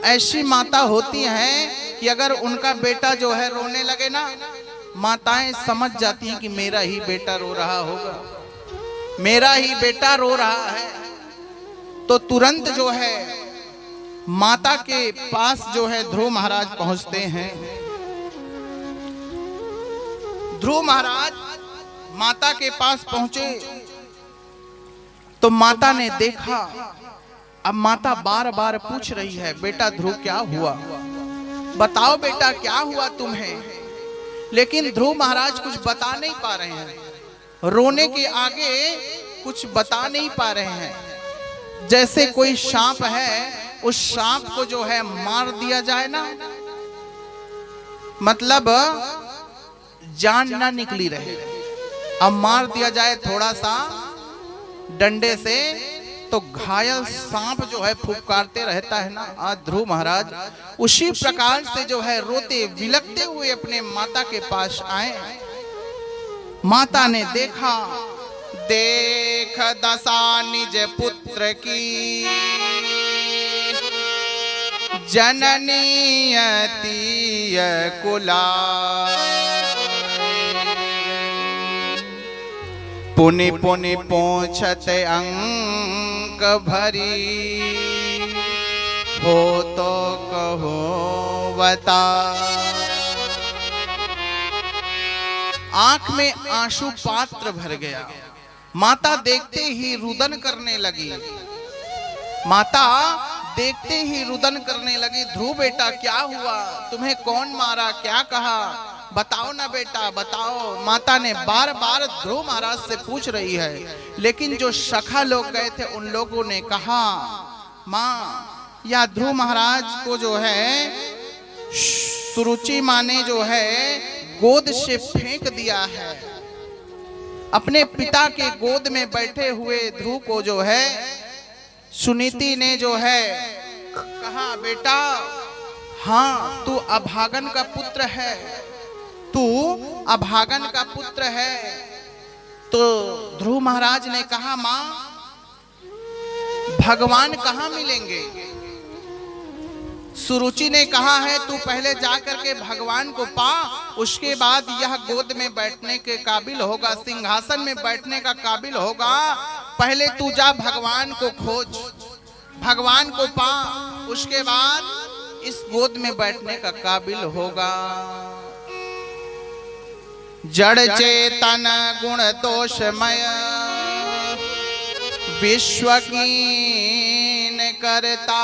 ऐसी माता होती हैं कि अगर उनका बेटा जो है रोने लगे ना, माताएं समझ जाती हैं कि मेरा ही बेटा रो रहा होगा, मेरा ही बेटा रो रहा है। तो तुरंत जो है माता के पास जो है ध्रुव महाराज पहुंचते हैं। ध्रुव महाराज माता के पास पहुंचे तो माता ने देखा। अब माता बार बार पूछ रही है, बेटा ध्रुव क्या हुआ? बताओ बेटा क्या हुआ तुम्हें। लेकिन ध्रुव महाराज कुछ बता नहीं पा रहे हैं, रोने के आगे कुछ बता नहीं पा रहे हैं। जैसे कोई सांप है, उस सांप को जो है मार दिया जाए ना, मतलब जान ना निकली रहे, अब मार दिया जाए थोड़ा सा डंडे से, तो घायल सांप जो है फुफकारते रहता है ना। आज ध्रुव महाराज उसी प्रकार से जो है रोते विलकते हुए अपने माता के पास आए। माता ने देखा, देख दशा निज पुत्र की, जननी अति कुला, पुनि पुनि पोंछत अंक भरी, हो तो कहो बता। आंख में आंसू पात्र भर गया। माता देखते ही रुदन करने लगी। माता देखते ही रुदन करने लगी। ध्रुव बेटा क्या हुआ, तुम्हें कौन मारा, क्या कहा, बताओ ना बेटा बताओ। माता ने बार बार ध्रुव महाराज से पूछ रही है, लेकिन जो सखा लोग गए थे उन लोगों ने कहा, माँ या ध्रुव महाराज को जो है सुरुचि माँ ने जो है गोद से फेंक दिया है। अपने पिता के गोद में बैठे हुए ध्रुव को जो है सुनीति ने जो है कहा, बेटा हाँ तू अभागन का पुत्र है, तू अभागन का पुत्र है। तो ध्रुव महाराज ने कहा, मां भगवान कहाँ मिलेंगे। सुरुचि ने कहा है तू पहले जाकर के भगवान को पा, उसके बाद यह गोद में बैठने के काबिल होगा, सिंहासन में बैठने का काबिल होगा। पहले तू जा भगवान को खोज, भगवान को पा, उसके बाद इस गोद में बैठने का काबिल होगा। जड़ चेतन गुण दोषमय, विश्व कीन करता,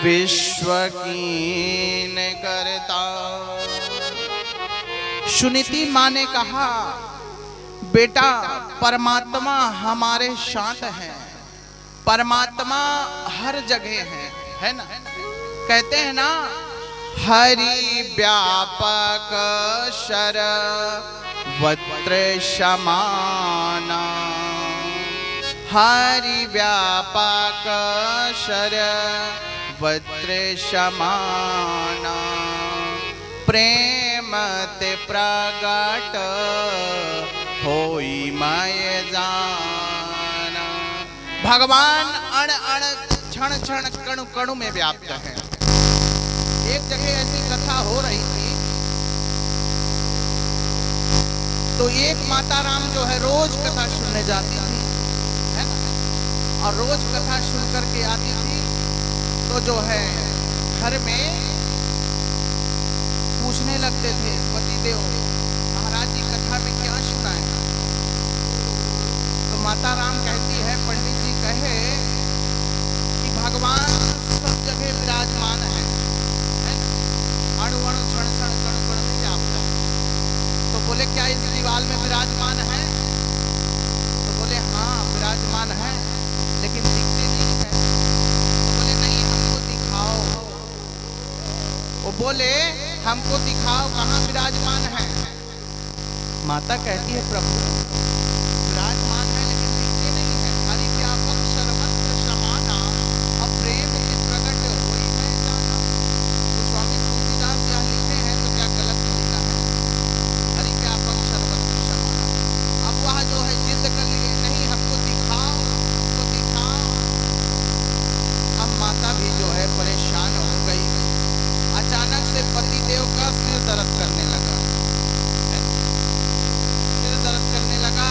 विश्व कीन करता। सुनीति माँ ने कहा, बेटा परमात्मा हमारे साथ है, परमात्मा हर जगह है ना। कहते हैं ना, हरि व्यापक सर्वत्र समाना, हरि व्यापक सर्वत्र समाना, प्रेम ते प्रगट होई मय जाना। भगवान अण अण क्षण क्षण कणु कणु में व्याप्त है। एक जगह ऐसी कथा हो रही थी, तो एक माता राम जो है रोज कथा सुनने जाती थी, है ना, और रोज कथा सुन करके आती थी। तो जो है घर में पूछने लगते थे पतिदेव, महाराज जी कथा में क्या सुना है। तो माता राम कहती है, पंडित जी कहे कि भगवान सब जगह विराजमान है, अणु अणु क्षण क्षण कण कण में व्याप्त है। तो बोले क्या इस दीवार में विराजमान है। तो बोले हाँ विराजमान है, लेकिन दिखते नहीं है। तो बोले नहीं हमको दिखाओ। वो बोले हमको दिखाओ कहाँ विराजमान है। माता कहती है प्रभु विराजमान है लेकिन दिखते नहीं है। हरि व्यापक सर्वत्र समाना, अप्रेम के प्रकट होई है जाना। तो स्वामी तुलसीदास यह लिखे हैं तो क्या गलत थोड़ी ना है। हरि व्यापक सर्वत्र समाना। अब वह जो है जिद कर लिए, नहीं हमको दिखाओ, हमको दिखाओ। अब माता भी जो है परेशान हो गई। अचानक से पतिदेव का सिर दर्द करने लगा, सिर दर्द करने लगा।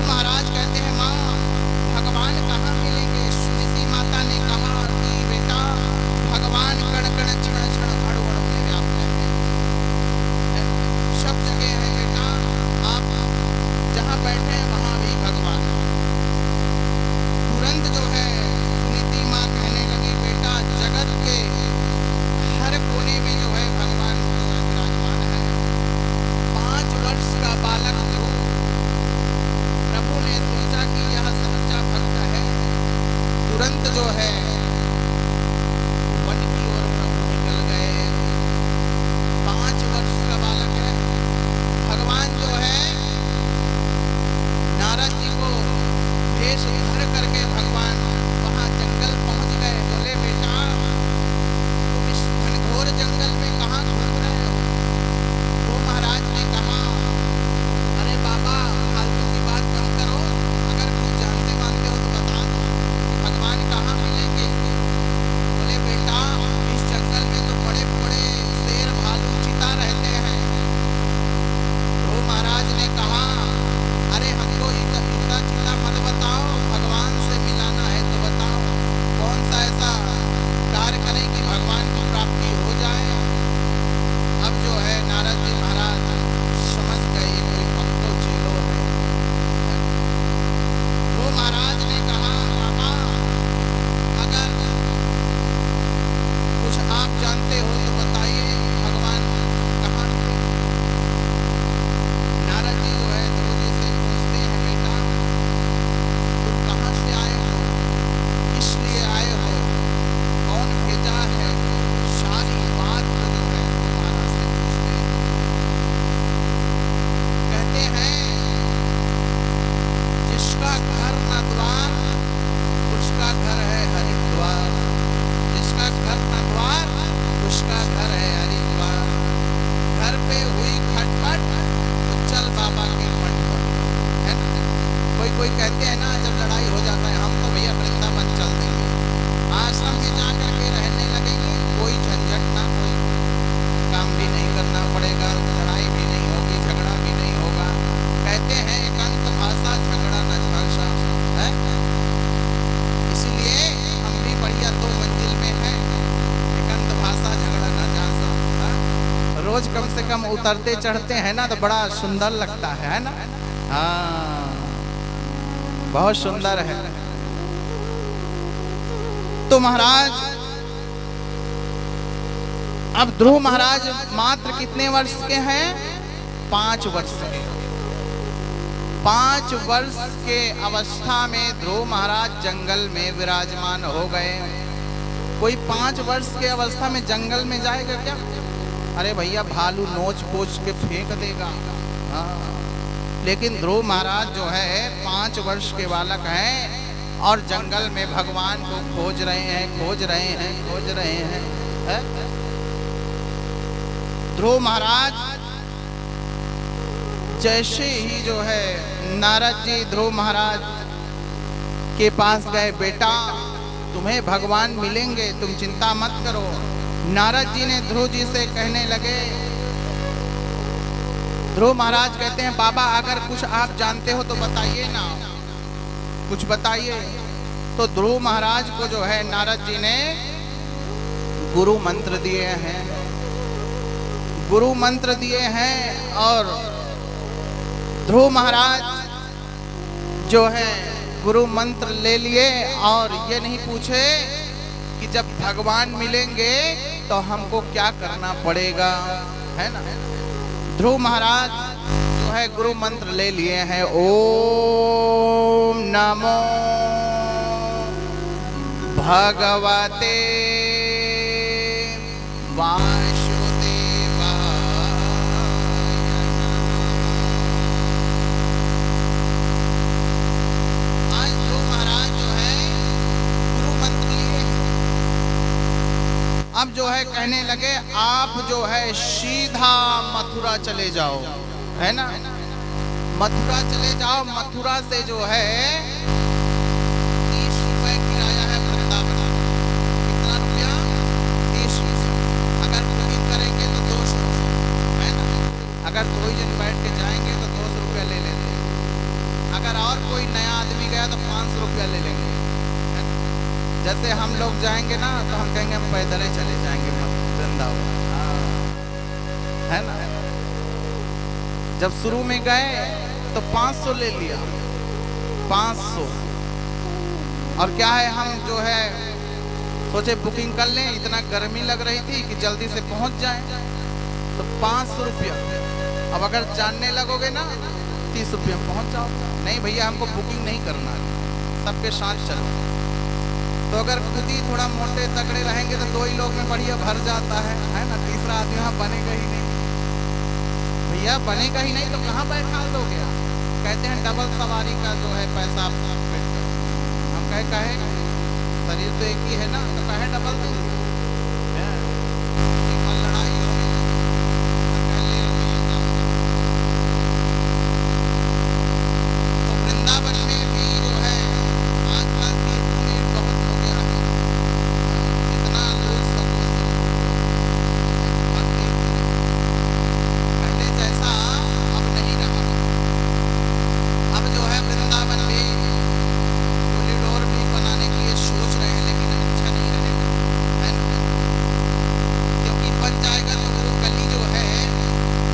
ध्रुव महाराज कहते हैं माँ भगवान कहाँ मिलेंगे। सुनीति माता ने कहा कि बेटा भगवान कण कण क्षण क्षण अण अण में व्याप्त है, सब जगह है बेटा। आप जहाँ बैठे हैं वहाँ भी भगवान। तुरंत जो है सुनीति माँ कहने लगी बेटा जगत के हर कोने में जो है भगवान विराजमान है। 5 वर्ष का बालक ध्रुव, प्रभु ने सोचा कि यह सच्चा भक्त है। तुरंत जो है वन की ओर प्रभु निकल गए। 5 वर्ष का बालक है। भगवान जो है नारद जी को भेष धार करके भगवान वहां जंगल पहुंच गए। बोले बेटा तुम इस घनघोर जंगल में कहाँ घूम रहे हो। वो महाराज ने कहा अरे बाबा फालतू की बात कम करो, अगर कुछ जानते मानते हो तो बता दो कि भगवान कहाँ मिलेंगे। बोले बेटा इस जंगल में तो बड़े बड़े शेर भालू चीता रहते हैं। तो महाराज ने कहा अरे हमको इतना चीता मत बताओ, भगवान से मिलाना है तो बताओ कौन सा ऐसा कार्य करें कि भगवान की प्राप्ति हो जाए। अब जो है नारद जी महाराज समझ गए ये कोई भक्तो चेलो है। वो महाराज ने कहा बाबा अगर कुछ आप जानते हो तो बताइए भगवान कहाँ थे। नारद जी जो है ध्रुव जी से पूछते हैं बेटा तुम कहाँ से आए हो, किस लिए आए हो, कौन भेजा है। सारी बात जो है महाराज से पूछते हैं। कहते हैं जिसका घर न द्वार उसका घर है हरिद्वार, जिसका घर न द्वार उसका घर है हरिद्वार। घर पे हुई खटपट तो चल बाबा के मठ पर, है ना। कोई कहते हैं ना जब लड़ाई हो जाता है हम तो भैया वृंदावन चल देंगे, आश्रम में जा करके रहने लगेंगे, कोई झंझट ना, कोई काम भी नहीं करना पड़ेगा, लड़ाई भी नहीं होगी, झगड़ा भी नहीं होगा। कहते हैं एकांत भाषा झगड़ा न झांसा है। इसलिए हम भी बढ़िया 2 मंजिल में हैं, एकांत भाषा झगड़ा न झांसा। रोज कम से कम उतरते चढ़ते हैं ना तो बड़ा सुंदर लगता है ना। हाँ बहुत सुंदर है। तो महाराज अब ध्रुव महाराज मात्र कितने वर्ष के हैं, 5 वर्ष के। 5 वर्ष के अवस्था में ध्रुव महाराज जंगल में विराजमान हो गए। कोई 5 वर्ष के अवस्था में जंगल में जाएगा क्या। अरे भैया भालू नोच पोच के फेंक देगा। हाँ लेकिन ध्रुव महाराज जो है 5 वर्ष के बालक हैं और जंगल में भगवान को खोज रहे हैं, खोज रहे हैं, खोज रहे हैं, है? ध्रुव महाराज जैसे ही जो है नारद जी ध्रुव महाराज के पास गए, बेटा तुम्हें भगवान मिलेंगे, तुम चिंता मत करो। नारद जी ने ध्रुव जी से कहने लगे, ध्रुव महाराज कहते हैं बाबा अगर कुछ आप जानते हो तो बताइए ना, कुछ बताइए। तो ध्रुव महाराज को जो है नारद जी ने गुरु मंत्र दिए हैं, गुरु मंत्र दिए हैं। और ध्रुव महाराज जो है गुरु मंत्र ले लिए और ये नहीं पूछे कि जब भगवान मिलेंगे तो हमको क्या करना पड़ेगा, है ना। ध्रुव महाराज जो है गुरु मंत्र ले लिए हैं, ओम नमो भगवते वासुदेवाय। आज ध्रुव महाराज जो है गुरु मंत्र लिए। अब जो है कहने लगे आप जो है सीधा मथुरा चले जाओ, है ना। मथुरा चले जाओ, मथुरा से जो है 30 रुपए किराया है वृंदावन। कितना रुपया, 30 रुपये। अगर बुकिंग करेंगे तो 200, है ना। अगर 2 जन बैठ के जाएंगे तो 200 रुपये ले लेते। अगर और बाहर कोई नया आदमी गया तो 500 रुपया ले लेंगे। जैसे हम लोग जाएंगे ना तो हम कहेंगे हम पैदल ही चले जाएंगे वृंदावन, है ना। जब शुरू में गए तो 500 ले लिया, 500। और क्या है, हम जो है सोचे बुकिंग कर लें, इतना गर्मी लग रही थी कि जल्दी से पहुंच जाएं, तो 500 रुपया। अब अगर जानने लगोगे ना 30 रुपये में पहुंच जाओ। नहीं भैया हमको बुकिंग नहीं करना है, सबके साथ चलो। तो अगर खुद ही थोड़ा मोटे तगड़े रहेंगे तो 2 ही लोग में बढ़िया भर जाता है ना। तीसरा आदमी वहाँ बनेगा ही नहीं भैया, बनेगा ही नहीं तो कहाँ बैठा दोगे आप। कहते हैं डबल सवारी का जो है पैसा आप पेड करो। हम कहे शरीर तो एक ही है ना, तो कहे डबल नहीं लड़ाई हो तो वृंदावन में भी जो है आजकल तीर्थों में बहुत हो गया है, जितना लोग सब पहले जैसा अब नहीं रहा। अब जो है वृंदावन में कॉरिडोर भी बनाने के लिए सोच रहे हैं, लेकिन अच्छा नहीं रहेगा, है ना। क्योंकि बन जाएगा तो वो गली जो है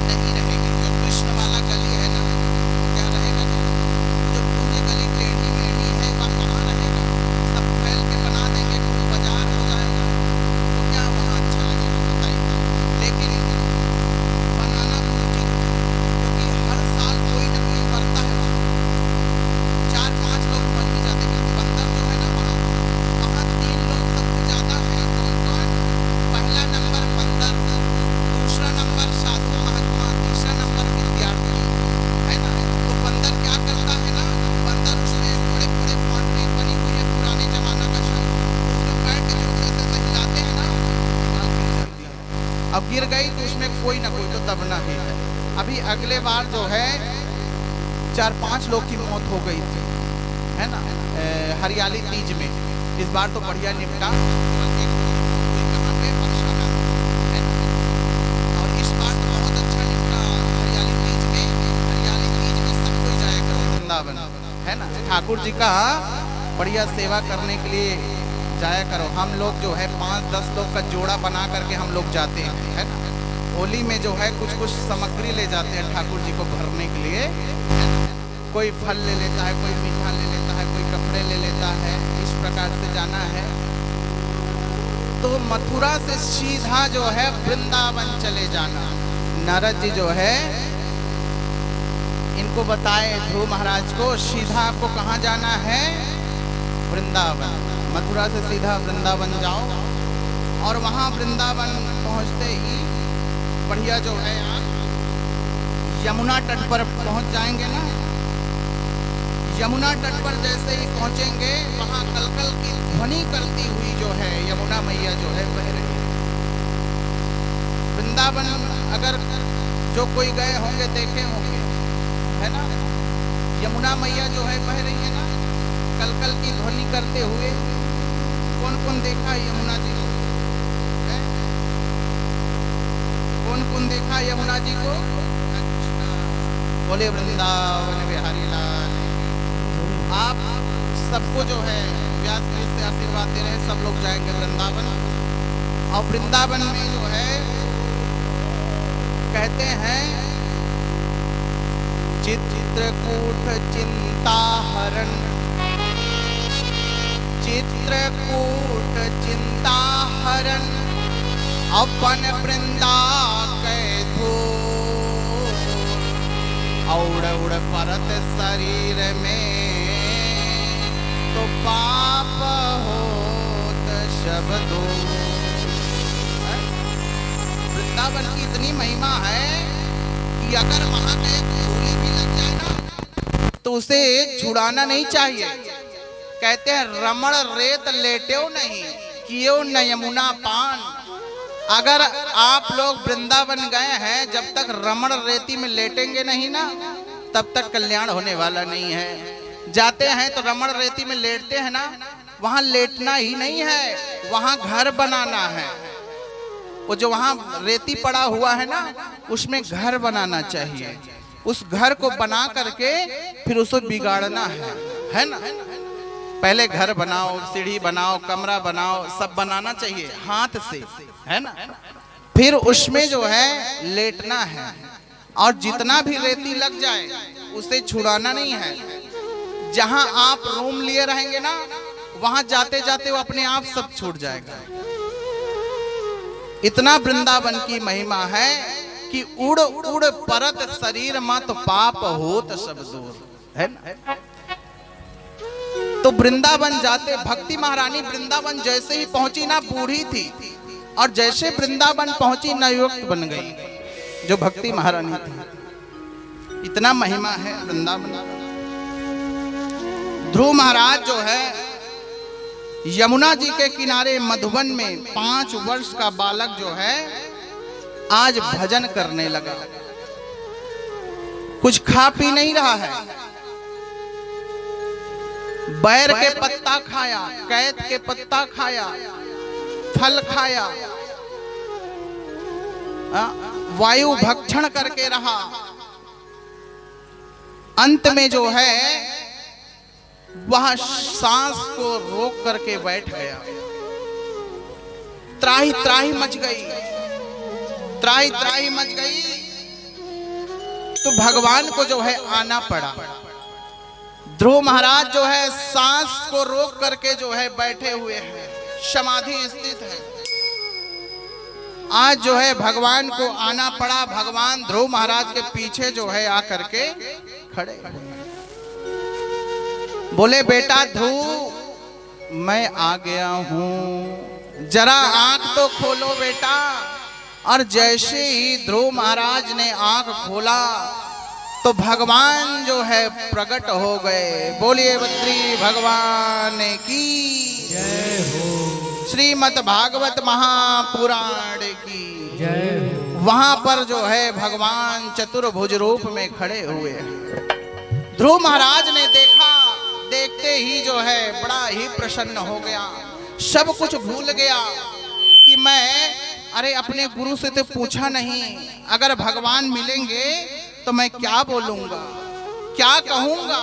नहीं रहेगी। जो कृष्ण वाला गली है ना, वो क्या रहेगा, जो पूरी गली टेढ़ी मेढ़ी है वहाँ कहाँ रहेगा। सब फैल के बना देंगे, कोई बाजार हो जाएगा, तो क्या वहाँ अच्छा लगेगा बताइए। लेकिन बनाना उचित, क्योंकि हर साल कोई न कोई मरता है वहाँ। 4-5 लोग मर ही जाते हैं। बंदर जो है ना वहाँ 3 लोग सबसे ज्यादा है। कौन? पहला नंबर बंदर, दूसरा नंबर साधु महात्मा, तीसरा नंबर विद्यार्थी, है ना। तो बंदर क्या करता है ना, बंदर उसमें बड़े बड़े पॉइंट बनी हुई है पुराने जमाना का शहर, उसमें बैठ के जो ऐसे हिलाते हैं ना, दीवार गिर जाती है। अब गिर गई तो उसमें कोई ना कोई तो दबना ही है। अभी अगले बार जो है 4-5 लोग की मौत हो गई थी, है ना, हरियाली तीज में। इस बार तो बढ़िया निपटा, केवल एक कोई कहाँ पे बक्साना, है ना। और इस बार तो बहुत अच्छा निपटा हरियाली तीज में। हरियाली तीज में सब कोई जाएगा वृंदावन, है ना। ठाकुर जी का बढ़िया सेवा करने के लिए जाया करो। हम लोग जो है 5-10 लोग का जोड़ा बना करके हम लोग जाते हैं, है ना। होली में जो है कुछ कुछ सामग्री ले जाते हैं ठाकुर जी को भरने के लिए, है ना। कोई फल ले लेता है, कोई मीठा ले लेता है, कोई कपड़े ले लेता है। इस प्रकार से जाना है। तो मथुरा से सीधा जो है वृंदावन चले जाना। नारद जी जो है इनको बताए ध्रुव महाराज को, सीधा आपको कहाँ जाना है, वृंदावन। मथुरा से सीधा वृंदावन जाओ और वहाँ वृंदावन पहुँचते ही बढ़िया जो है आप यमुना तट पर पहुँच जाएंगे ना। यमुना तट पर जैसे ही पहुँचेंगे वहाँ कलकल की ध्वनि करती हुई जो है यमुना मैया जो है बह रही है। वृंदावन अगर जो कोई गए होंगे देखे होंगे, है ना। यमुना मैया जो है बह रही है ना, कलकल की ध्वनि करते हुए। कौन कौन देखा यमुना जी को, है? कौन कौन देखा यमुना जी को? अच्छा, बोले वृंदावन बिहारी लाल। आप सबको जो है व्यास जी से आशीर्वाद दे रहे हैं, सब लोग जाएंगे वृंदावन। और वृंदावन में जो है कहते हैं चित्रकूट चिंता हरण, चित्रकूट चिंता हरण, अपन वृंदा कै धूल, औड़ उड़ परत शरीर में तो पाप होत शब्दो। वृंदावन की इतनी महिमा है कि अगर वहां पे धूली भी लग जाए ना तो उसे छुड़ाना नहीं चाहिए। कहते हैं रमण रेत लेट्यो नहीं, कियो न यमुना पान। अगर आप लोग वृंदावन गए हैं, जब तक रमण रेती में लेटेंगे नहीं ना, तब तक कल्याण होने वाला नहीं है। जाते हैं तो रमण रेती में लेटते हैं ना, वहां लेटना ही नहीं है, वहां घर बनाना है। वो जो वहां रेती पड़ा हुआ है ना, उसमें घर बनाना चाहिए। उस घर को बना करके फिर उसे बिगाड़ना है ना। पहले घर बनाओ, सीढ़ी बनाओ, कमरा बनाओ, सब बनाना चाहिए हाथ से, है ना। फिर उसमें जो है लेटना है, और जितना भी रेती लग जाए उसे छुड़ाना नहीं है। जहां आप रूम लिए रहेंगे ना, वहां जाते जाते वो अपने आप सब छूट जाएगा। इतना वृंदावन की महिमा है कि उड़ उड़ परत शरीर मत पाप होत सब दूर, है ना। तो वृंदावन जाते, भक्ति महारानी वृंदावन जैसे ही पहुंची ना, बूढ़ी थी, और जैसे वृंदावन पहुंची नवयुक्त बन गई, जो भक्ति महारानी थी। इतना महिमा है वृंदावन। ध्रुव महाराज जो है यमुना जी के किनारे मधुबन में 5 वर्ष का बालक जो है आज भजन करने लगा। कुछ खा पी नहीं रहा है, बैर के पत्ता खाया, कैद के पत्ता खाया, फल खाया, वायु भक्षण करके रहा। अंत में जो है वह सांस को रोक करके बैठ गया। त्राही त्राही मच गई, त्राही त्राही मच गई, तो भगवान को जो है आना पड़ा। ध्रुव महाराज जो है सांस को रोक करके जो है बैठे हुए हैं, समाधि स्थित है। आज जो है भगवान को आना पड़ा। भगवान ध्रुव महाराज के पीछे जो है आकर के खड़े, बोले बेटा ध्रुव मैं आ गया हूं, जरा आंख तो खोलो बेटा। और जैसे ही ध्रुव महाराज ने आंख खोला तो भगवान जो है प्रकट हो गए। बोलिए बद्री भगवान की जय हो, श्रीमद् भागवत महापुराण की जय हो। वहां पर जो है भगवान चतुर्भुज रूप में खड़े हुए हैं। ध्रुव महाराज ने देखा, देखते ही जो है बड़ा ही प्रसन्न हो गया, सब कुछ भूल गया कि मैं, अरे अपने गुरु से तो पूछा नहीं, अगर भगवान मिलेंगे तो मैं क्या बोलूंगा, क्या कहूंगा।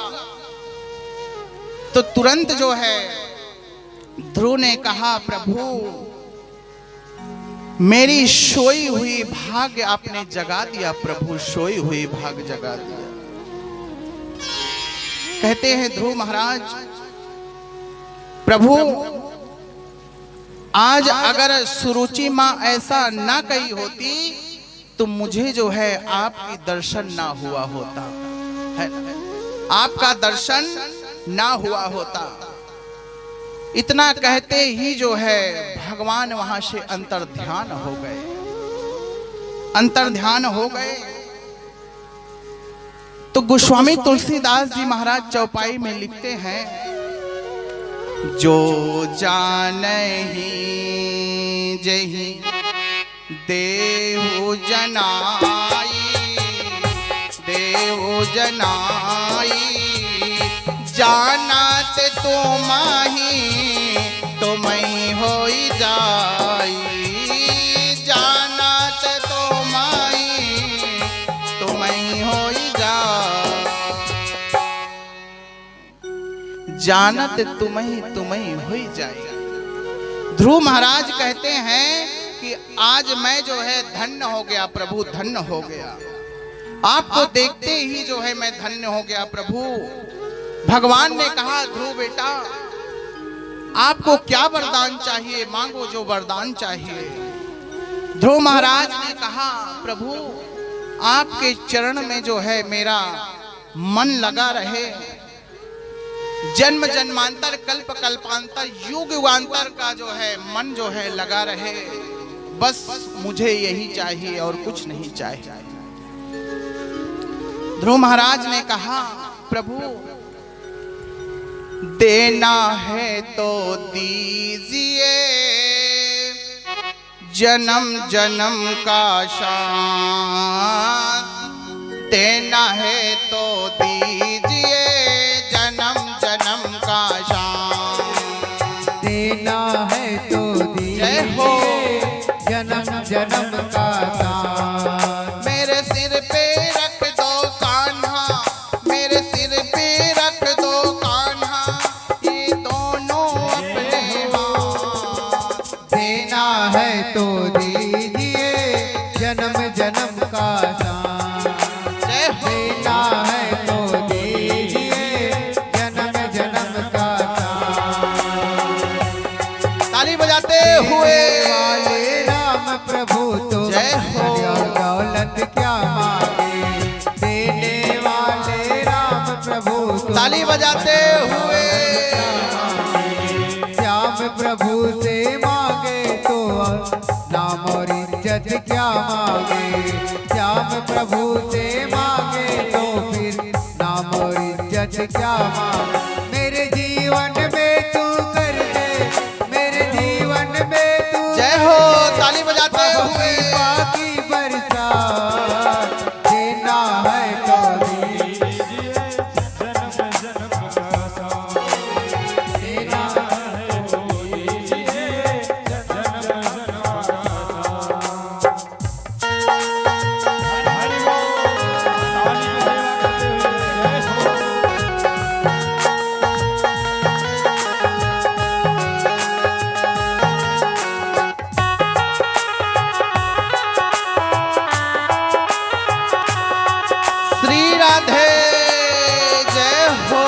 तो तुरंत जो है ध्रुव ने कहा प्रभु मेरी सोई हुई भाग्य आपने जगा दिया, प्रभु सोई हुई भाग्य जगा दिया। कहते हैं ध्रुव महाराज प्रभु आज अगर सुरुचि मां ऐसा ना कही होती तो मुझे जो है आपकी दर्शन ना हुआ होता, है आपका दर्शन ना हुआ होता। इतना कहते ही जो है भगवान वहां से अंतर्ध्यान हो गए, अंतर्ध्यान हो गए। तो गोस्वामी तुलसीदास जी महाराज चौपाई में लिखते हैं, जो जानहि जहि देहु जनाई, देहु जनाई, जानत तुमहि तुमहि होई जाई, जानत तुमहि तुमहि होई जाई, जानत तुम्हें तुम्हें होई जाए। ध्रुव महाराज कहते हैं कि आज मैं जो है धन्य हो गया प्रभु, धन्य हो गया। आपको देखते ही जो है मैं धन्य हो गया प्रभु। भगवान ने कहा ध्रुव बेटा आपको क्या वरदान चाहिए, मांगो जो वरदान चाहिए। ध्रुव महाराज ने कहा प्रभु आपके चरण में जो है मेरा मन लगा रहे, जन्म जन्मांतर कल्प कल्पांतर युग युगांतर का जो है मन जो है लगा रहे, बस मुझे यही चाहिए और कुछ नहीं चाहिए। ध्रुव महाराज ने कहा प्रभु देना है तो दीजिए, जन्म जन्म का शान, देना है तो दीजिए जन्म जन्म का शान, देना है तो जय हो जन्म जन्म का शान, मेरे सिर पे रख दो कान, प्रभु से मांगे तो फिर नाम और इज्जत क्या मांगे। मेरे जीवन में तू कर दे, मेरे जीवन में तू जय हो, ताली बजाते हुए। बाकी बरसात देना है तो दीजिए जन्म जन्म का साथ, देना है तो दीजिए जन्म जन्म का साथ। हरि बोल, ताली बजाते हुए जय हो। श्री राधे जय हो।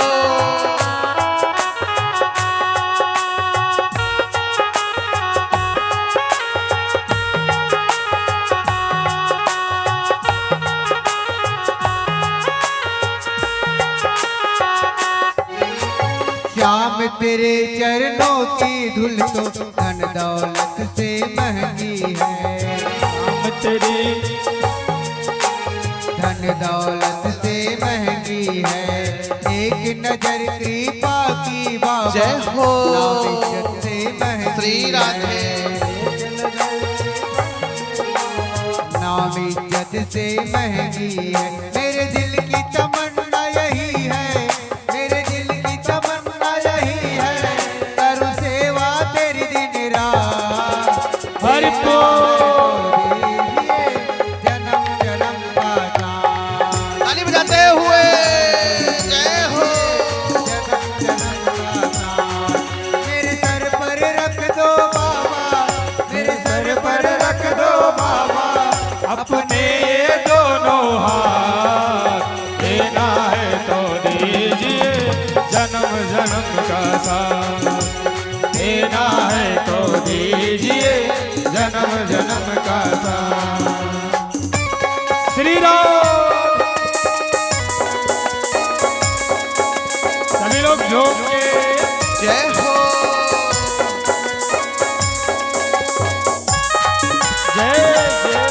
श्याम तेरे चरणों की धूल तो धन दौलत से महंगी है। हम तेरी धन दौलत से महंगी है, एक नजर कृपा की बाबा जय हो। नाम इज्जत से महंगी श्री राधे। है। नाम इज्जत से महंगी है। मेरे दिल की तमन्ना यही है, मेरे दिल की तमन्ना यही है, करूं सेवा तेरी दिन रात। हरि बोल। जन्म जन्म का दान, ताली बजाते हुए जय हो। जन्म जन्म का दान। मेरे सर पर रख दो बाबा, मेरे सर पर रख दो बाबा, अपने ये दोनों हाथ, देना है तो दीजिए जन्म जन्म का साथ, देना है तो दीजिए जन्म जन्म का साथ। श्री राम। सभी लोग झूम के जय हो। जय जय।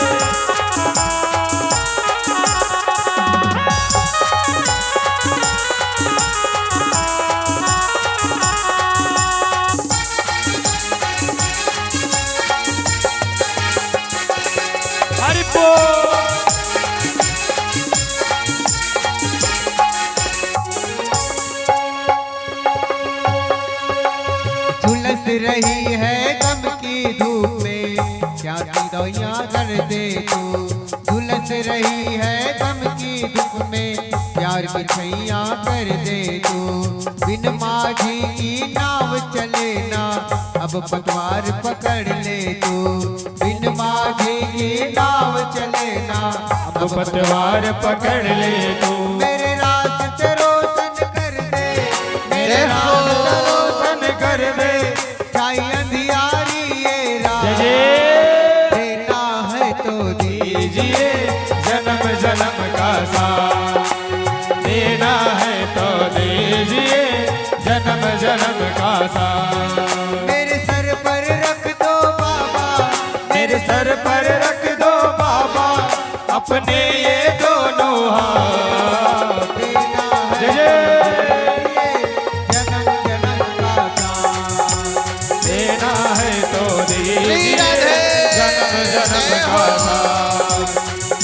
हरि बोल। झुलस रही है गम की धूप में, क्या की दवाइयाँ कर दे तू। झुलस रही है गम की धूप में, प्यार की छैया कर दे तू। बिन माझी की नाव चले ना, अब पतवार पकड़ ले तू। बिन माझी की नाव चले ना, अब पतवार पकड़ ले तू। मेरे रास्ते रोशन कर दे, मेरे जय हो। रास्ते रोशन कर दे, छाई अंधियारी ये रात। जय जय। देना है तो दीजिए जन्म जन्म का साथ, देना है तो दीजिए जन्म जन्म का साथ। मेरे सर पर रख दो बाबा, मेरे सर पर रख दो बाबा, अपने ये दोनों हाथ। देना है जय जय। जन्म जन्म का दान। देना है तो श्री दीजिए राधे जन्म जन्म जय का हो। साथ,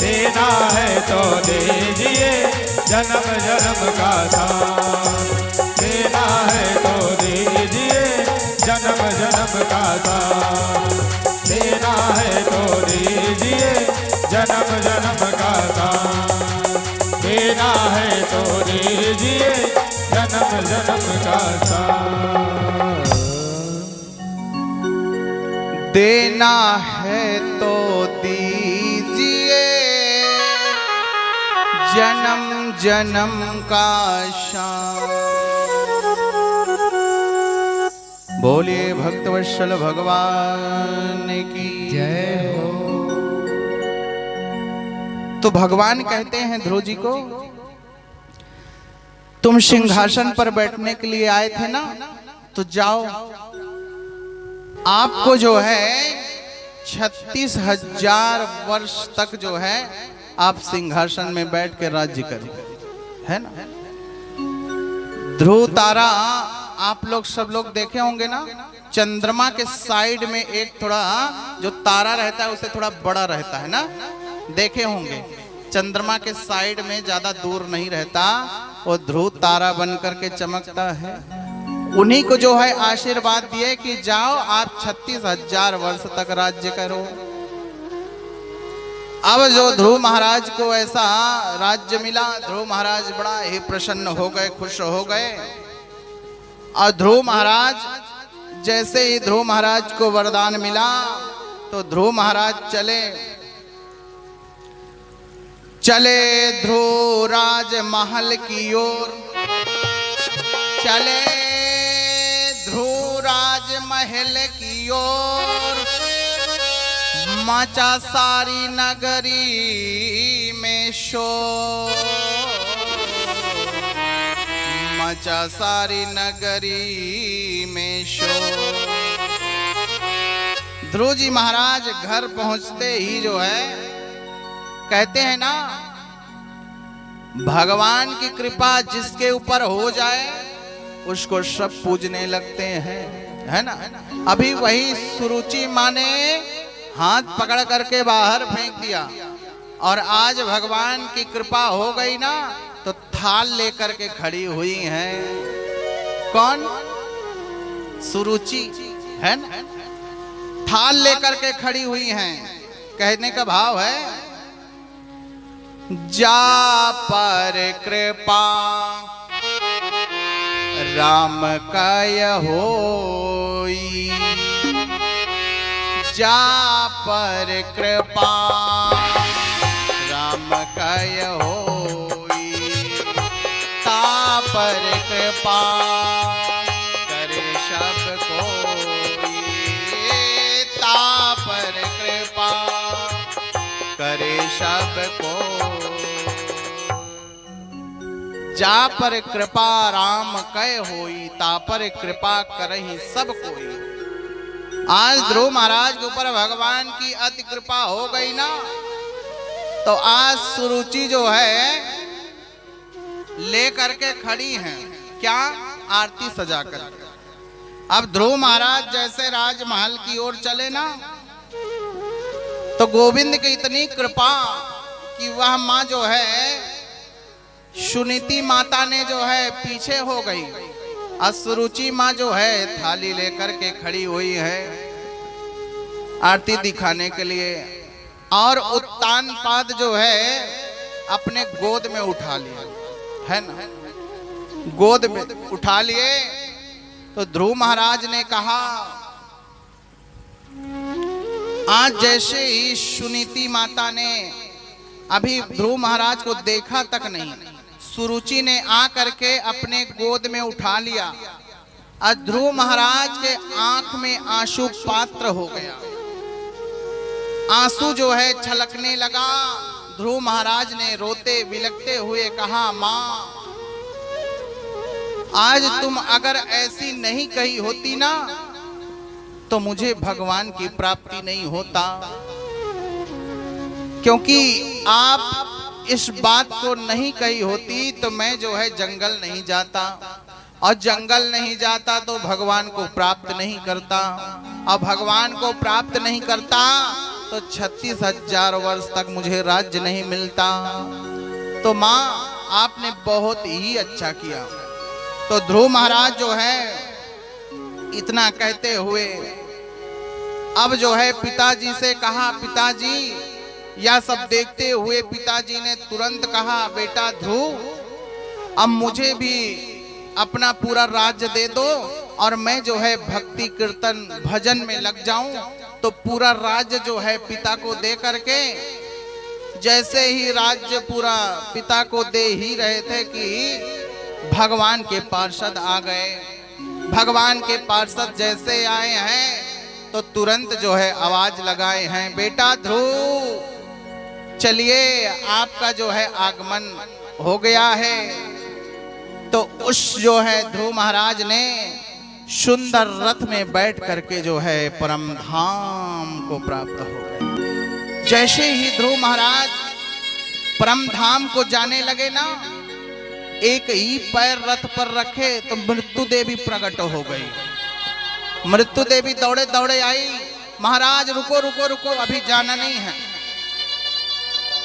देना है तो दीजिए जन्म जन्म का साथ, देना है तो दीजिए जन्म जन्म का साथ, देना है तो दीजिए जन्म जन्म का साथ, देना है तो दीजिए जन्म जन्म का साथ। देना है तो दीजिए जन्म जन्म का शान। बोलिए भक्तवत्सल भगवान की जय हो। तो भगवान कहते हैं ध्रुव जी को, तुम सिंहासन पर बैठने के लिए आए थे ना, तो जाओ, आपको जो है 36,000 वर्ष तक जो है आप सिंहासन में बैठ के राज्य करें, है ना। ध्रुव तारा आप लोग सब लोग देखे होंगे ना, चंद्रमा के साइड में एक थोड़ा जो तारा रहता है उसे थोड़ा बड़ा रहता है ना, देखे होंगे। चंद्रमा के साइड में ज्यादा दूर नहीं रहता, वो ध्रुव तारा बन करके चमकता है। उन्हीं को जो है आशीर्वाद दिए कि जाओ आप 36,000 वर्ष तक राज्य करो। अब जो ध्रुव महाराज को ऐसा राज्य मिला, ध्रुव महाराज बड़ा ही प्रसन्न हो गए, खुश हो गए। और ध्रुव महाराज जैसे ही ध्रुव महाराज को वरदान मिला तो ध्रुव महाराज चले ध्रुव राज महल की ओर, चले ध्रुव राज महल की ओर। मचा सारी नगरी में शोर, मचा सारी नगरी में शोर। ध्रुव जी महाराज घर पहुंचते ही जो है कहते हैं ना, भगवान की कृपा जिसके ऊपर हो जाए उसको सब पूजने लगते हैं, है ना। अभी वही सुरुचि माँ ने हाथ पकड़ करके बाहर फेंक दिया, और आज भगवान की कृपा हो गई ना तो थाल लेकर के खड़ी हुई हैं। कौन? सुरुचि, है ना। थाल लेकर के खड़ी हुई हैं। कहने का भाव है, जा पर कृपा राम काय होई, जा पर कृपा राम काय होई। ता पर कृपा करे सब कोई, ता पर कृपा करे सब कोई। जा पर कृपा राम कै होई, ता पर कृपा करहि सब कोई। आज ध्रुव महाराज के ऊपर भगवान की अति कृपा हो गई ना, तो आज सुरुचि जो है ले करके खड़ी हैं। क्या? आरती सजा कर। अब ध्रुव महाराज जैसे राजमहल की ओर चले ना, तो गोविंद की इतनी कृपा कि वह माँ जो है सुनीति माता ने जो है पीछे हो गई, और सुरुचि माँ जो है थाली लेकर के खड़ी हुई है आरती दिखाने के लिए। और उत्तान पाद जो है अपने गोद में उठा लिया, है ना, गोद में उठा लिए। तो ध्रुव महाराज ने कहा, आज जैसे ही सुनीति माता ने अभी ध्रुव महाराज को देखा तक नहीं, सुरुचि ने आ करके अपने गोद में उठा लिया, और ध्रुव महाराज के आंख में आंसू पात्र हो गया। आंसू जो है छलकने लगा। ध्रुव महाराज ने रोते बिलखते हुए कहा, माँ आज तुम अगर ऐसी नहीं कही होती ना तो मुझे भगवान की प्राप्ति नहीं होता, क्योंकि आप इस बात को नहीं कही होती तो मैं जो है जंगल नहीं जाता, और जंगल नहीं जाता तो भगवान को प्राप्त नहीं करता, और भगवान को प्राप्त नहीं करता तो 36,000 वर्ष तक मुझे राज्य नहीं मिलता। तो माँ आपने बहुत ही अच्छा किया। तो ध्रुव महाराज जो है इतना कहते हुए अब जो है पिताजी से कहा, पिताजी, यह सब देखते हुए पिताजी ने तुरंत कहा, बेटा ध्रुव अब मुझे भी अपना पूरा राज्य दे दो, और मैं जो है भक्ति कीर्तन भजन में लग जाऊं। तो पूरा राज्य जो है पिता को दे करके, जैसे ही राज्य पूरा पिता को दे ही रहे थे कि भगवान के पार्षद आ गए। भगवान के पार्षद जैसे आए हैं तो तुरंत जो है आवाज लगाए हैं, बेटा ध्रुव चलिए आपका जो है आगमन हो गया है। तो उस जो है ध्रुव महाराज ने सुंदर रथ में बैठ करके जो है परम धाम को प्राप्त हो गए। जैसे ही ध्रुव महाराज परम धाम को जाने लगे ना, एक ही पैर रथ पर रखे तो मृत्यु देवी प्रकट हो गई। मृत्यु देवी दौड़े दौड़े आई, महाराज रुको रुको रुको, अभी जाना नहीं है,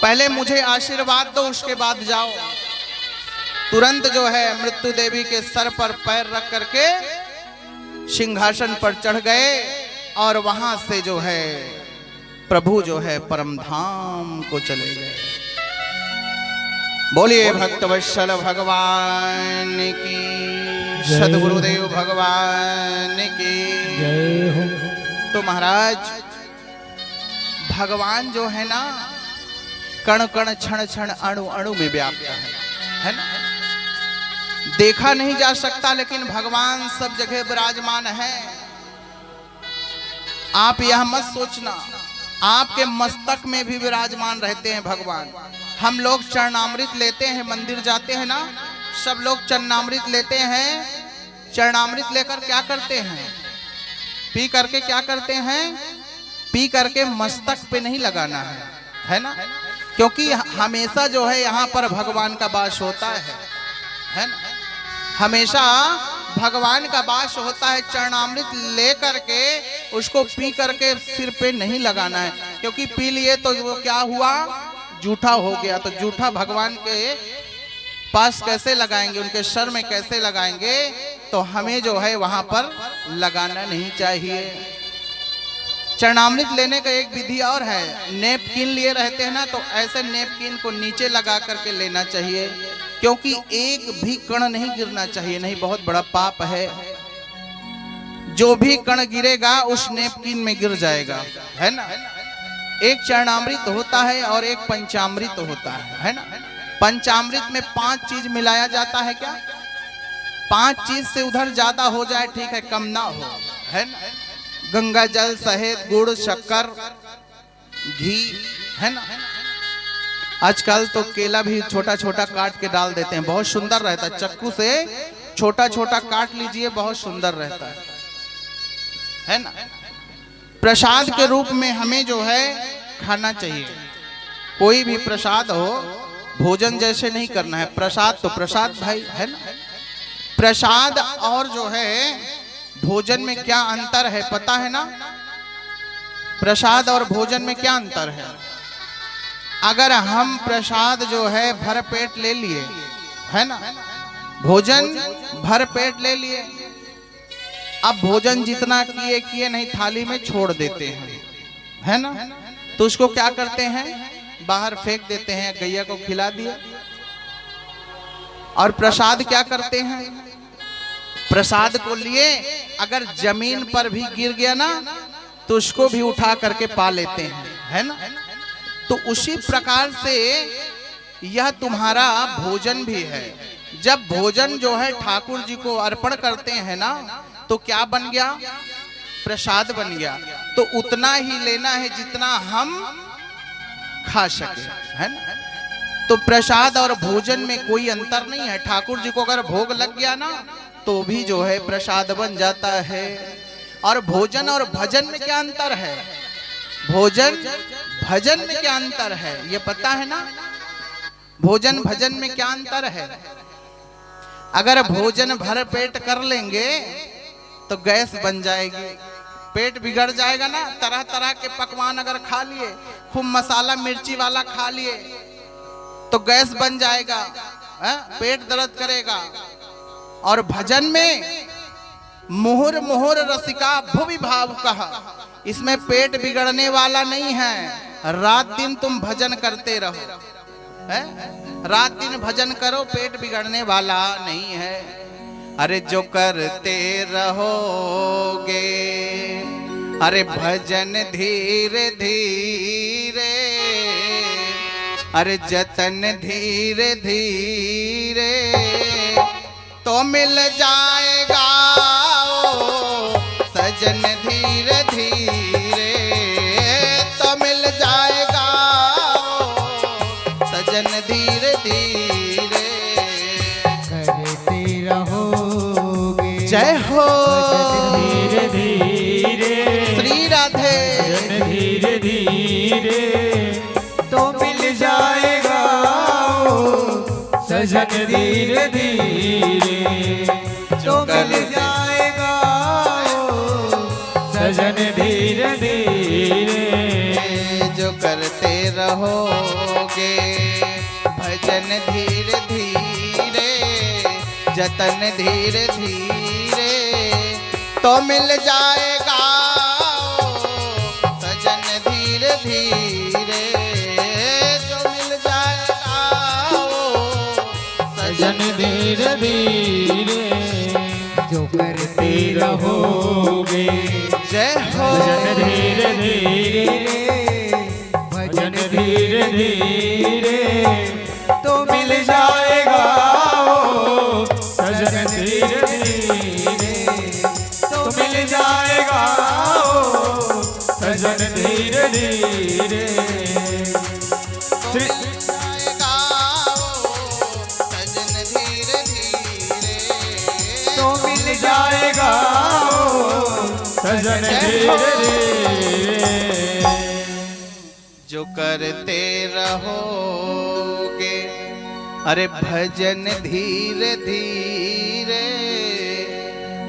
पहले मुझे आशीर्वाद दो, उसके बाद जाओ। तुरंत जो है मृत्यु देवी के सर पर पैर रख करके सिंहासन पर चढ़ गए और वहां से जो है प्रभु जो है परम धाम को चले गए। बोलिए भक्तवत्सल भगवान की, सद्गुरुदेव भगवान की जय हो। तो महाराज भगवान जो है ना, कण कण क्षण क्षण अणु अणु में व्याप्त है ना। देखा नहीं जा सकता लेकिन भगवान सब जगह विराजमान है। आप यह मत सोचना, आपके मस्तक में भी विराजमान रहते हैं भगवान। हम लोग चरणामृत लेते हैं, मंदिर जाते हैं ना, सब लोग चरणामृत लेते हैं। चरणामृत लेकर क्या करते हैं? पी करके क्या करते हैं? पी करके मस्तक पे नहीं लगाना है ना, क्योंकि हमेशा जो है यहाँ पर भगवान का वास होता है ना, हमेशा भगवान का वास होता है। चरणामृत ले करके उसको पी करके सिर पे नहीं लगाना है, क्योंकि पी लिए तो वो क्या हुआ, जूठा हो गया। तो जूठा भगवान के पास कैसे लगाएंगे, उनके सर में कैसे लगाएंगे? तो हमें जो है वहां पर लगाना नहीं चाहिए। चरणामृत लेने का एक विधि और है, नेपकिन लिए रहते हैं ना, तो ऐसे नेपकिन को नीचे लगा करके लेना चाहिए, क्योंकि एक भी कण नहीं गिरना चाहिए, नहीं बहुत बड़ा पाप है। जो भी कण गिरेगा उस नेपकिन में गिर जाएगा, है ना। एक चरणामृत होता है और एक पंचामृत होता है ना। पंचामृत में 5 चीज मिलाया जाता है। क्या 5 चीज से उधर ज्यादा हो जाए ठीक है, कम ना हो, है ना। गंगा जल, शहद, गुड़, शक्कर, घी, है ना। आजकल तो केला भी छोटा छोटा काट के डाल देते हैं, बहुत सुंदर रहता है। चक्कू से छोटा छोटा काट लीजिए, बहुत सुंदर रहता है ना। प्रसाद के रूप में हमें जो है खाना चाहिए। कोई भी प्रसाद हो, भोजन जैसे नहीं करना है। प्रसाद तो प्रसाद भाई, है ना। प्रसाद और जो है भोजन में क्या अंतर है पता है ना? प्रसाद और भोजन में क्या अंतर है? अगर हम प्रसाद जो है भर पेट ले लिए, है ना, भोजन भर पेट ले लिए, अब भोजन जितना किए किए नहीं, थाली में छोड़ देते हैं, है ना। तो उसको क्या करते हैं? बाहर फेंक देते हैं, गैया को खिला दिया। और प्रसाद क्या करते हैं? प्रसाद को लिए अगर जमीन पर भी गिर गया ना, तो उसको भी उठा करके पा लेते हैं, है ना। तो उसी प्रकार से यह तुम्हारा भोजन भी है। जब भोजन जो है ठाकुर जी को अर्पण करते हैं ना, तो क्या बन गया? प्रसाद बन गया। तो उतना ही लेना है जितना हम खा सके, है ना। तो प्रसाद और भोजन में कोई अंतर नहीं है। ठाकुर जी को अगर भोग लग गया ना, तो भी जो है प्रसाद बन जाता है। और भोजन और भजन में क्या अंतर है? भोजन भजन में क्या अंतर है ये पता है ना? भोजन भजन में क्या अंतर है? अगर भोजन भर पेट कर लेंगे तो गैस बन जाएगी, पेट बिगड़ जाएगा ना। तरह तरह के पकवान अगर खा लिए, खूब मसाला मिर्ची वाला खा लिए, तो गैस बन जाएगा, पेट दर्द करेगा। और भजन में मुहुर मुहुर रसिका भुवि भाव कहा, इसमें पेट बिगड़ने वाला नहीं है। रात दिन तुम भजन करते रहो, है? रात दिन भजन करो, पेट बिगड़ने वाला नहीं है। अरे जो करते रहोगे, अरे भजन धीरे धीरे, अरे जतन धीरे धीरे, तो मिल जाएगा ओ सजन धीरे धीरे, तो मिल जाएगा ओ सजन धीरे धीरे। करते रहोगे जय हो धीरे धीरे, श्री राधे। धीरे धीरे, तो मिल जाएगा धीरे धीरे तो मिल जाएगा सजन धीरे धीरे जो करते रहोगे भजन धीरे धीरे जतन धीरे धीरे तो मिल जाएगा सजन धीरे धीरे तो मिल जाएगा सजन धीरे धीरे जो करते रहोगे जय हो भजन धीरे धीरे भजन धीरे धीरे तो मिल जाएगा ओ सजन धीरे धीरे तो मिल जाएगा ओ सजन धीरे धीरे श्री जाएगा सजन धीरे धीरे तो मिल जाएगा ओ सजन धीरे धीरे जो करते रहोगे अरे भजन धीरे धीरे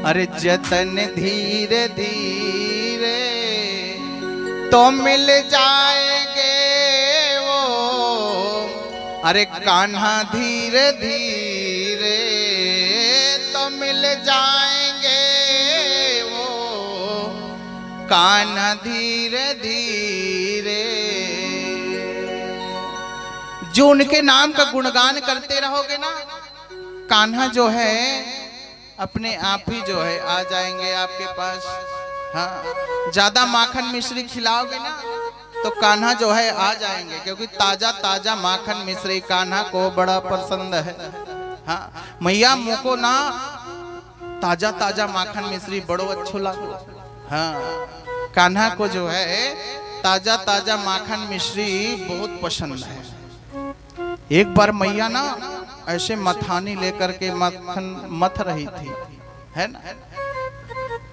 अरे जतन धीरे धीरे तो मिल जाएंगे वो अरे कान्हा धीरे धीरे तो मिल जाएंगे वो कान्हा धीरे धीरे जो उनके नाम का गुणगान करते रहोगे ना कान्हा जो है अपने आप ही जो है आ जाएंगे आपके पास। हाँ ज्यादा माखन मिश्री खिलाओगे ना तो कान्हा जो है आ जाएंगे क्योंकि ताजा ताजा माखन मिश्री कान्हा को बड़ा पसंद है। हाँ मैया मुझको ना ताजा ताजा माखन मिश्री बड़ो अच्छो लागो। हाँ कान्हा को जो है ताजा ताजा माखन मिश्री बहुत पसंद है। एक बार मैया ना ऐसे मथानी लेकर के मक्खन मथ रही थी है ना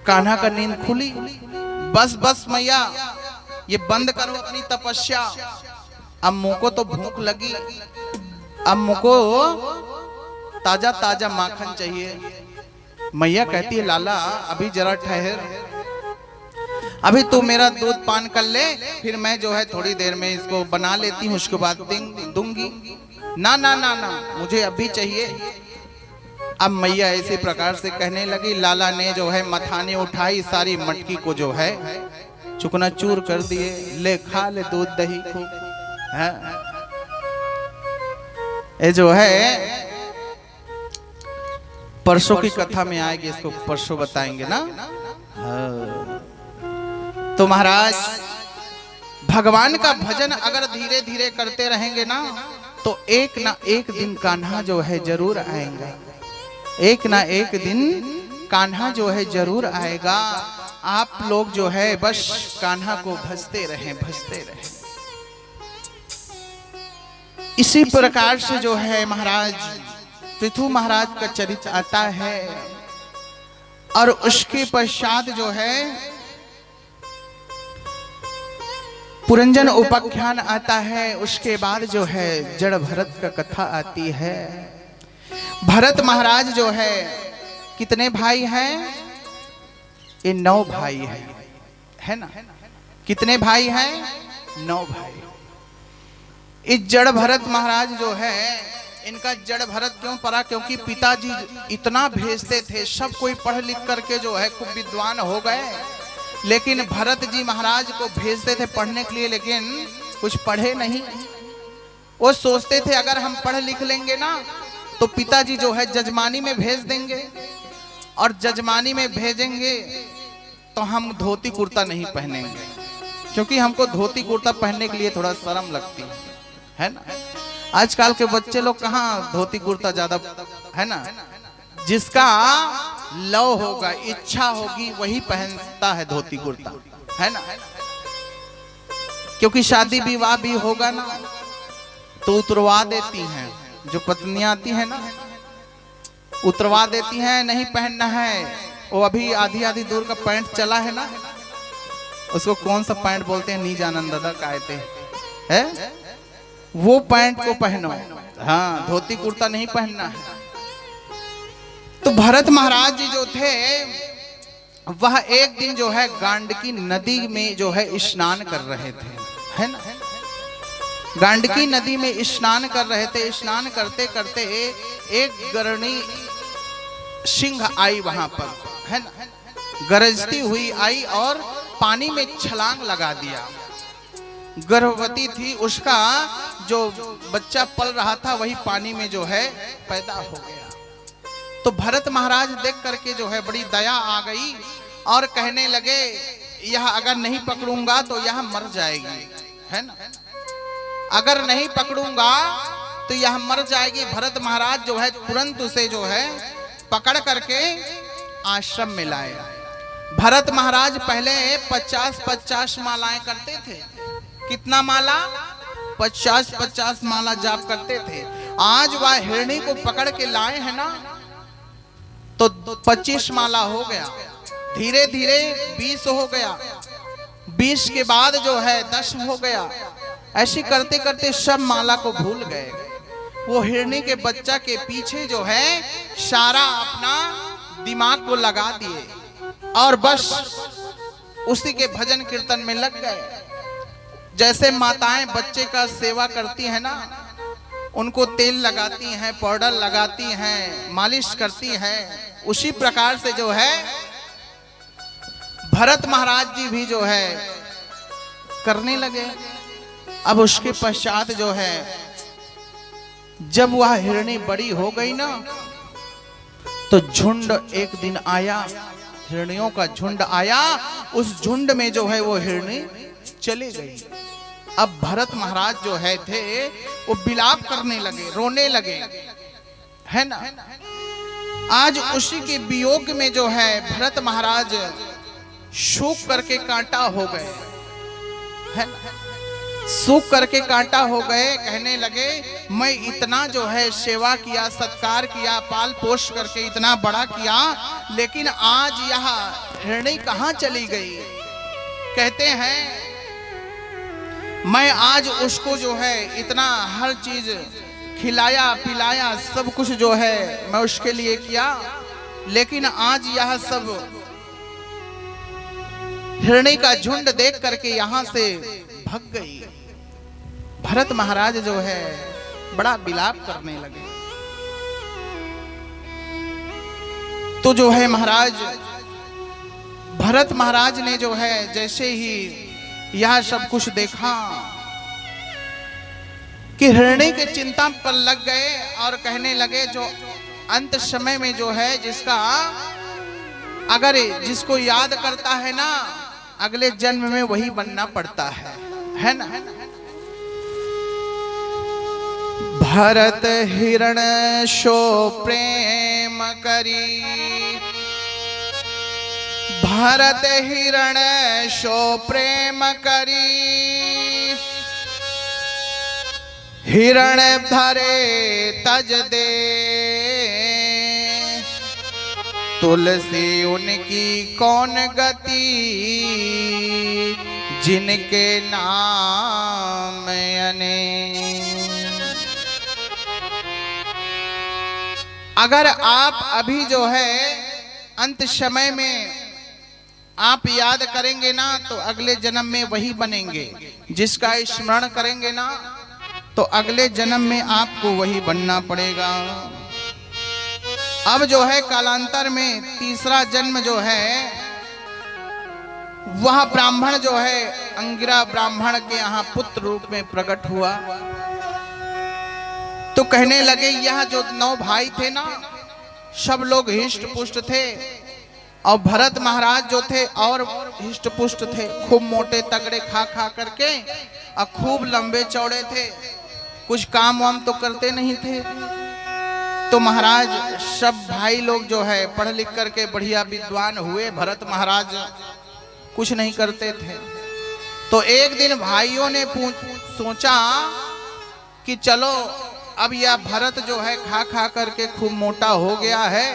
कान्हा का नींद खुली बस बस मैया ये बंद करो अपनी तपस्या अब मुझको तो भूख लगी अब मुझको ताजा ताजा माखन चाहिए। मैया कहती है लाला अभी जरा ठहर अभी तू मेरा दूध पान कर ले फिर मैं जो है थोड़ी देर में इसको बना लेती हूँ उसके बाद दूंगी। ना ना ना ना मुझे अभी चाहिए। अब मैया ऐसे प्रकार से कहने लगी लाला ने जो है मथाने उठाई सारी मटकी को जो है चुकना चूर कर दिए ले खा ले दूध दही खूब। ये जो है परसों की कथा में आएगी इसको परसों बताएंगे ना। तो महाराज भगवान का भजन अगर धीरे धीरे करते रहेंगे ना तो एक ना एक दिन कान्हा जो है जरूर आएगा। एक ना एक दिन कान्हा जो है जरूर आएगा। आप लोग जो है बस कान्हा को भजते रहें भजते रहें। इसी प्रकार से जो है महाराज पृथु महाराज का चरित्र आता है और उसके पश्चात जो है पुरंजन उपाख्यान आता है। उसके बाद जो है जड़ भरत का कथा आती है। भरत महाराज जो है कितने भाई हैं? ये 9 भाई हैं है ना। कितने भाई हैं? 9 भाई। इस जड़ भरत महाराज जो है इनका जड़ भरत क्यों पड़ा? क्योंकि पिताजी इतना भेजते थे सब कोई पढ़ लिख करके जो है खूब विद्वान हो गए लेकिन भरत जी महाराज को भेजते थे पढ़ने के लिए लेकिन कुछ पढ़े नहीं। वो सोचते थे अगर हम पढ़ लिख लेंगे ना तो पिताजी जो है जजमानी में भेज देंगे और जजमानी में भेजेंगे तो हम धोती कुर्ता नहीं पहनेंगे क्योंकि हमको धोती कुर्ता पहनने के लिए थोड़ा शर्म लगती है ना। आजकल के बच्चे लोग कहाँ धोती कुर्ता ज्यादा है ना। जिसका लव होगा इच्छा होगी वही पहनता है धोती कुर्ता है ना। क्योंकि शादी विवाह भी होगा ना तो उतरवा देती हैं जो पत्नियां आती है ना उतरवा देती हैं नहीं पहनना है। वो अभी आधी आधी दूर का पैंट चला है ना उसको कौन सा पैंट बोलते हैं नी जानन दादा कहते हैं वो पैंट को पहनो। हाँ धोती कुर्ता नहीं पहनना है तो भरत महाराज जी जो थे वह एक दिन जो है गांडकी नदी में जो है स्नान कर रहे थे, है ना। गांडकी नदी में स्नान कर रहे थे। स्नान करते करते एक गरणी सिंह आई वहां पर, है ना, गरजती हुई आई और पानी में छलांग लगा दिया। गर्भवती थी, उसका जो बच्चा पल रहा था वही पानी में जो है पैदा हो गया। तो भरत महाराज देख करके जो है बड़ी दया आ गई और कहने लगे यह अगर नहीं पकड़ूंगा तो यह मर जाएगी, है ना, अगर नहीं पकड़ूंगा तो यह मर जाएगी। भरत महाराज जो है तुरंत उसे जो है पकड़ करके आश्रम में लाए। भरत महाराज पहले 50-50 मालाएं करते थे। कितना माला? 50-50 माला जाप करते थे। आज वह हिरणी को पकड़ के लाए हैं ना, तो 25 माला हो गया, धीरे धीरे 20 हो गया, 20 के बाद जो है 10 हो गया। ऐसे करते करते सब माला को भूल गए। वो हिरणी के बच्चा के पीछे जो है सारा अपना दिमाग को लगा दिए और बस उसी के भजन कीर्तन में लग गए। जैसे माताएं बच्चे का सेवा करती हैं ना, उनको तेल लगाती हैं, पाउडर लगाती हैं, मालिश करती हैं, उसी प्रकार से जो है भरत महाराज जी भी जो है करने लगे। अब उसके पश्चात जो है जब वह हिरणी बड़ी हो गई ना, तो झुंड एक दिन आया, हिरनियों का झुंड आया। उस झुंड में जो है वो हिरणी चली गई। अब भरत महाराज जो है थे वो विलाप करने लगे, रोने लगे, है ना। आज उसी के वियोग में जो है भरत महाराज सूख करके कांटा हो गए, है ना, सूख करके कांटा हो गए। कहने लगे मैं इतना जो है सेवा किया, सत्कार किया, पाल पोष करके इतना बड़ा किया, लेकिन आज यह हिरणी कहाँ चली गई। कहते हैं मैं आज उसको जो है इतना हर चीज खिलाया पिलाया, सब कुछ जो है मैं उसके लिए किया, लेकिन आज यह सब हिरणी का झुंड देख करके यहां से भाग गई। भरत महाराज जो है बड़ा विलाप करने लगे। तो जो है महाराज भरत महाराज ने जो है जैसे ही यह सब कुछ देखा कि हिरणी के चिंता पर लग गए और कहने लगे जो अंत समय में जो है जिसका अगर जिसको याद करता है ना, अगले जन्म में वही बनना पड़ता है ना। भरत हिरण शो प्रेम करी, भरत हिरण शो प्रेम करी, हिरण धरे तज दे, तुलसी उनकी कौन गति, जिनके नाम अने। अगर आप अभी जो है अंत समय में आप याद करेंगे ना, तो अगले जन्म में वही बनेंगे। जिसका स्मरण करेंगे ना, तो अगले जन्म में आपको वही बनना पड़ेगा। अब जो है कालांतर में तीसरा जन्म जो है वह ब्राह्मण जो है अंगिरा ब्राह्मण के यहाँ पुत्र रूप में प्रकट हुआ। तो कहने लगे यह जो 9 भाई थे ना, सब लोग हिष्ट पुष्ट थे, और भरत महाराज जो थे और हिष्ट पुष्ट थे, खूब मोटे तगड़े खा खा करके, और खूब लंबे चौड़े थे, कुछ काम वाम तो करते नहीं थे। तो महाराज सब भाई लोग जो है पढ़ लिख करके बढ़िया विद्वान हुए, भरत महाराज कुछ नहीं करते थे। तो एक दिन भाइयों ने सोचा कि चलो अब यह भरत जो है खा खा करके खूब मोटा हो गया है,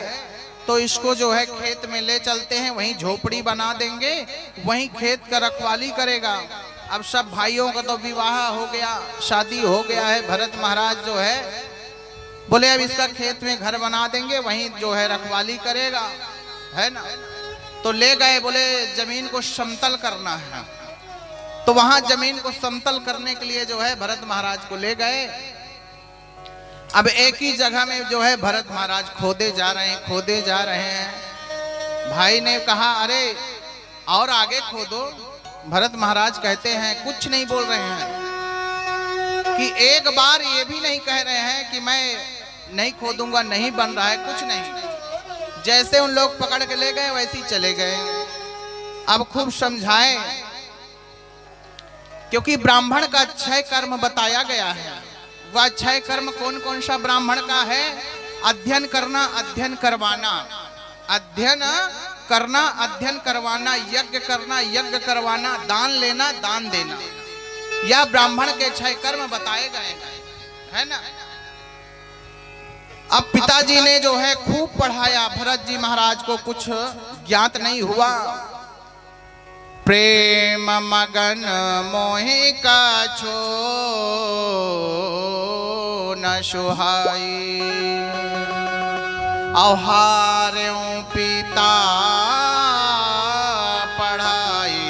तो इसको जो है खेत में ले चलते हैं, वहीं झोपड़ी बना देंगे, वहीं खेत का रखवाली करेगा। अब सब भाइयों का तो विवाह हो गया, शादी हो गया है। भरत महाराज जो है बोले अब इसका खेत में घर बना देंगे, वहीं जो है रखवाली करेगा, है ना। तो ले गए, बोले जमीन को समतल करना है। तो वहां जमीन को समतल करने के लिए जो है भरत महाराज को ले गए। अब एक ही जगह में जो है भरत महाराज खोदे जा रहे हैं। भाई ने कहा अरे और आगे खोदो। भरत महाराज कहते हैं, कुछ नहीं बोल रहे हैं कि एक बार ये भी नहीं कह रहे हैं कि मैं नहीं खोदूंगा, नहीं बन रहा है, कुछ नहीं। जैसे उन लोग पकड़ के ले गए वैसे ही चले गए। अब खूब समझाए, क्योंकि ब्राह्मण का 6 कर्म बताया गया है। वह 6 कर्म कौन कौन सा ब्राह्मण का है? अध्ययन करना, अध्ययन करवाना, अध्ययन करना, अध्ययन करवाना, यज्ञ करना, यज्ञ करवाना, दान लेना, दान देना। यह ब्राह्मण के 6 कर्म बताए गए है ना। अब पिताजी ने जो है खूब पढ़ाया, भरत जी महाराज को कुछ ज्ञात नहीं हुआ। प्रेम मगन मोहि का छो न सुहाई, औहार्यों पिता पढ़ाई।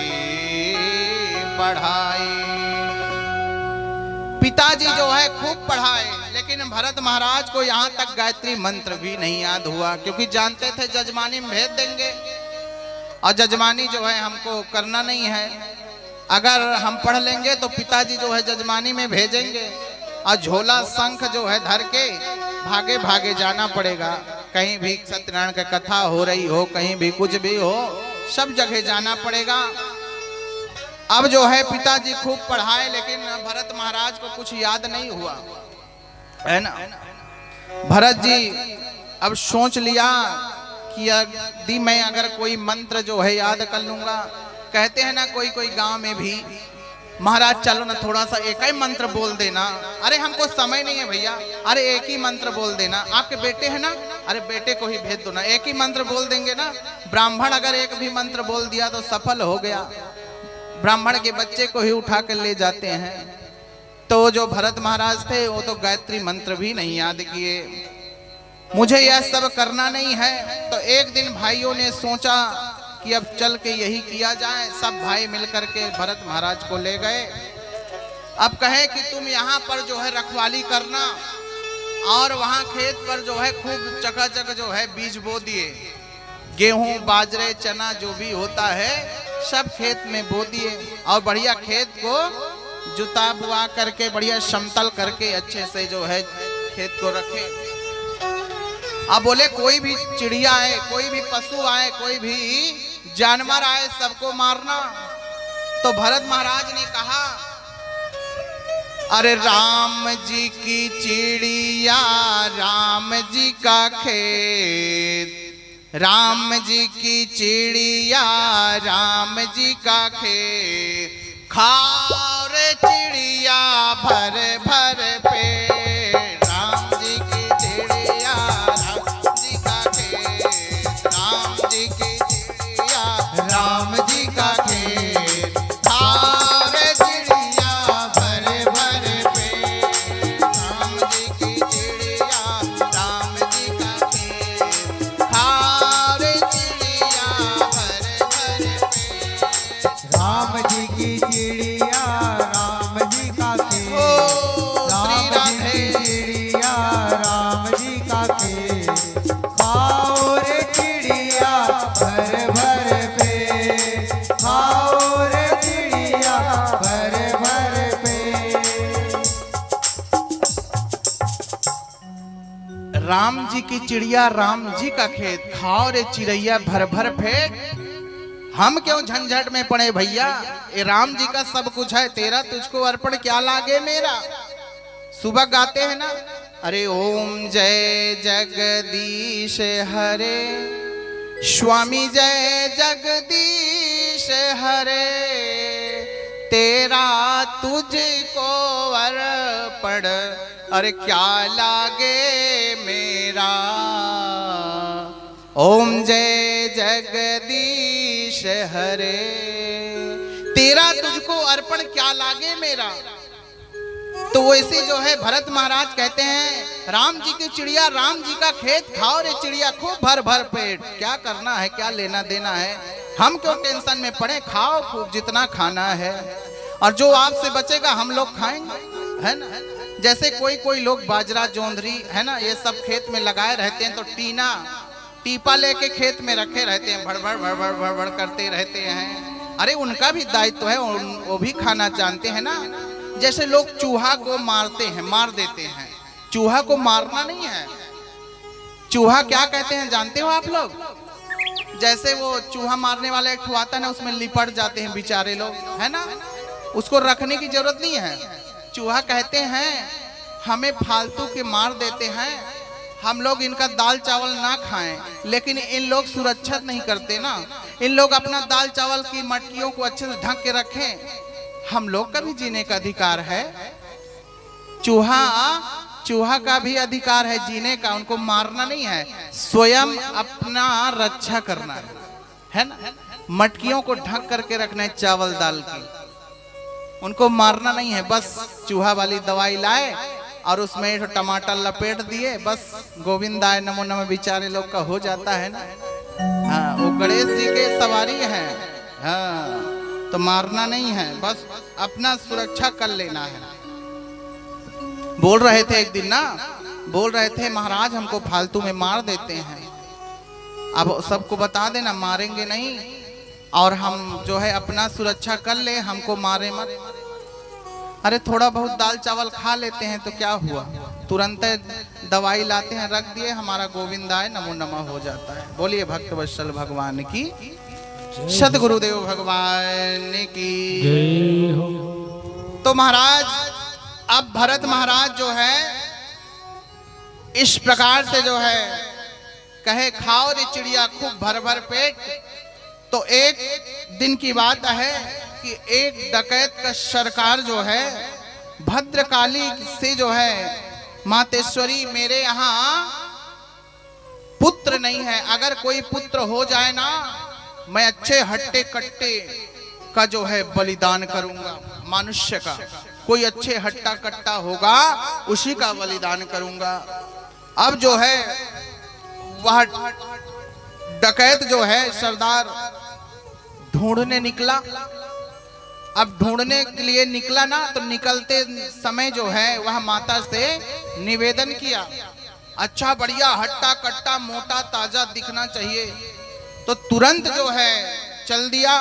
पिताजी जो है खूब पढ़ाए, लेकिन भरत महाराज को यहाँ तक गायत्री मंत्र भी नहीं याद हुआ, क्योंकि जानते थे जजमानी में भेज देंगे और जजमानी जो है हमको करना नहीं है। अगर हम पढ़ लेंगे तो पिताजी जो है जजमानी में भेजेंगे और झोला शंख जो है धर के भागे भागे जाना पड़ेगा। कहीं भी सत्यनारायण की कथा हो रही हो, कहीं भी कुछ भी हो, सब जगह जाना पड़ेगा। अब जो है पिताजी खूब पढ़ाए, लेकिन भरत महाराज को कुछ याद नहीं हुआ, है ना। भरत जी अब सोच लिया कि यदि मैं अगर कोई मंत्र जो है याद कर लूंगा, कहते हैं ना कोई कोई गांव में भी, महाराज चलो ना थोड़ा सा एक ही मंत्र बोल देना। अरे हमको समय नहीं है भैया, अरे एक ही मंत्र बोल देना। आपके बेटे हैं ना, अरे बेटे को ही भेज दो ना, एक ही मंत्र बोल देंगे ना। ब्राह्मण अगर एक भी मंत्र बोल दिया तो सफल हो गया। ब्राह्मण के बच्चे को ही उठा कर ले जाते हैं। तो जो भरत महाराज थे वो तो गायत्री मंत्र भी नहीं याद किए। मुझे यह सब करना नहीं है। तो एक दिन भाइयों ने सोचा कि अब चल के यही किया जाए। सब भाई मिलकर के भरत महाराज को ले गए। अब कहे कि तुम यहाँ पर जो है रखवाली करना, और वहाँ खेत पर जो है खूब चकाचक जो है बीज बो दिए। गेहूं, बाजरे, चना जो भी होता है सब खेत में बो दिए, और बढ़िया खेत को जुता बुआ करके बढ़िया समतल करके अच्छे से जो है खेत को रखे। अब बोले कोई भी चिड़िया आए, कोई भी पशु आए, कोई भी जानवर आए, सबको मारना। तो भरत महाराज ने कहा, अरे राम जी की चिड़िया, राम जी का खेत, राम जी की चिड़िया, राम जी का खेत, खाओ रे चिड़िया भर भर पेट। राम जी की चिड़िया, राम जी का खेत, राम जी की चिड़िया, राम जी का खेत, खाओ रे चिड़िया भर भर पेट। राम जी की चिड़िया, राम जी का खेत, खाओ रे चिड़िया भर भर पेट। राम जी की चिड़िया, राम जी का खेत, राम जी की चिड़िया, राम जी का खेत, खाओ रे चिड़िया भर भर पेट, खाओ रे चिड़िया भर भर पेट। राम जी की चिड़िया, राम जी का खेत, खाओ रे चिड़ैया भर भर पेट। हम क्यों झंझट में पड़े भैया, ये राम जी का सब कुछ है, तेरा तुझको अर्पण क्या लागे मेरा। सुबह गाते हैं ना, अरे ओम जय जगदीश हरे, स्वामी जय जगदीश हरे, तेरा तुझको अर्पण अरे क्या लागे मेरा। ओम जय जगदीश हरे, तेरा तुझको अर्पण क्या लागे मेरा। तो वैसे जो है भरत महाराज कहते हैं राम जी की चिड़िया राम जी का खेत, खाओ रे चिड़िया खूब भर भर पेट, क्या करना है क्या लेना देना है, हम क्यों टेंशन में पड़े, खाओ खूब जितना खाना है, और जो आपसे बचेगा हम लोग खाएंगे, है ना। जैसे कोई कोई लोग बाजरा जोंधरी है ना ये सब खेत में लगाए रहते हैं, तो टीपा लेके खेत में रखे रहते हैं, भड़बड़ भड़बड़ भड़बड़ करते रहते हैं। अरे उनका भी दायित्व है, वो भी खाना जानते हैं ना। जैसे लोग चूहा को मारते हैं, मार देते हैं, चूहा को मारना नहीं है। चूहा क्या कहते हैं जानते हो आप लोग? जैसे वो चूहा मारने वाला एक आता है ना, उसमें लिपट जाते हैं बेचारे लोग, है ना, उसको रखने की जरूरत नहीं है। चूहा कहते हैं हमें फालतू के मार देते हैं, हम लोग इनका दाल चावल ना खाएं, लेकिन इन लोग सुरक्षा नहीं करते ना, इन लोग अपना दाल चावल की मटकियों को अच्छे से ढक के रखें। हम लोग का भी जीने का अधिकार है, चूहा का भी अधिकार है जीने का, उनको मारना नहीं है, स्वयं अपना रक्षा करना है ना। मटकियों को ढक करके रखना है चावल दाल की, उनको मारना नहीं है। बस चूहा वाली दवाई लाए और उसमें टमाटर लपेट दिए, बस गोविंदाय नमो नमः बेचारे लोग का हो जाता है ना। हाँ, वो गणेश जी के सवारी है, हाँ, तो मारना नहीं है, बस अपना सुरक्षा कर लेना है। बोल रहे थे एक दिन ना, बोल रहे थे महाराज हमको फालतू में मार देते हैं, अब सबको बता देना मारेंगे नहीं, और हम जो है अपना सुरक्षा कर ले, हमको मारे मत। अरे थोड़ा बहुत दाल चावल खा लेते हैं तो क्या हुआ, तुरंत दवाई लाते हैं रख दिए, हमारा गोविंदाय नमो नमः हो जाता है। बोलिए भक्त वत्सल भगवान की, सतगुरुदेव भगवान की जय हो। तो महाराज अब भरत महाराज जो है इस प्रकार से जो है कहे खाओ रे चिड़िया खूब भर भर पेट। तो एक दिन की बात है कि एक डकैत का सरकार जो है भद्रकाली से जो है मातेश्वरी मेरे यहाँ पुत्र नहीं है, अगर कोई पुत्र हो जाए ना मैं अच्छे हट्टे कट्टे का जो है बलिदान करूंगा, मनुष्य का कोई अच्छे हट्टा कट्टा होगा उसी का बलिदान करूंगा। अब जो है वह डकैत जो है सरदार ढूंढने निकला। अब ढूंढने के लिए निकला ना, तो निकलते समय जो है वह माता से निवेदन किया, अच्छा बढ़िया हट्टा कट्टा मोटा ताजा दिखना चाहिए। तो तुरंत जो है चल दिया,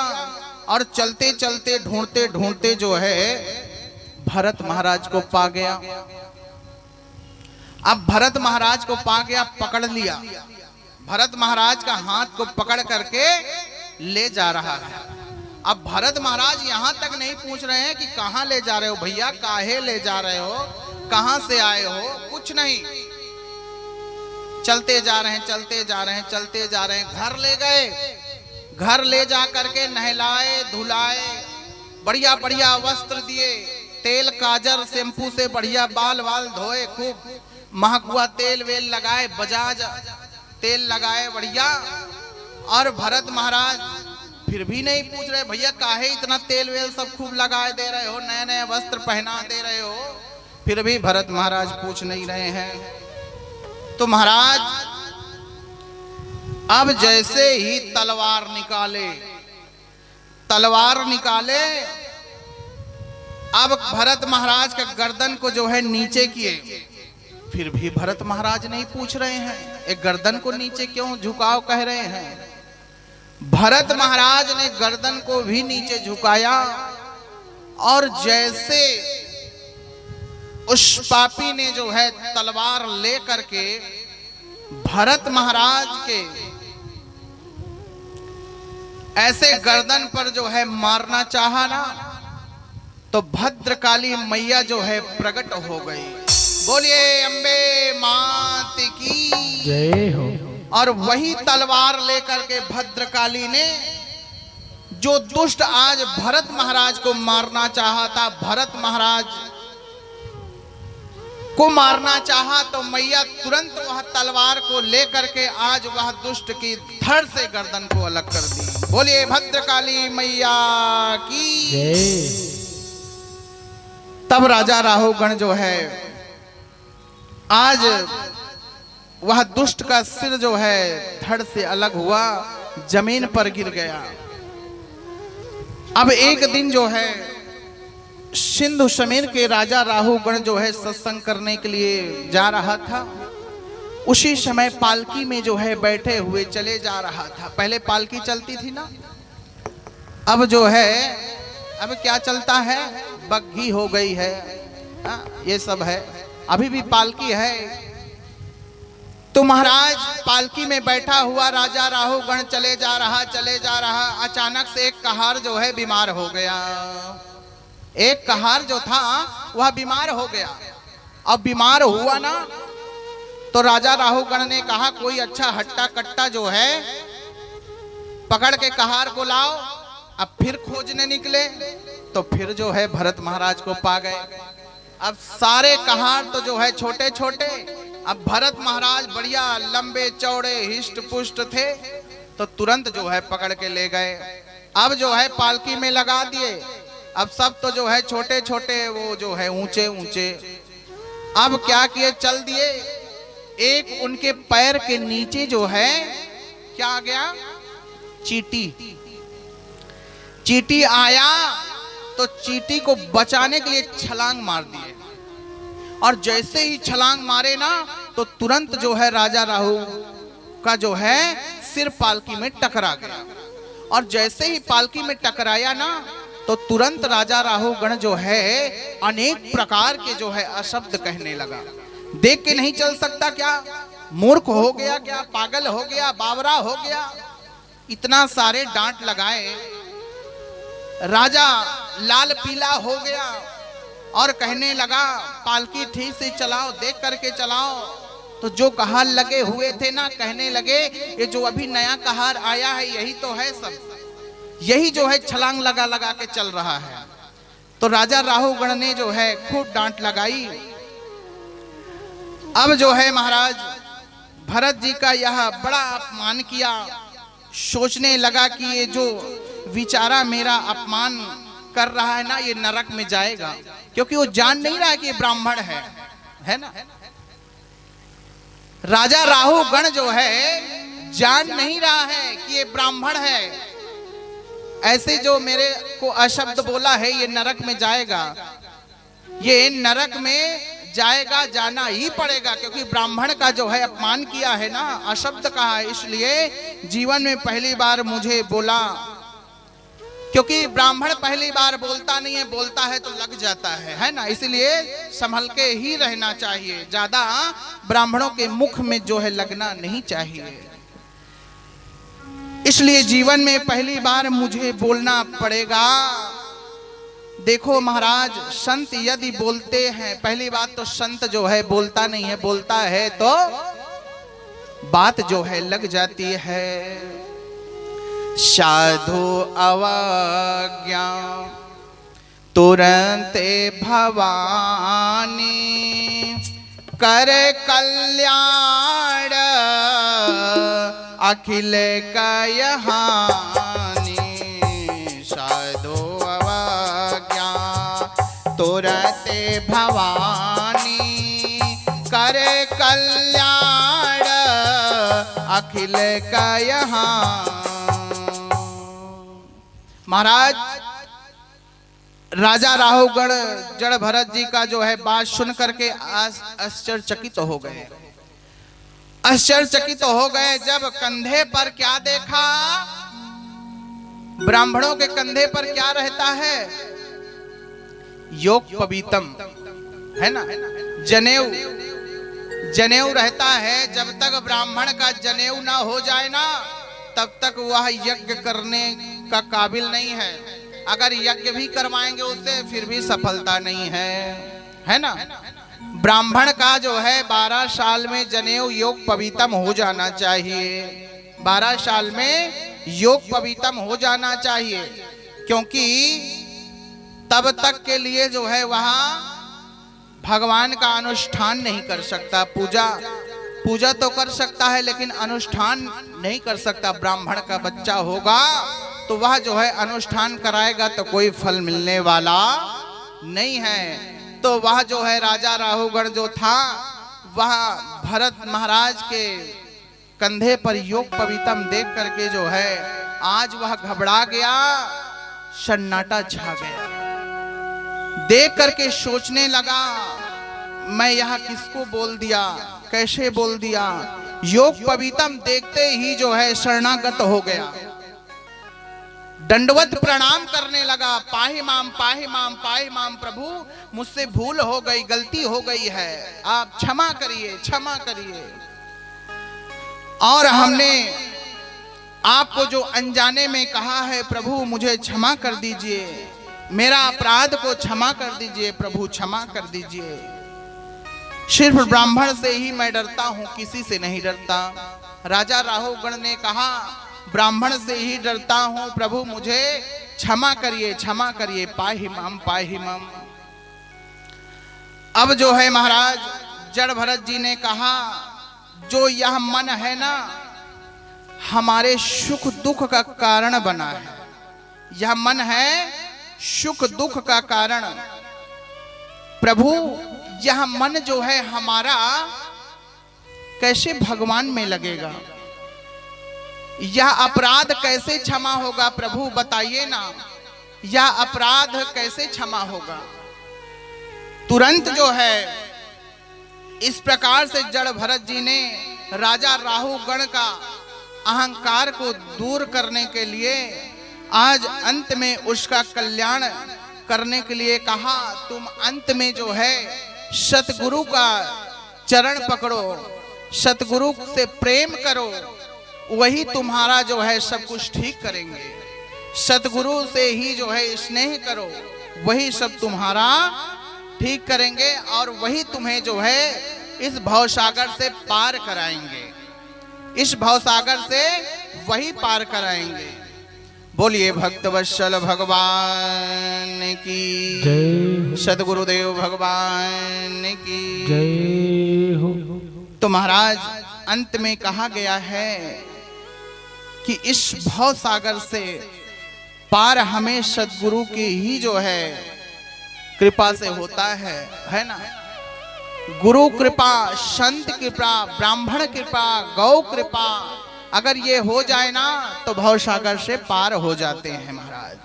और चलते चलते ढूंढते ढूंढते जो है भरत महाराज को पा गया। अब भरत महाराज को पा गया, पकड़ लिया, भरत महाराज का हाथ को पकड़ करके ले जा रहा है। अब भरत महाराज यहां तक नहीं पूछ रहे हैं कि कहां ले जा रहे हो भैया, काहे ले जा रहे हो, कहां से आए हो, कुछ नहीं, चलते जा रहे हैं चलते जा रहे हैं चलते जा रहे हैं। घर ले गए, घर ले जा करके नहलाए धुलाए, बढ़िया बढ़िया वस्त्र दिए, तेल काजर शैम्पू से बढ़िया बाल वाल धोए, खूब महकुआ तेल वेल लगाए, बजाज तेल लगाए बढ़िया। और भरत महाराज फिर भी नहीं पूछ रहे भैया काहे इतना तेल वेल सब खूब लगाए दे रहे हो, नए नए वस्त्र पहना दे रहे हो, फिर भी भरत महाराज पूछ नहीं रहे हैं। तो महाराज अब जैसे ही तलवार निकाले, अब भरत महाराज का गर्दन को जो है नीचे किए, फिर भी भरत महाराज नहीं पूछ रहे हैं एक गर्दन को नीचे क्यों झुकाओ कह रहे हैं। भरत महाराज ने गर्दन को भी नीचे झुकाया, और जैसे उस पापी ने जो है तलवार ले करके भरत महाराज के ऐसे गर्दन पर जो है मारना चाहा ना, तो भद्रकाली मैया जो है प्रकट हो गई। बोलिए अम्बे मात की जय हो। और वही तलवार लेकर के भद्रकाली ने जो दुष्ट आज भरत महाराज को मारना चाहा था, भरत महाराज को मारना चाहा, तो मैया तुरंत वह तलवार को लेकर के आज वह दुष्ट की धड़ से गर्दन को अलग कर दी। बोलिए भद्रकाली मैया की जय। तब राजा राहुगण जो है आज वह दुष्ट का सिर जो है धड़ से अलग हुआ, जमीन पर गिर गया। अब एक दिन जो है सिंधु समीर के राजा राहुगण जो है सत्संग करने के लिए जा रहा था। उसी समय पालकी में जो है बैठे हुए चले जा रहा था। पहले पालकी चलती थी ना, अब जो है अब क्या चलता है, बग्घी हो गई है। ये सब है, अभी भी पालकी है। तो महाराज पालकी में बैठा हुआ राजा राहुगण चले जा रहा। अचानक से एक कहार जो है बीमार हो गया। एक कहार जो था वह बीमार हो गया। अब बीमार हुआ ना, तो राजा राहुगण ने कहा कोई अच्छा हट्टा कट्टा जो है पकड़ के कहार को लाओ। अब फिर खोजने निकले तो फिर जो है भरत महाराज को पा गए। अब सारे कहार तो जो है छोटे छोटे, अब भरत महाराज बढ़िया लंबे चौड़े हिष्ट पुष्ट थे, तो तुरंत जो है पकड़ के ले गए। अब जो है पालकी में लगा दिए। अब सब तो जो है छोटे छोटे, वो जो है ऊंचे ऊंचे। अब क्या किए, चल दिए। एक उनके पैर के नीचे जो है क्या आ गया, चींटी। चींटी आया तो चींटी को बचाने के लिए छलांग मार दिए। और जैसे ही छलांग मारे ना, तो तुरंत जो है राजा राहु का जो है सिर पालकी में टकरा गया। और जैसे ही पालकी में टकराया ना, तो तुरंत राजा राहुगण जो है अनेक प्रकार के जो है अशब्द कहने लगा। देख के नहीं चल सकता क्या, मूर्ख हो गया क्या, पागल हो गया, बावरा हो गया, इतना सारे डांट लगाए। राजा लाल पीला हो गया और कहने लगा पालकी ठीक से चलाओ, देख करके चलाओ। तो जो कहार लगे हुए थे ना, कहने लगे ये जो अभी नया कहार आया है यही तो है, सब यही जो है छलांग लगा लगा के चल रहा है। तो राजा राहुगण ने जो है खूब डांट लगाई। अब जो है महाराज भरत जी का यह बड़ा अपमान किया। सोचने लगा कि ये जो विचारा मेरा अपमान कर रहा है ना, ये नरक में जाएगा, क्योंकि वो जान नहीं रहा कि ये ब्राह्मण है ना। राजा राहुगण जो है जान नहीं रहा है कि ये ब्राह्मण है। ऐसे जो मेरे को अशब्द बोला है, ये नरक में जाएगा, ये नरक में जाएगा, जाना ही पड़ेगा, क्योंकि ब्राह्मण का जो है अपमान किया है ना, अशब्द कहा है, इसलिए जीवन में पहली बार मुझे बोला। क्योंकि ब्राह्मण पहली बार बोलता नहीं है, बोलता है तो लग जाता है ना। इसलिए संभल के ही रहना चाहिए, ज्यादा ब्राह्मणों के मुख में जो है लगना नहीं चाहिए। इसलिए जीवन में पहली बार मुझे बोलना पड़ेगा। देखो महाराज, संत यदि बोलते हैं, पहली बात तो संत जो है बोलता नहीं है, बोलता है तो बात जो है लग जाती है। साधु अवज्ञा तुरंते भवानी, कर कल्याण अखिल कयहानी। साधु अवज्ञा तुरंते भवानी, कर कल्याण अखिल कयहानी। महाराज राजा राहुगण जड़ भरत जी का जो है बात सुन करके आश्चर्यचकित हो गए। आश्चर्यचकित हो गए जब कंधे पर क्या देखा, ब्राह्मणों के कंधे पर क्या रहता है, योग पवीतम है ना, जनेऊ। जनेऊ रहता है। जब तक ब्राह्मण का जनेऊ ना हो जाए ना, तब तक वह यज्ञ करने का काबिल नहीं है। अगर यज्ञ भी करवाएंगे उससे, फिर भी सफलता नहीं है ना। ब्राह्मण का जो है 12 साल में जनेऊ योग पवित्रम हो जाना चाहिए। 12 साल में योग पवित्रम हो जाना चाहिए, क्योंकि तब तक के लिए जो है वहां भगवान का अनुष्ठान नहीं कर सकता। पूजा तो कर सकता है, लेकिन अनुष्ठान नहीं कर सकता। ब्राह्मण का बच्चा होगा तो वह जो है अनुष्ठान कराएगा तो कोई फल मिलने वाला नहीं है। तो वह जो है राजा राहुगण जो था वह भरत महाराज के कंधे पर योग पवितम देख करके जो है आज वह घबरा गया, सन्नाटा छा गया। देख करके सोचने लगा, मैं यह किसको बोल दिया, कैसे बोल दिया। योग पवितम देखते ही जो है शरणागत हो गया, दंडवत प्रणाम करने लगा। पाहि माम पाहि माम पाहि माम, प्रभु मुझसे भूल हो गई, गलती हो गई है, आप क्षमा करिए क्षमा करिए। और हमने आपको जो अनजाने में कहा है प्रभु मुझे क्षमा कर दीजिए, मेरा अपराध को क्षमा कर दीजिए प्रभु, क्षमा कर दीजिए। सिर्फ ब्राह्मण से ही मैं डरता हूं, किसी से नहीं डरता। राजा राहुगण ने कहा ब्राह्मण से ही डरता हूं प्रभु, मुझे क्षमा करिए क्षमा करिए, पाहि माम पाहि माम। अब जो है महाराज जड़ भरत जी ने कहा जो यह मन है ना हमारे सुख दुख का कारण बना है, यह मन है सुख दुख का कारण। प्रभु यह मन जो है हमारा कैसे भगवान में लगेगा, यह अपराध कैसे क्षमा होगा प्रभु बताइए ना, यह अपराध कैसे क्षमा होगा। तुरंत जो है इस प्रकार से जड़ भरत जी ने राजा राहुगण का अहंकार को दूर करने के लिए आज अंत में उसका कल्याण करने के लिए कहा, तुम अंत में जो है सतगुरु का चरण पकड़ो, सतगुरु से प्रेम करो, वही तुम्हारा जो है सब कुछ ठीक करेंगे। सतगुरु से ही जो है स्नेह करो, वही सब तुम्हारा ठीक करेंगे और वही तुम्हें जो है इस भवसागर से पार कराएंगे, इस भवसागर से वही पार कराएंगे। बोलिए भक्तवत्सल भगवान की जय, सतगुरुदेव भगवान की जय हो। तो महाराज अंत में कहा गया है कि इस भव सागर से पार हमें सद्गुरु की ही जो है कृपा से होता है ना। गुरु कृपा, संत कृपा, ब्राह्मण कृपा, गौ कृपा, अगर ये हो जाए ना तो भव सागर से पार हो जाते हैं महाराज।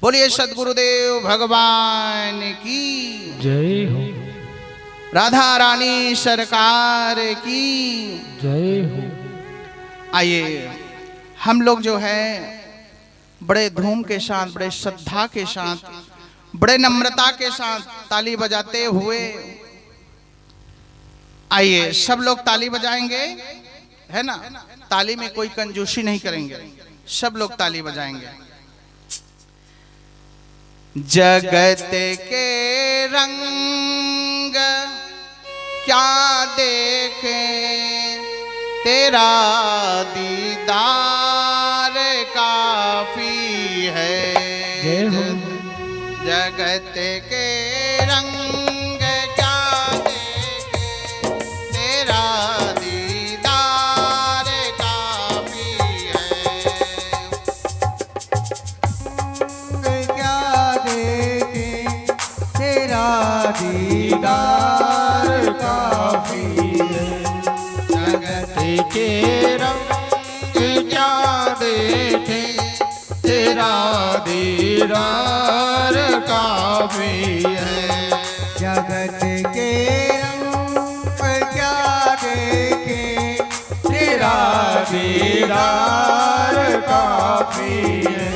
बोलिए सद्गुरुदेव भगवान की जय हो, राधा रानी सरकार की जय हो। आइए हम लोग जो है बड़े धूम के साथ, बड़े श्रद्धा के साथ, बड़े नम्रता के साथ ताली बजाते हुए आइए सब लोग ताली बजाएंगे, है ना। ताली में कोई कंजूसी नहीं करेंगे, सब लोग ताली बजाएंगे। जगत के रंग क्या देखे तेरा दीदार काफी है। जगत के रंग क्या देखे तेरा दीदार काफी है। क्या देखे तेरा दीदार काफी है। जगत के रंग क्या देखे तेरा दीदार काफी है। जगत के रंग क्या देखे तेरा दीदार काफी है।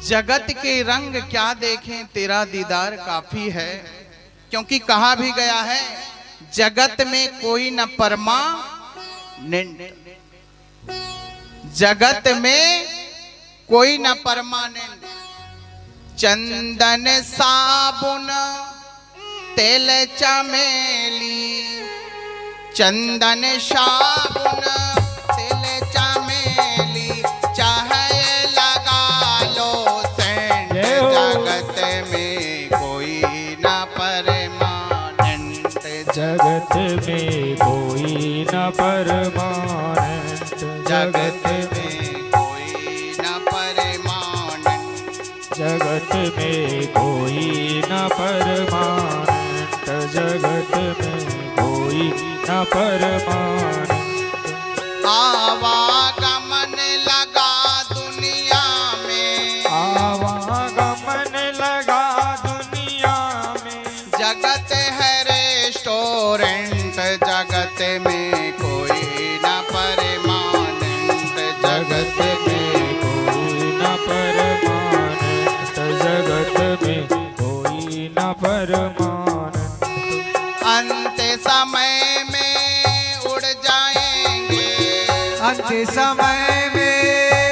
जगत के रंग क्या देखें तेरा दीदार काफी है, क्योंकि कहा भी गया है जगत में कोई न परमानेंट, जगत में कोई न परमानेंट। चंदन साबुन तेल चमेली, चंदन साबुन तेल चमेली, चाहे लगा लो सेंट। जगत में कोई न परमानेंट, जगत में कोई न परमानेंट, जगत में कोई न परमानेंट। जगत में कोई न परमानंद, जगत में कोई न परमानंद। आवागमन लगा दुनिया में, आवागमन लगा दुनिया में, जगत है रेस्टोरेंट, जगत में कोई न परमानंद, जगत में कोई न परमानंद, जगत में कोई न परमानंद। अंत समय में उड़ जाएंगे, अंत समय में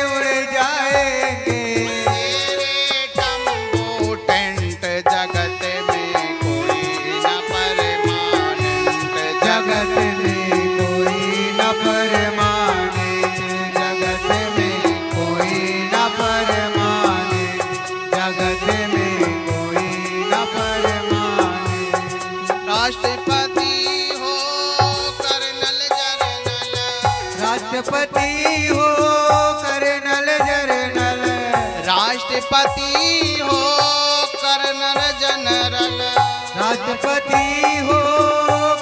उड़ जाएंगे, तेरे तंबू टेंट, जगत में कोई न परमानंद, जगत में कोई न परमानंद, जगत में कोई न परमानंद, जगत में कोई न परमानंद। राष्ट्रपति हो कर्नल जरनल, राष्ट्रपति हो कर्नल जरनल, राष्ट्रपति हो कर्नल जनरल, राष्ट्रपति हो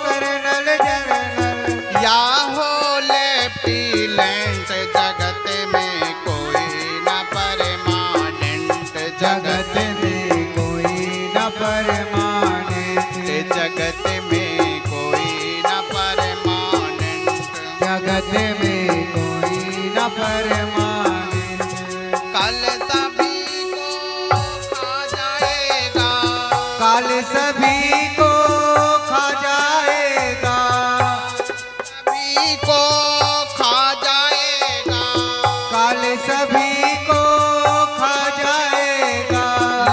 कर्नल जनरल, या हो लेफ्टिनेंट, जगत में कोई न परमानेंट, जगत में कोई न परमानेंट, जगत में कोई न परमानेंट। जगत में कोई न परमानेंट। कल सभी को खा जाएगा, काल सभी को खा जाएगा, सभी को खा जाएगा, काल सभी को खा जाएगा।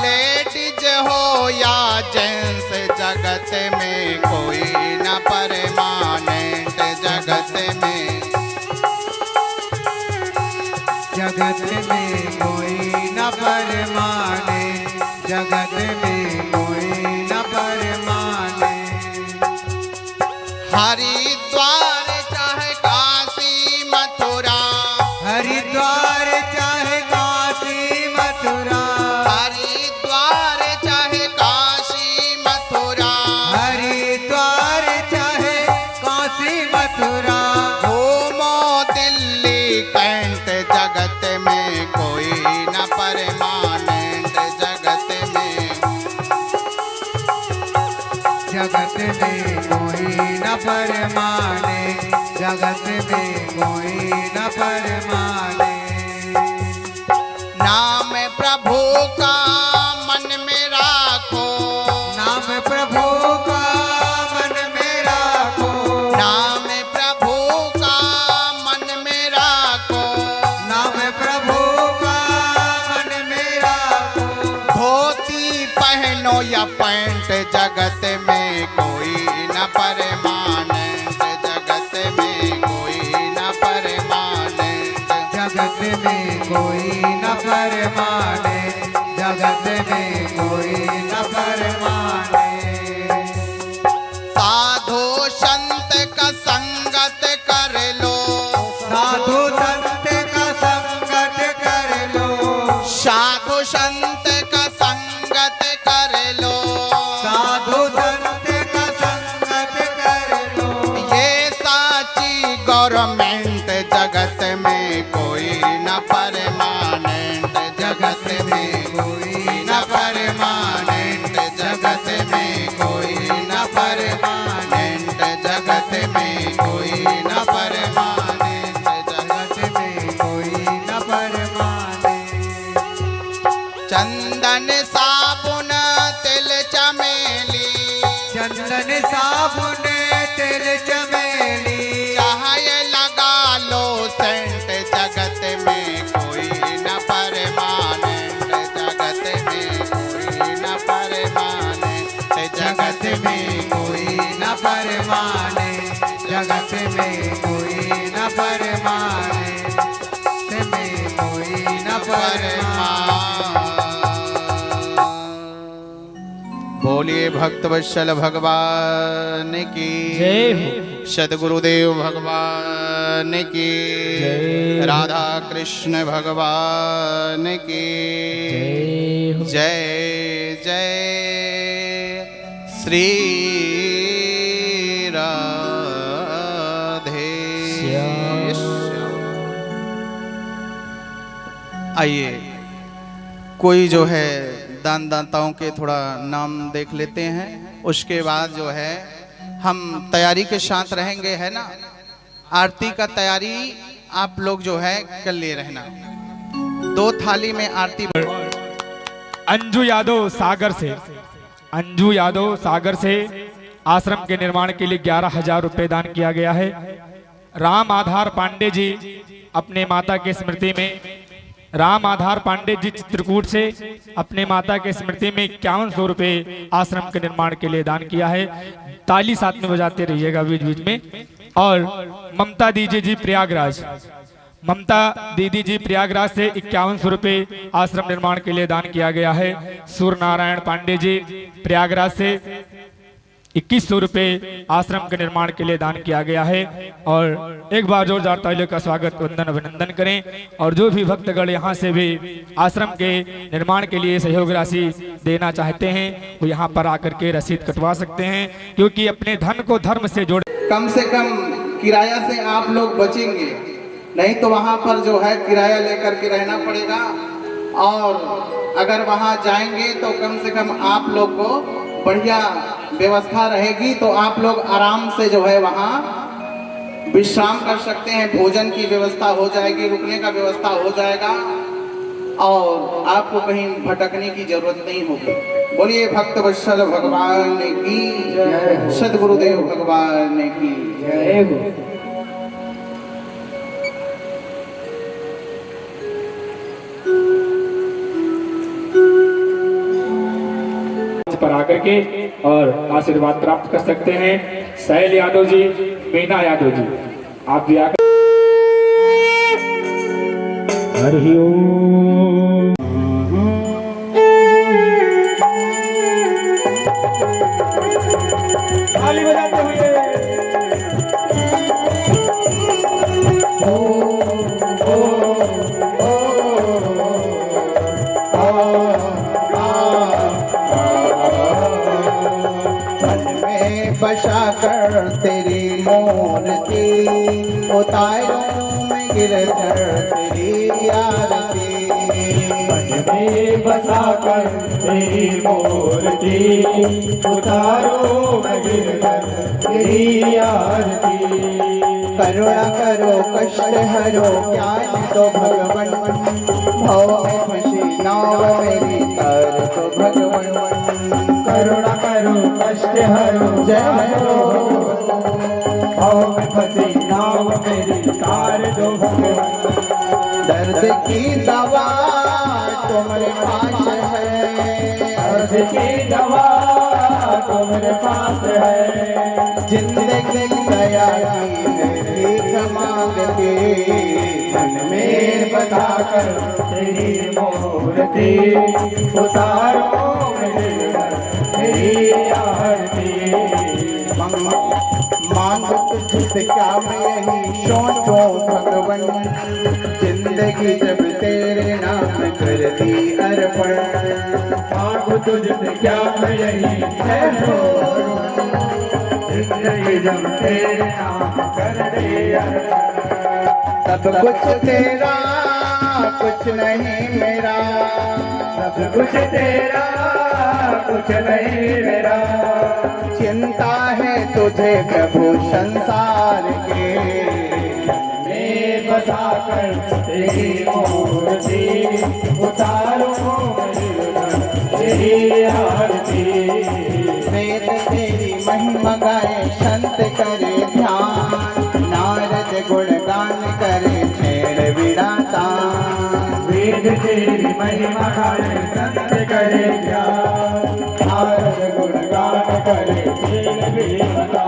लेडीज हो या जेंट्स, जगत में कोई न परमानेंट, जगत में, जगत में कोई न परमानेंट, जगत में कोई न परमानेंट। हरिद्वार चाहे काशी मथुरा, हरिद्वार चाहे काशी मथुरा, हरिद्वार चाहे काशी मथुरा, हरिद्वार चाहे काशी मथुरा। घूमो दिल्ली कैंट, जगत में कोई न परमानेंट, जगत में, जगत में कोई न परमानेंट, जगत में कोई न परमानेंट। नाम प्रभु का मन में राखो, नाम प्रभु का मन में राखो, नाम प्रभु का मन में राखो, नाम प्रभु का मन में राखो। धोती पहनो या पैंट, जगत में कोई न परमानेंट, जगत में कोई न परमानेंट, जगत में कोई न परमानेंट, जगत में कोई न परमानेंट। साधु संत का संगत कर लो, साधु संत का संगत कर लो, साधु संत का संगत कर लो, साधु संत का संगत कर लो। ये साची गवर्नमेंट, जगत में कोई न परमानेंट, जगत में कोई न परमानेंट, जगत में कोई न परमानेंट, जगत में कोई न परमानेंट, जगत जगत में कोई न परमानेंट। चंदन साबुन तिल चमेली, चंदन साबुन तेल चमेली, चाहे लगा लो सेंट, जगत में कोई न परमानेंट, जगत में कोई न परमानेंट, जगत में कोई न परमानेंट, जगत में कोई न परमानेंट, में कोई न परमानेंट। बोलिए भक्तवत्सल भगवान की जय हो। सद्गुरुदेव भगवान की, जय। राधा कृष्ण भगवान की जय। जय श्री राधे श्याम। आइए कोई जो है दान दाताओं के थोड़ा नाम देख लेते हैं, उसके बाद जो है हम तैयारी के साथ रहेंगे, है ना। आरती का तैयारी आप लोग जो है कर ले रहना। 2 थाली में आरती। अंजू यादव सागर से, अंजू यादव सागर से आश्रम के निर्माण के लिए 11,000 रुपए दान किया गया है। राम आधार पांडे जी अपने माता की स्मृति में, राम आधार पांडे जी चित्रकूट से अपने माता के स्मृति में 5100 रुपए आश्रम के निर्माण के लिए दान किया है। ताली साथ में बजाते रहिएगा बीच बीच में। और ममता दीदी जी प्रयागराज, ममता दीदी जी प्रयागराज से 5100 रुपए आश्रम निर्माण के लिए दान किया गया है। सूर्य नारायण पांडे जी प्रयागराज से 2100 रुपए आश्रम के निर्माण के लिए दान किया गया है। और एक बार जोरदार तालियों का स्वागत वंदन अभिनंदन करें। और जो भी भक्तगण यहाँ से भी आश्रम के निर्माण के लिए सहयोग राशि देना चाहते हैं वो यहाँ पर आकर के रसीद कटवा सकते हैं, क्योंकि अपने धन को धर्म से जोड़। कम से कम किराया से आप लोग बचेंगे, नहीं तो वहाँ पर जो है किराया लेकर के रहना पड़ेगा। और अगर वहाँ जाएंगे तो कम से कम आप लोग को बढ़िया व्यवस्था रहेगी, तो आप लोग आराम से जो है वहाँ विश्राम कर सकते हैं। भोजन की व्यवस्था हो जाएगी, रुकने का व्यवस्था हो जाएगा, और आपको कहीं भटकने की जरूरत नहीं होगी। बोलिए भक्त वत्सल भगवान की जय, सदगुरुदेव भगवान की जय। पर आकर के और आशीर्वाद प्राप्त कर सकते हैं। सैल यादव जी, मीना यादव जी, आप भी आकर। हरि ओम। ताली बजाते हुए बसा कर तेरी मूर्ति, उतारूं मैं गिरधर तेरी आरती। में बसा कर तेरी मूर्ति, उतारो मैं गिरधर तेरी आरती। करुणा करो कष्ट हरो ज्ञान तो भगवन, भव में फंसी नाव मेरी तार तो भगवन। करुणा करो कष्ट हरो जय हो, भव में फंसी नाव मेरी तार दो भगवन। दर्द की दवा तुम्हारे पास है, दर्द की दवा तुम्हारे पास है। जिंदगी दया की है भीख मांग के, मन में बता कर तेरी मूर्ति, उतारो मेरी आरती। मांग तुझसे क्या मैं यही सोचो भगवन, जिंदगी जब तेरे नाम कर दी अर्पण। मांग तुझसे क्या मैं यही सोचो, जिंदगी जब तेरे नाम कर दी अर्पण। सब कुछ तेरा कुछ नहीं मेरा, सब कुछ तेरा कुछ नहीं मेरा। चिंता है तुझे प्रभु संसार के, में बसा कर तेरी मूर्ति, उतारो तेरी आरती। वेद तेरी महिमा गाए संत करे ध्यान, नारद गुणगान करे छेड़ विड़ाता। वेद तेरी महिमा गाए संत करे ध्यान, नारद गुणगान करे छेड़ विड़ाता।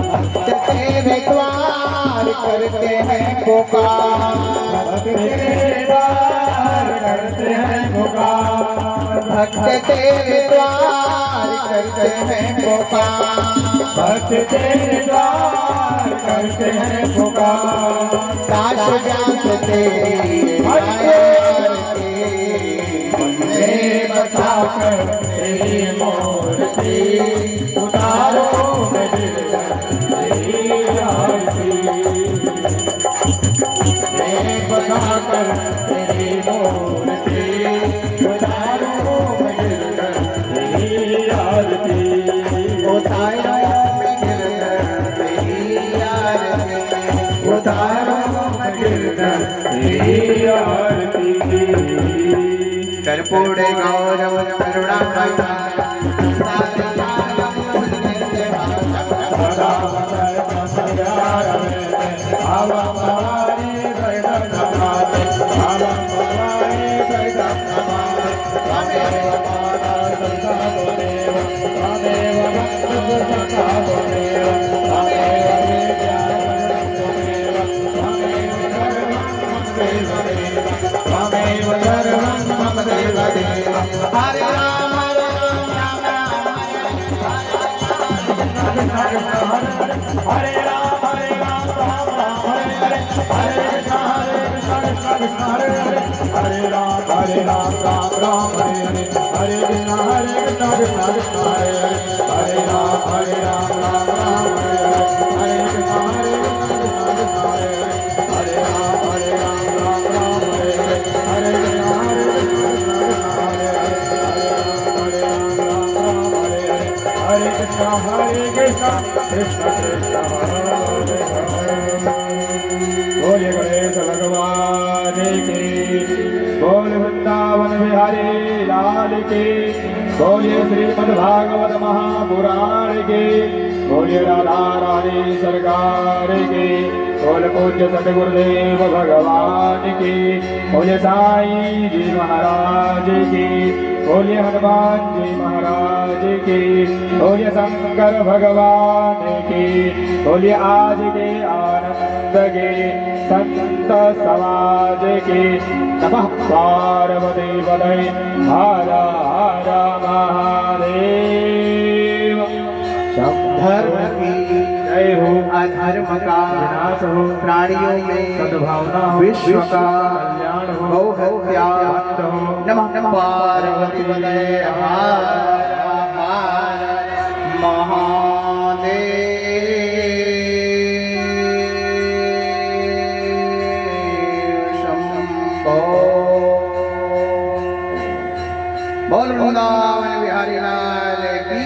भक्त तेरे द्वार करते हैं पुकार, तेरे द्वार करते हैं पुकार। भक्त तेरे द्वार करते हैं पुकार। भक्त तेरे द्वार करते हैं पुकार, दास दास तेरी आरती, में बसाकर तेरी मूर्ति, उतारो मैं गिरधर तेरी आरती, में बसाकर तेरी मूर्ति, उतारो मैं गिरधर तेरी आरती, उतारो मैं गिरधर तेरी आरती, उतारो मैं गिरधर तेरी आरती। कर्पूरे गौरव करुणामय हरे राम राम राम हरे राम राम राम हरे हरे, हरे कृष्ण हरे कृष्ण हरे राम राम राम हरे हरे, हरे कृष्ण कृष्ण कृष्ण हरे हरे, हरे राम राम राम हरे हरे, हरे कृष्ण कृष्ण कृष्ण हरे हरे, हरे राम राम राम हरे हरे, हरे कृष्ण कृष्ण कृष्ण हरे हरे, हरे राम राम हरे हरे, हरे कृष्ण कृष्ण कृष्ण हरे हरे। बोले गणेश भगवान की, बोल वृंदावन बिहारी लाल की, बोलिए श्रीमद् भागवत महापुराण की, बोलिए राधा रानी सरकार की, बोल पूज्य सतगुरुदेव भगवान की, बोलिए साईं जी महाराज की, बोलिए हनुमान जी महाराज की, बोलिए शंकर भगवान की, बोलिए आज के आनंद के संत समाज की। नमः पार्वती पतये, हर हर महादेव। धर्म की जय हो, अधर्म का विनाश हो, प्राणियों में सद्भावना हो, विश्व का कल्याण हो, गौ हत्या बंद हो। नमः पार्वती पतये, हर हर महादेव शंभो। बोल वृंदावन बिहारी लाल की,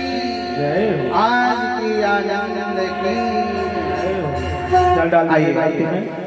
जय हो। आज की आनंद की। चल डाल आइए, आइए आइए। में